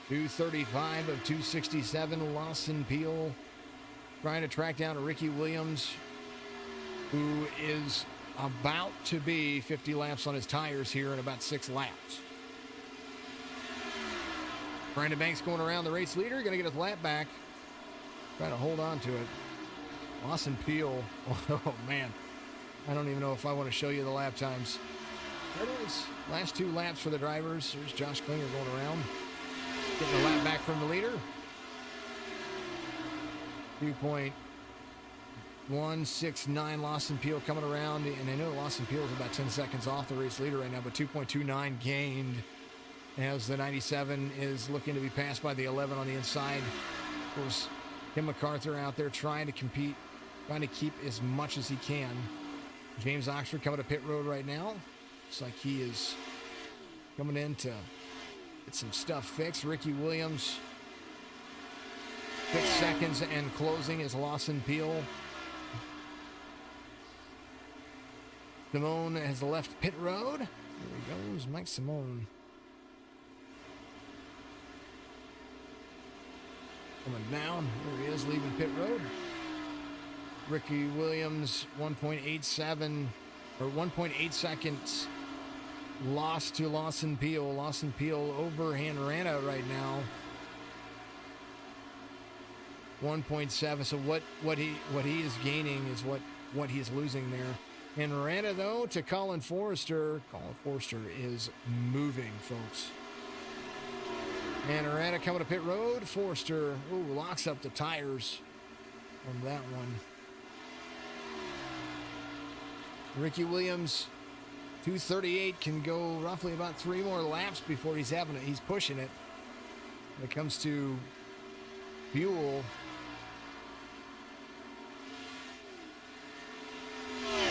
.235 of 267. Lawson Peel trying to track down Ricky Williams, who is about to be 50 laps on his tires here in about 6 laps. Brandon Banks going around the race leader, going to get his lap back. Trying to hold on to it. Lawson Peel. Oh, man. I don't even know if I want to show you the lap times. There it is. Last 2 laps for the drivers. There's Josh Klinger going around. Getting the lap back from the leader. 2.169 Lawson Peel coming around. And I know Lawson Peel is about 10 seconds off the race leader right now, but 2.29 gained as the 97 is looking to be passed by the 11 on the inside. Of course, Tim MacArthur out there trying to compete, trying to keep as much as he can. James Oxford coming to pit road right now. Looks like he is coming in to get some stuff fixed. Ricky Williams, 6 seconds and closing is Lawson Peel. Simone has left pit road. Here he goes, Mike Simone. Coming down. There he is, leaving pit road. Ricky Williams, 1.87 or 1.8 seconds lost to Lawson Peel. Lawson Peel over Hanrana right now. 1.7. So what he is gaining is what he is losing there. Hanrana though to Colin Forrester. Colin Forrester is moving, folks. And Arana coming to pit road. Forrester, locks up the tires on that one. Ricky Williams, 238, can go roughly about 3 more laps before he's pushing it. When it comes to fuel,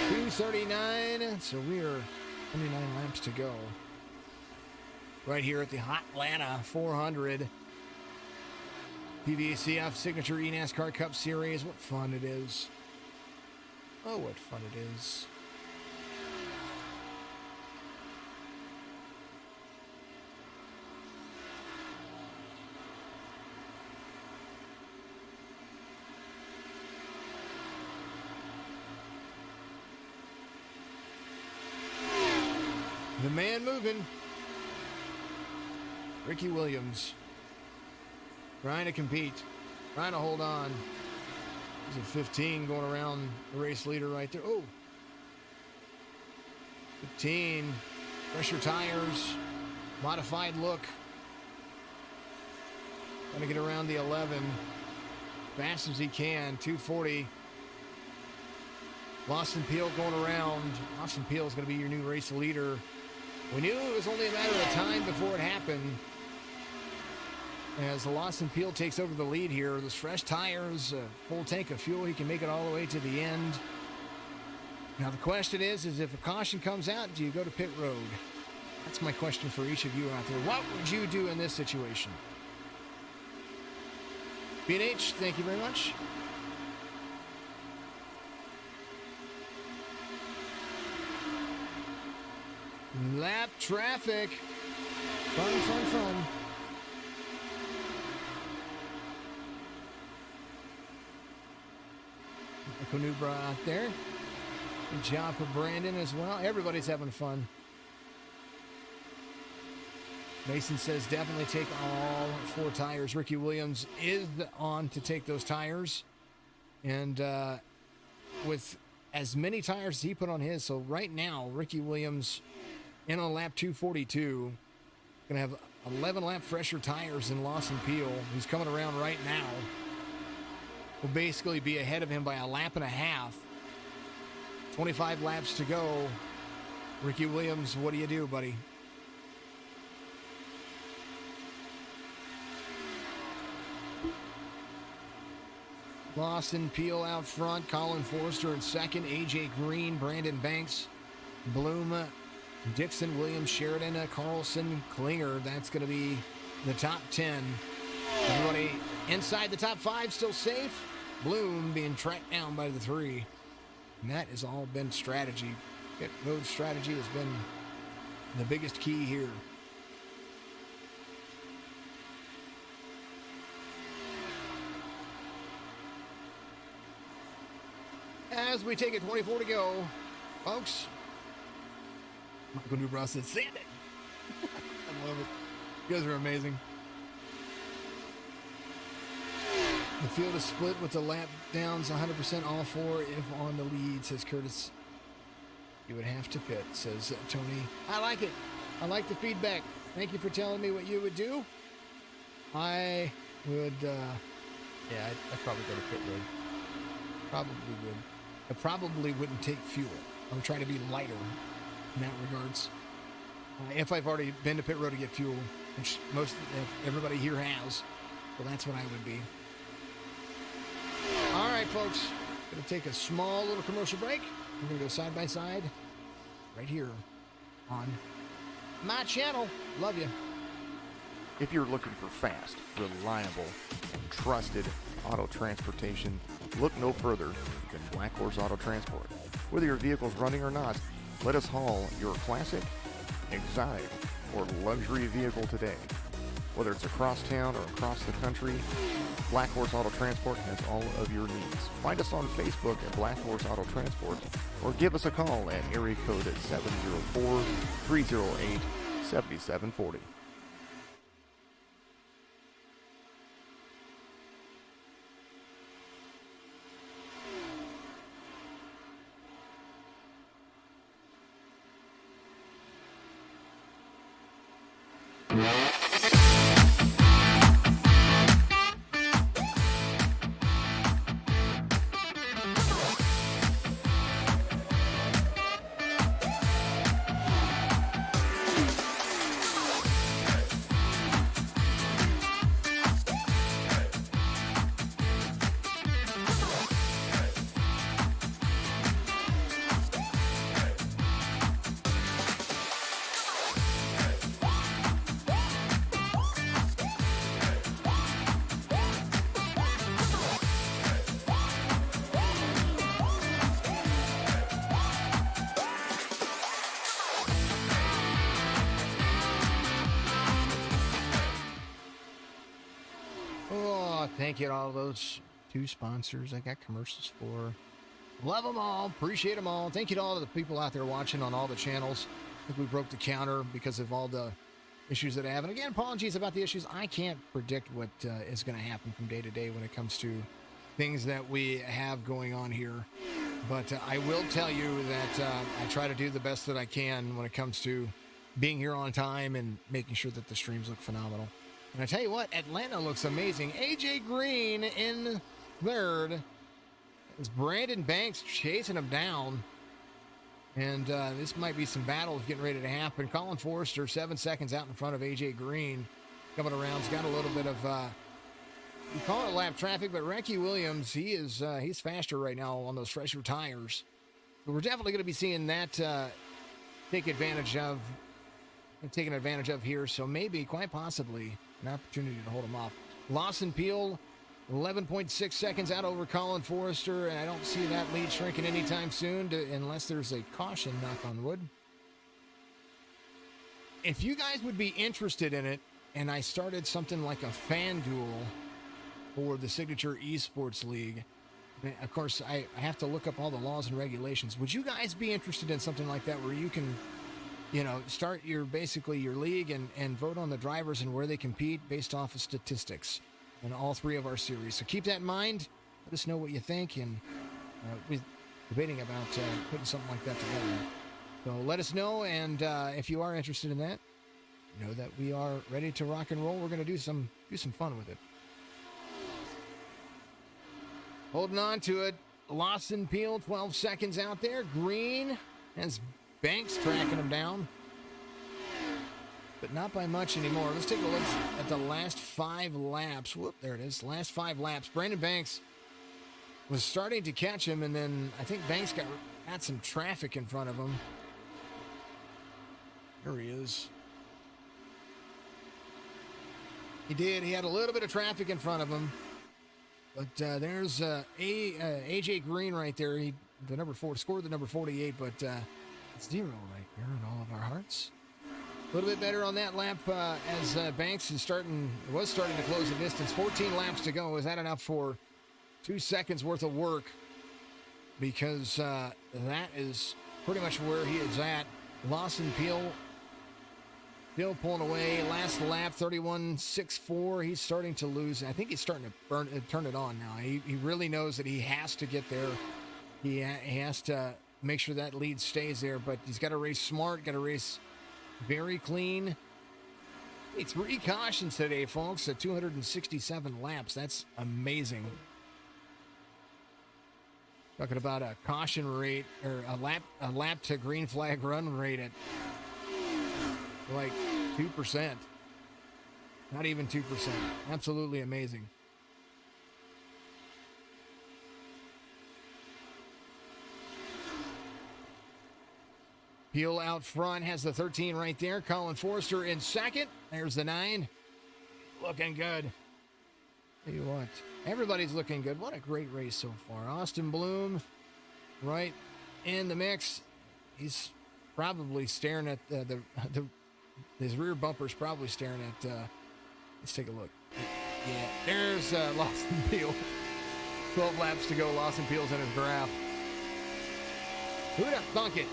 239. So we are 29 laps to go. Right here at the HOTLANTA 400 PVACF Signature eNASCAR Cup Series. What fun it is. Oh, what fun it is. The man moving. Ricky Williams trying to compete, trying to hold on. There's a 15 going around the race leader right there. 15. Pressure tires, modified look. Trying to get around the 11. Fast as he can, 240. Lawson Peel going around. Lawson Peel is going to be your new race leader. We knew it was only a matter of time before it happened. As Lawson Peel takes over the lead here, those fresh tires, full tank of fuel, he can make it all the way to the end. Now the question is if a caution comes out, do you go to pit road? That's my question for each of you out there. What would you do in this situation? B&H, thank you very much. Lap traffic. Fun, fun, fun. Canubra out there. Good job for Brandon as well. Everybody's having fun. Mason says definitely take all 4 tires. Ricky Williams is on to take those tires. And with as many tires as he put on his, so right now, Ricky Williams in on lap 242. Going to have 11 lap fresher tires than Lawson Peel, who's coming around right now. Will basically be ahead of him by a lap and a half. 25 laps to go. Ricky Williams, what do you do, buddy? Lawson Peel out front. Colin Forrester in second. AJ Green, Brandon Banks, Bloom, Dixon, Williams, Sheridan, Carlson, Klinger. That's going to be the top 10. Everybody inside the top 5 still safe. Bloom being tracked down by the 3. And that has all been strategy. Pit road strategy has been the biggest key here. As we take it 24 to go. folks. Michael Newbrow says, sand it. I love it. You guys are amazing. The field is split with the lap downs 100% all four. If on the lead, says Curtis, you would have to pit, says Tony. I like it. I like the feedback. Thank you for telling me what you would do. I would, yeah, I'd probably go to pit road. Probably would. I probably wouldn't take fuel. I would try to be lighter in that regards. If I've already been to pit road to get fuel, which everybody here has, well, that's what I would be. All right, folks. Going to take a small little commercial break. We're going to go side by side right here on my channel. Love you. If you're looking for fast, reliable, and trusted auto transportation, look no further than Black Horse Auto Transport. Whether your vehicle's running or not, let us haul your classic, exotic, or luxury vehicle today. Whether it's across town or across the country, Black Horse Auto Transport has all of your needs. Find us on Facebook at Black Horse Auto Transport or give us a call at area code 704-308-7740. Thank you to all those 2 sponsors I got commercials for. Love them all. Appreciate them all. Thank you to all of the people out there watching on all the channels. I think we broke the counter because of all the issues that I have. And again, apologies about the issues. I can't predict what is going to happen from day to day when it comes to things that we have going on here. But I will tell you that I try to do the best that I can when it comes to being here on time and making sure that the streams look phenomenal. And I tell you what, Atlanta looks amazing. AJ Green in third. It's Brandon Banks chasing him down. And this might be some battles getting ready to happen. Colin Forrester, 7 seconds out in front of AJ Green. Coming around, he's got a little bit of, you call it lap traffic, but Recky Williams, he's faster right now on those fresher tires. So we're definitely going to be seeing that taken advantage of here. So maybe, quite possibly, an opportunity to hold him off. Lawson Peel, 11.6 seconds out over Colin Forrester, and I don't see that lead shrinking anytime soon unless there's a caution, knock on wood. If you guys would be interested in it, and I started something like a fan duel for the Signature Esports League, of course, I have to look up all the laws and regulations. Would you guys be interested in something like that where you can, start your league and vote on the drivers and where they compete based off of statistics in all 3 of our series? So keep that in mind. Let us know what you think, and we're debating about putting something like that together. So let us know, and if you are interested in that, know that we are ready to rock and roll. We're going to do some fun with it. Holding on to it, Lawson Peel, 12 seconds out there. Green has Banks tracking him down, but not by much anymore. Let's take a look at the last 5 laps. Whoop, there it is. Last 5 laps. Brandon Banks was starting to catch him, and then I think Banks got some traffic in front of him. There he is. He did. He had a little bit of traffic in front of him. But there's AJ Green right there. The number 4 scored the number 48, but it's 0 right there in all of our hearts. A little bit better on that lap as Banks was starting to close the distance. 14 laps to go. Is that enough for 2 seconds worth of work? Because that is pretty much where he is at. Lawson Peel still pulling away. Last lap, 31.64. He's starting to lose. I think he's starting to turn it on now. He really knows that he has to get there. He has to make sure that lead stays there, but he's got to race smart, got to race very clean. Hey, 3 cautions today, folks, at 267 laps. That's amazing. Talking about a caution rate, or a lap to green flag run rate at like 2%. Not even 2%. Absolutely amazing. Peel out front has the 13 right there. Colin Forrester in second. There's the 9. Looking good. Tell you what, everybody's looking good. What a great race so far. Austin Bloom right in the mix. He's probably staring at his rear bumper's probably staring at, let's take a look. Yeah, there's Lawson Peel. 12 laps to go. Lawson Peel's in his graph. Who'd have thunk it?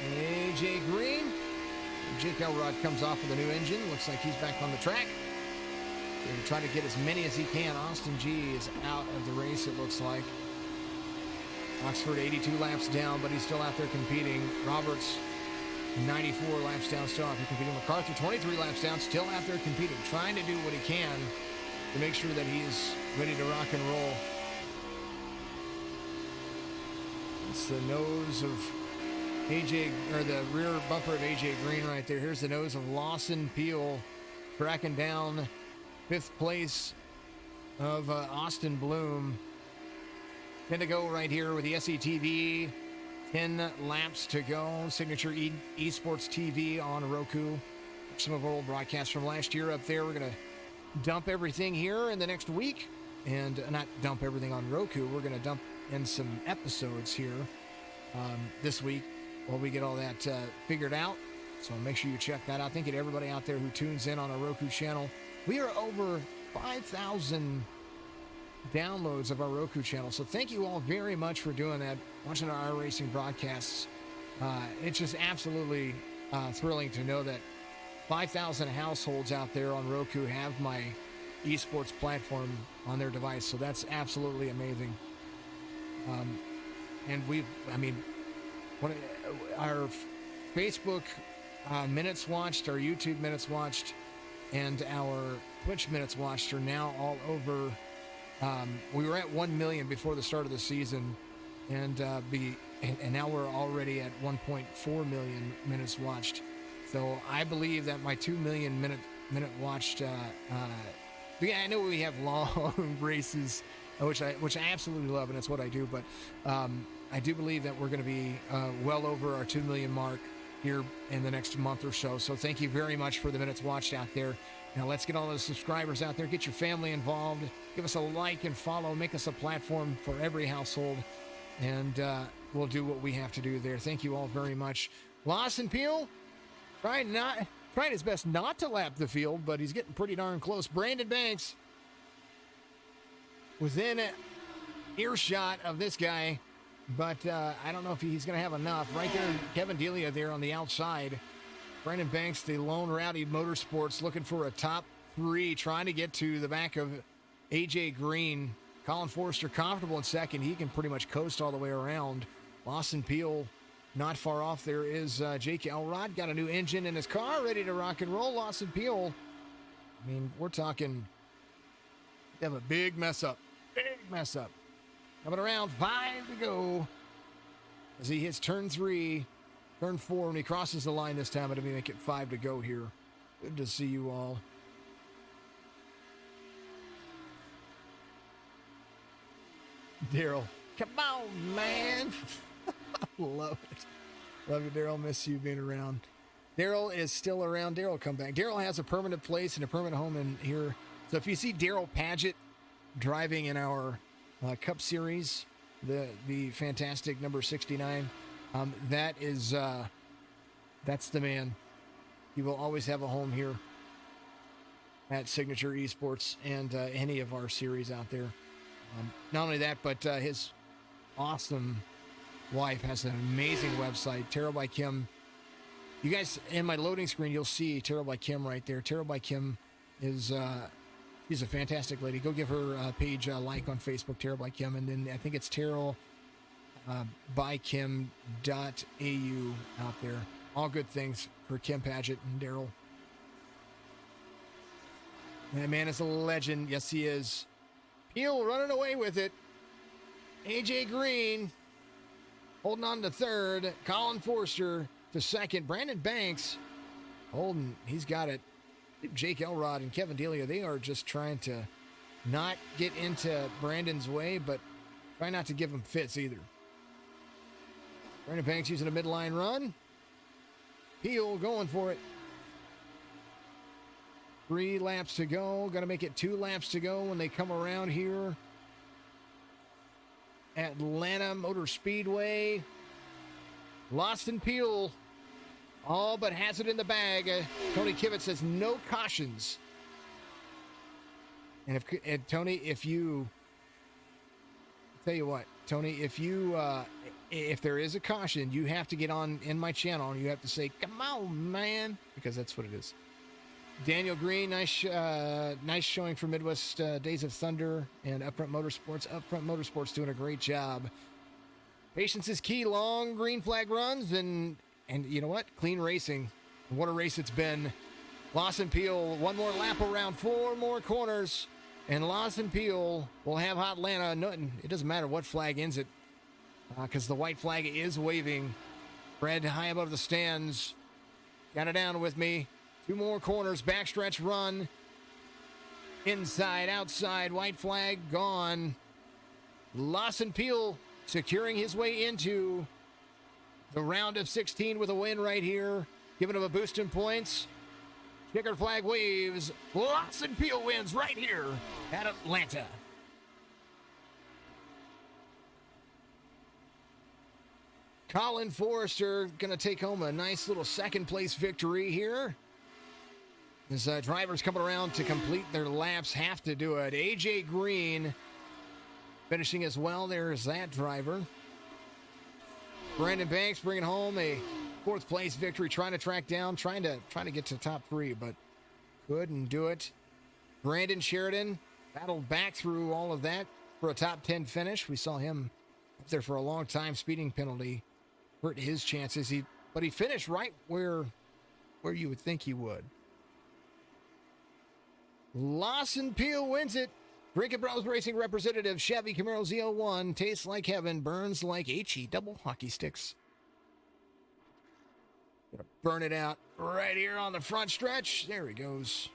AJ Green. Jake Elrod comes off with a new engine. Looks like he's back on the track. Going to try to get as many as he can. Austin G is out of the race, it looks like. Oxford 82 laps down, but he's still out there competing. Roberts 94 laps down, still out there competing. MacArthur 23 laps down, still out there competing. Trying to do what he can to make sure that he's ready to rock and roll. It's the nose of AJ, or the rear bumper of AJ Green right there. Here's the nose of Lawson Peel tracking down 5th place of Austin Bloom. 10 to go right here with the SETV. 10 laps to go. Signature Esports TV on Roku. Some of our old broadcasts from last year up there. We're going to dump everything here in the next week. And not dump everything on Roku. We're going to dump in some episodes here this week while we get all that figured out. So make sure you check that out. Thank you to everybody out there who tunes in on our Roku channel. We are over 5,000 downloads of our Roku channel. So thank you all very much for doing that, watching our iRacing broadcasts. It's just absolutely thrilling to know that 5,000 households out there on Roku have my esports platform on their device. So that's absolutely amazing. And our Facebook minutes watched, our YouTube minutes watched, and our Twitch minutes watched are now all over. We were at 1 million before the start of the season, and now we're already at 1.4 million minutes watched. So I believe that my 2 million minute watched. I know we have long races, which I absolutely love, and it's what I do. But I do believe that we're going to be well over our 2 million mark here in the next month or so. So thank you very much for the minutes watched out there. Now let's get all those subscribers out there. Get your family involved. Give us a like and follow. Make us a platform for every household. And we'll do what we have to do there. Thank you all very much. Lawson Peel trying his best not to lap the field, but he's getting pretty darn close. Brandon Banks within earshot of this guy, but I don't know if he's going to have enough. Right there, Kevin Delia there on the outside. Brandon Banks, the lone rowdy motorsports, looking for a top 3, trying to get to the back of AJ Green. Colin Forrester comfortable in second. He can pretty much coast all the way around. Lawson Peel not far off. There is Jake Elrod. Got a new engine in his car, ready to rock and roll. Lawson Peel, I mean, we're talking, they have a big mess up. Big mess up. Coming around, 5 to go. As he hits turn 3, turn 4, when he crosses the line this time, it'll make it 5 to go here. Good to see you all. Daryl, come on, man. Love it. Love you, Daryl. Miss you being around. Daryl is still around. Daryl, come back. Daryl has a permanent place and a permanent home in here. So if you see Daryl Paget driving in our Cup Series, the fantastic number 69, that is That's the man. He will always have a home here at Signature Esports and any of our series out there. Not only that, but his awesome wife has an amazing website, Tarot by Kim. You guys, in my loading screen, you'll see Tarot by Kim right there. Tarot by Kim is she's a fantastic lady. Go give her page a like on Facebook, Tarot by Kim, and then I think it's tarot by Kim.au out there. All good things for Kim Paget and Daryl. That man is a legend. Yes, he is. Peel running away with it. AJ Green holding on to third. Colin Forster to second. Brandon Banks holding. He's got it. Jake Elrod and Kevin Delia, they are just trying to not get into Brandon's way, but try not to give him fits either. Brandon Banks using a midline run. Peel going for it. 3 laps to go. Got to make it 2 laps to go when they come around here. Atlanta Motor Speedway. Lawson Peel all but has it in the bag. Tony Kivett says no cautions. And Tony, if you tell you what, Tony, if there is a caution, you have to get on in my channel and you have to say, "Come on, man," because that's what it is. Daniel Green, nice showing for Midwest Days of Thunder and Upfront Motorsports. Upfront Motorsports doing a great job. Patience is key. Long green flag runs and you know what? Clean racing. What a race it's been. Lawson Peel, 1 more lap around, 4 more corners, and Lawson Peel will have Hotlanta. No, it doesn't matter what flag ends it, because the white flag is waving. Fred high above the stands. Got it down with me. 2 more corners, backstretch run. Inside, outside, white flag gone. Lawson Peel securing his way into the round of 16 with a win right here. Giving him a boost in points. Checkered flag waves. Lawson Peel wins right here at Atlanta. Colin Forrester going to take home a nice little second place victory here. As drivers coming around to complete their laps have to do it. AJ Green finishing as well. There's that driver. Brandon Banks bringing home a 4th place victory, trying to track down, trying to get to top 3, but couldn't do it. Brandon Sheridan battled back through all of that for a top 10 finish. We saw him up there for a long time. Speeding penalty hurt his chances. But he finished right where you would think he would. Lawson Peel wins it. Drinking Bros Racing representative, Chevy Camaro Z01, tastes like heaven, burns like HE double hockey sticks. Gonna burn it out right here on the front stretch. There he goes.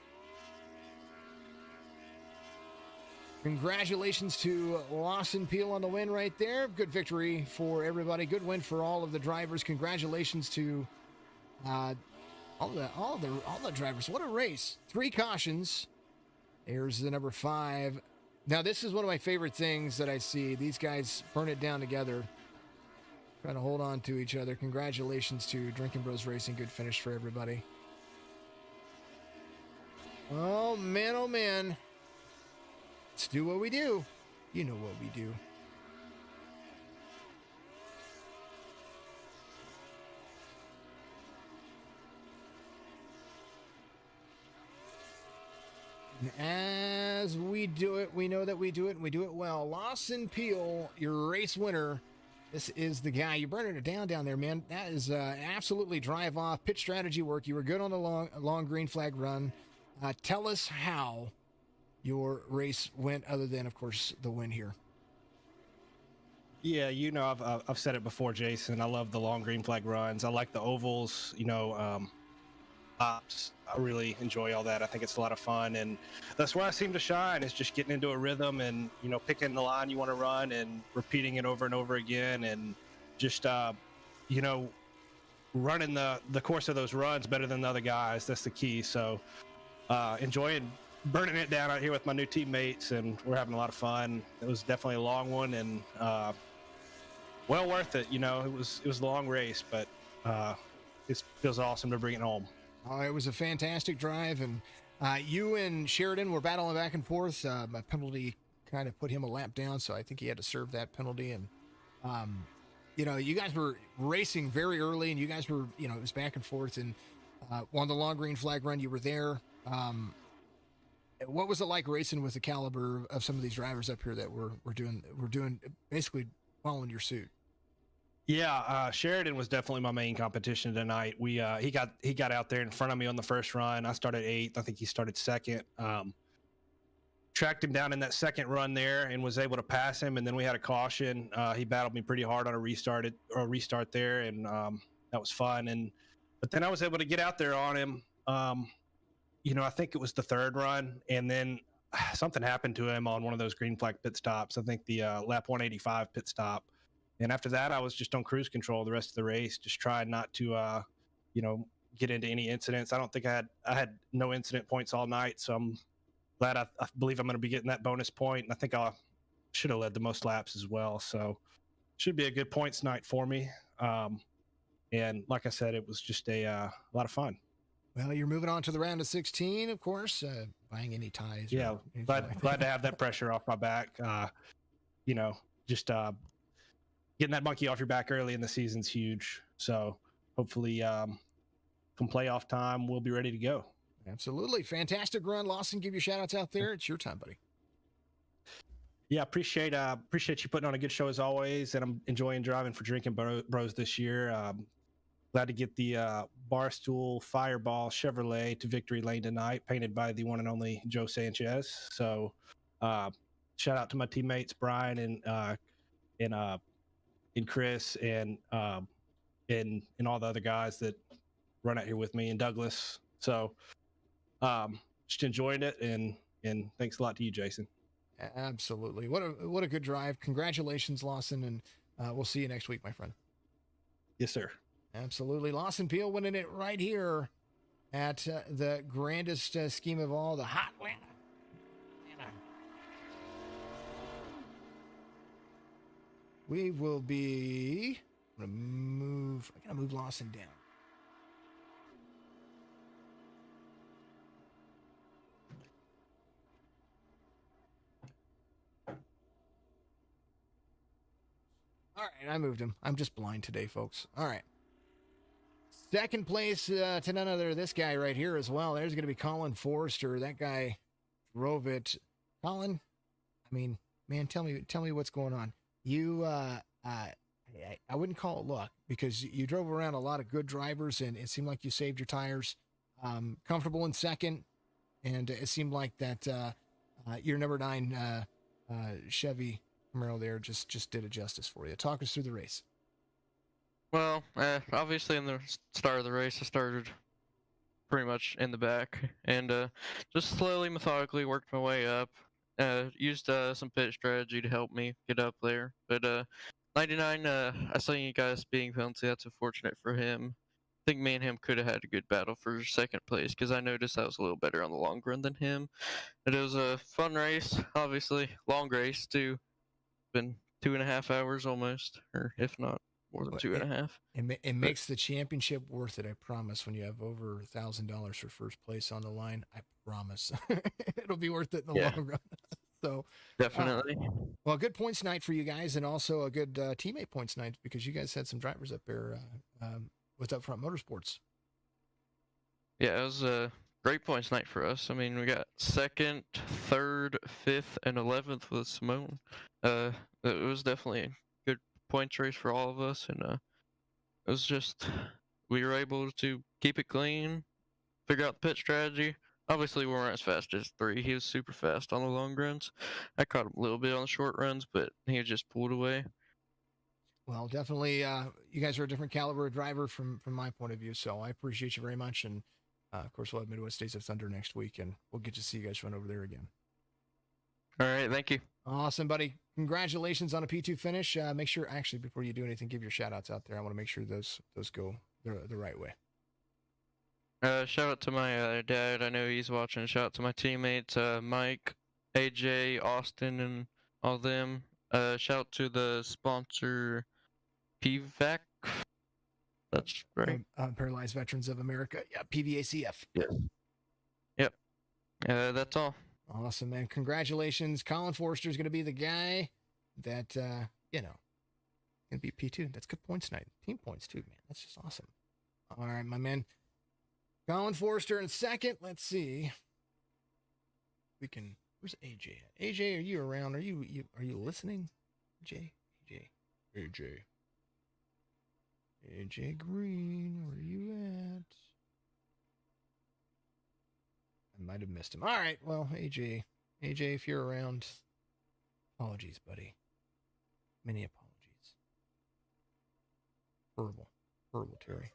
Congratulations to Lawson Peel on the win right there. Good victory for everybody. Good win for all of the drivers. Congratulations to all the drivers. What a race. 3 cautions. There's the number 5. Now, this is one of my favorite things that I see. These guys burn it down together, trying to hold on to each other. Congratulations to Drinking Bros Racing. Good finish for everybody. Oh, man, oh, man. Let's do what we do. You know what we do. As we do it, we know that we do it, and we do it well. Lawson Peel, your race winner. This is the guy. You're burning it down there, man. That is absolutely drive off. Pitch strategy work. You were good on the long green flag run. Tell us how your race went, other than, of course, the win here. Yeah, you know, I've said it before, Jason. I love the long green flag runs. I like the ovals, you know, ops. I really enjoy all that. I think it's a lot of fun, and that's where I seem to shine, is just getting into a rhythm and, you know, picking the line you want to run and repeating it over and over again, and just, you know, running the course of those runs better than the other guys. That's the key. So enjoying burning it down out here with my new teammates, and we're having a lot of fun. It was definitely a long one, and well worth it. You know, it was a long race, but it feels awesome to bring it home. It was a fantastic drive, and you and Sheridan were battling back and forth. A penalty kind of put him a lap down, so I think he had to serve that penalty. And you guys were racing very early, and you guys were, it was back and forth. And on the long green flag run, you were there. What was it like racing with the caliber of some of these drivers up here that were doing basically following your suit? Yeah, Sheridan was definitely my main competition tonight. He got out there in front of me on the first run. I started 8th. I think he started 2nd. Tracked him down in that second run there and was able to pass him. And then we had a caution. He battled me pretty hard on a restart there, and that was fun. But then I was able to get out there on him. I think it was the third run, and then something happened to him on one of those green flag pit stops. I think the lap 185 pit stop. And after that, I was just on cruise control the rest of the race, just trying not to, get into any incidents. I don't think I had no incident points all night, so I'm glad. I believe I'm going to be getting that bonus point, and I think I should have led the most laps as well. So should be a good points night for me. And like I said, it was just a lot of fun. Well, you're moving on to the round of 16, of course, buying any ties. Yeah, glad to have that pressure off my back. Just getting that monkey off your back early in the season's huge. So hopefully come playoff time, we'll be ready to go. Absolutely. Fantastic run. Lawson, give you shout outs out there. It's your time, buddy. Yeah, appreciate you putting on a good show as always. And I'm enjoying driving for Drinking Bros this year. Glad to get the Barstool Fireball Chevrolet to victory lane tonight, painted by the one and only Joe Sanchez. So shout out to my teammates, Brian and Chris and all the other guys that run out here with me, and Douglas. So just enjoying it, and thanks a lot to you, Jason. Absolutely. What a good drive. Congratulations, Lawson, and we'll see you next week, my friend. Yes, sir. Absolutely. Lawson Peel winning it right here at the grandest scheme of all, the HOTLANTA. We will be. I gotta move Lawson down. All right, I moved him. I'm just blind today, folks. All right. Second place to none other this guy right here as well. There's going to be Colin Forrester. That guy drove it. Colin, I mean, man, tell me what's going on. You, I wouldn't call it luck, because you drove around a lot of good drivers, and it seemed like you saved your tires. Comfortable in second, and it seemed like that your number 9 Chevy Camaro there just did it justice for you. Talk us through the race. Well, obviously in the start of the race, I started pretty much in the back, and just slowly, methodically worked my way up. Used some pit strategy to help me get up there. But 99, I saw you guys speeding penalty. That's unfortunate for him. I think me and him could have had a good battle for second place, because I noticed I was a little better on the long run than him. But it was a fun race, obviously. Long race, too. Been 2.5 hours almost, or if not more than 2.5. It makes the championship worth it, I promise. When you have over $1,000 for first place on the line, I promise it'll be worth it in the long run. So definitely. Well, good points night for you guys, and also a good teammate points night, because you guys had some drivers up there with Upfront Motorsports. Yeah, it was a great points night for us. I mean, we got 2nd, 3rd, 5th, and 11th with Simone. It was definitely a good points race for all of us, and it was just, we were able to keep it clean, figure out the pit strategy. Obviously, we weren't as fast as 3. He was super fast on the long runs. I caught him a little bit on the short runs, but he just pulled away. Well, definitely, you guys are a different caliber of driver from my point of view, so I appreciate you very much. And, of course, we'll have Midwest Days of Thunder next week, and we'll get to see you guys run over there again. All right, thank you. Awesome, buddy. Congratulations on a P2 finish. Make sure, actually, before you do anything, give your shout-outs out there. I want to make sure those go the right way. Shout out to my dad. I know he's watching. Shout out to my teammates, Mike, AJ, Austin, and all them. Shout out to the sponsor, PVACF. That's right. Paralyzed Veterans of America. Yeah, PVACF. Yes. Yep. That's all. Awesome, man. Congratulations. Colin Forster is going to be the guy that, going to be P2. That's good points tonight. Team points, too, man. That's just awesome. All right, my man. Colin Forster in second. Let's see. Where's AJ at? AJ, are you around? Are you listening? AJ Green, where are you at? I might have missed him. All right, well, AJ, if you're around, apologies, buddy. Many apologies. Horrible, Terry.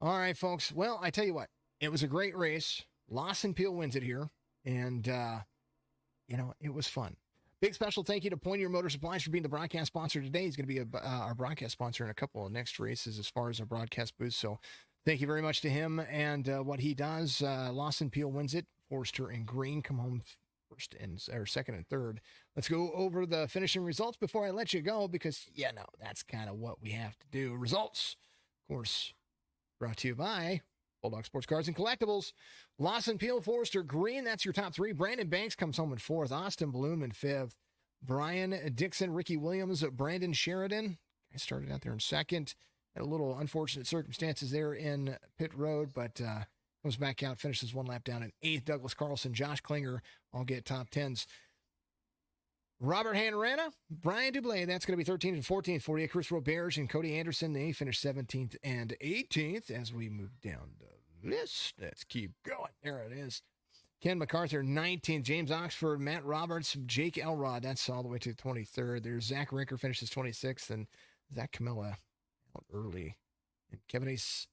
All right, folks. Well, I tell you what, it was a great race. Lawson Peel wins it here, and it was fun. Big special thank you to Pointier Motor Supplies for being the broadcast sponsor today. He's going to be our broadcast sponsor in a couple of next races as far as our broadcast booth. So thank you very much to him and what he does. Lawson Peel wins it. Forster and Green come home second and third. Let's go over the finishing results before I let you go because, that's kind of what we have to do. Results, of course, brought to you by Bulldog Sports Cards and Collectibles. Lawson Peel, Forster, Green, that's your top three. Brandon Banks comes home in fourth. Austin Bloom in fifth. Brian Dixon, Ricky Williams, Brandon Sheridan. I started out there in second. Had a little unfortunate circumstances there in pit road, but comes back out, finishes one lap down in eighth. Douglas Carlson, Josh Klinger all get top tens. Robert Hanrana, Brian Dublé, that's going to be 13th and 14th for you. Chris Roberge and Cody Anderson, they finished 17th and 18th as we move down the list. Let's keep going. There it is. Ken MacArthur, 19th. James Oxford, Matt Roberts, Jake Elrod, that's all the way to the 23rd. There's Zach Rinker finishes 26th, and Zach Camilla out early. And Kevin Ace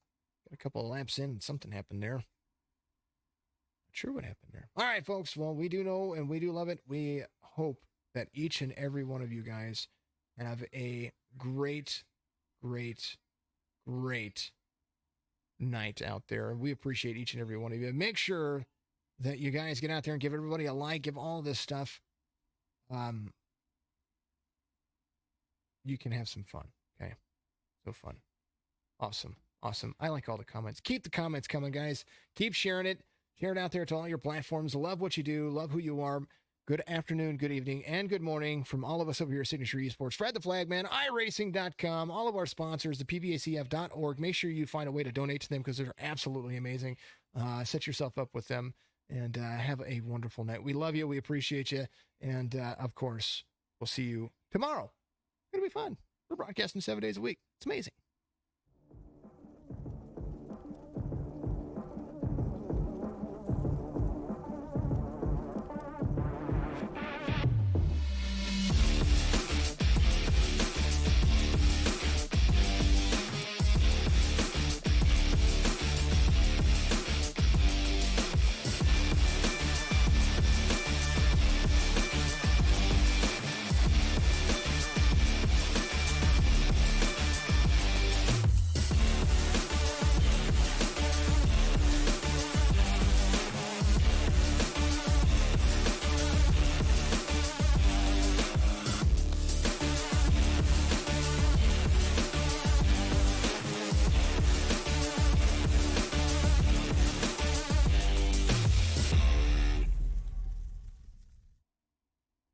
got a couple of laps in, and something happened there. Not sure what happened there. All right, folks. Well, we do know and we do love it. We hope that each and every one of you guys have a great night out there. We appreciate each and every one of you. Make sure that you guys get out there and give everybody a like, give all this stuff. You can have some fun. Okay. So fun. Awesome. I like all the comments. Keep the comments coming, guys. Keep sharing it. Share it out there to all your platforms. Love what you do. Love who you are. Good afternoon, good evening, and good morning from all of us over here at Signature Esports. Fred the Flagman, iRacing.com, all of our sponsors, the PVACF.org. Make sure you find a way to donate to them because they're absolutely amazing. Set yourself up with them and have a wonderful night. We love you. We appreciate you. And, of course, we'll see you tomorrow. It's going to be fun. We're broadcasting 7 days a week. It's amazing.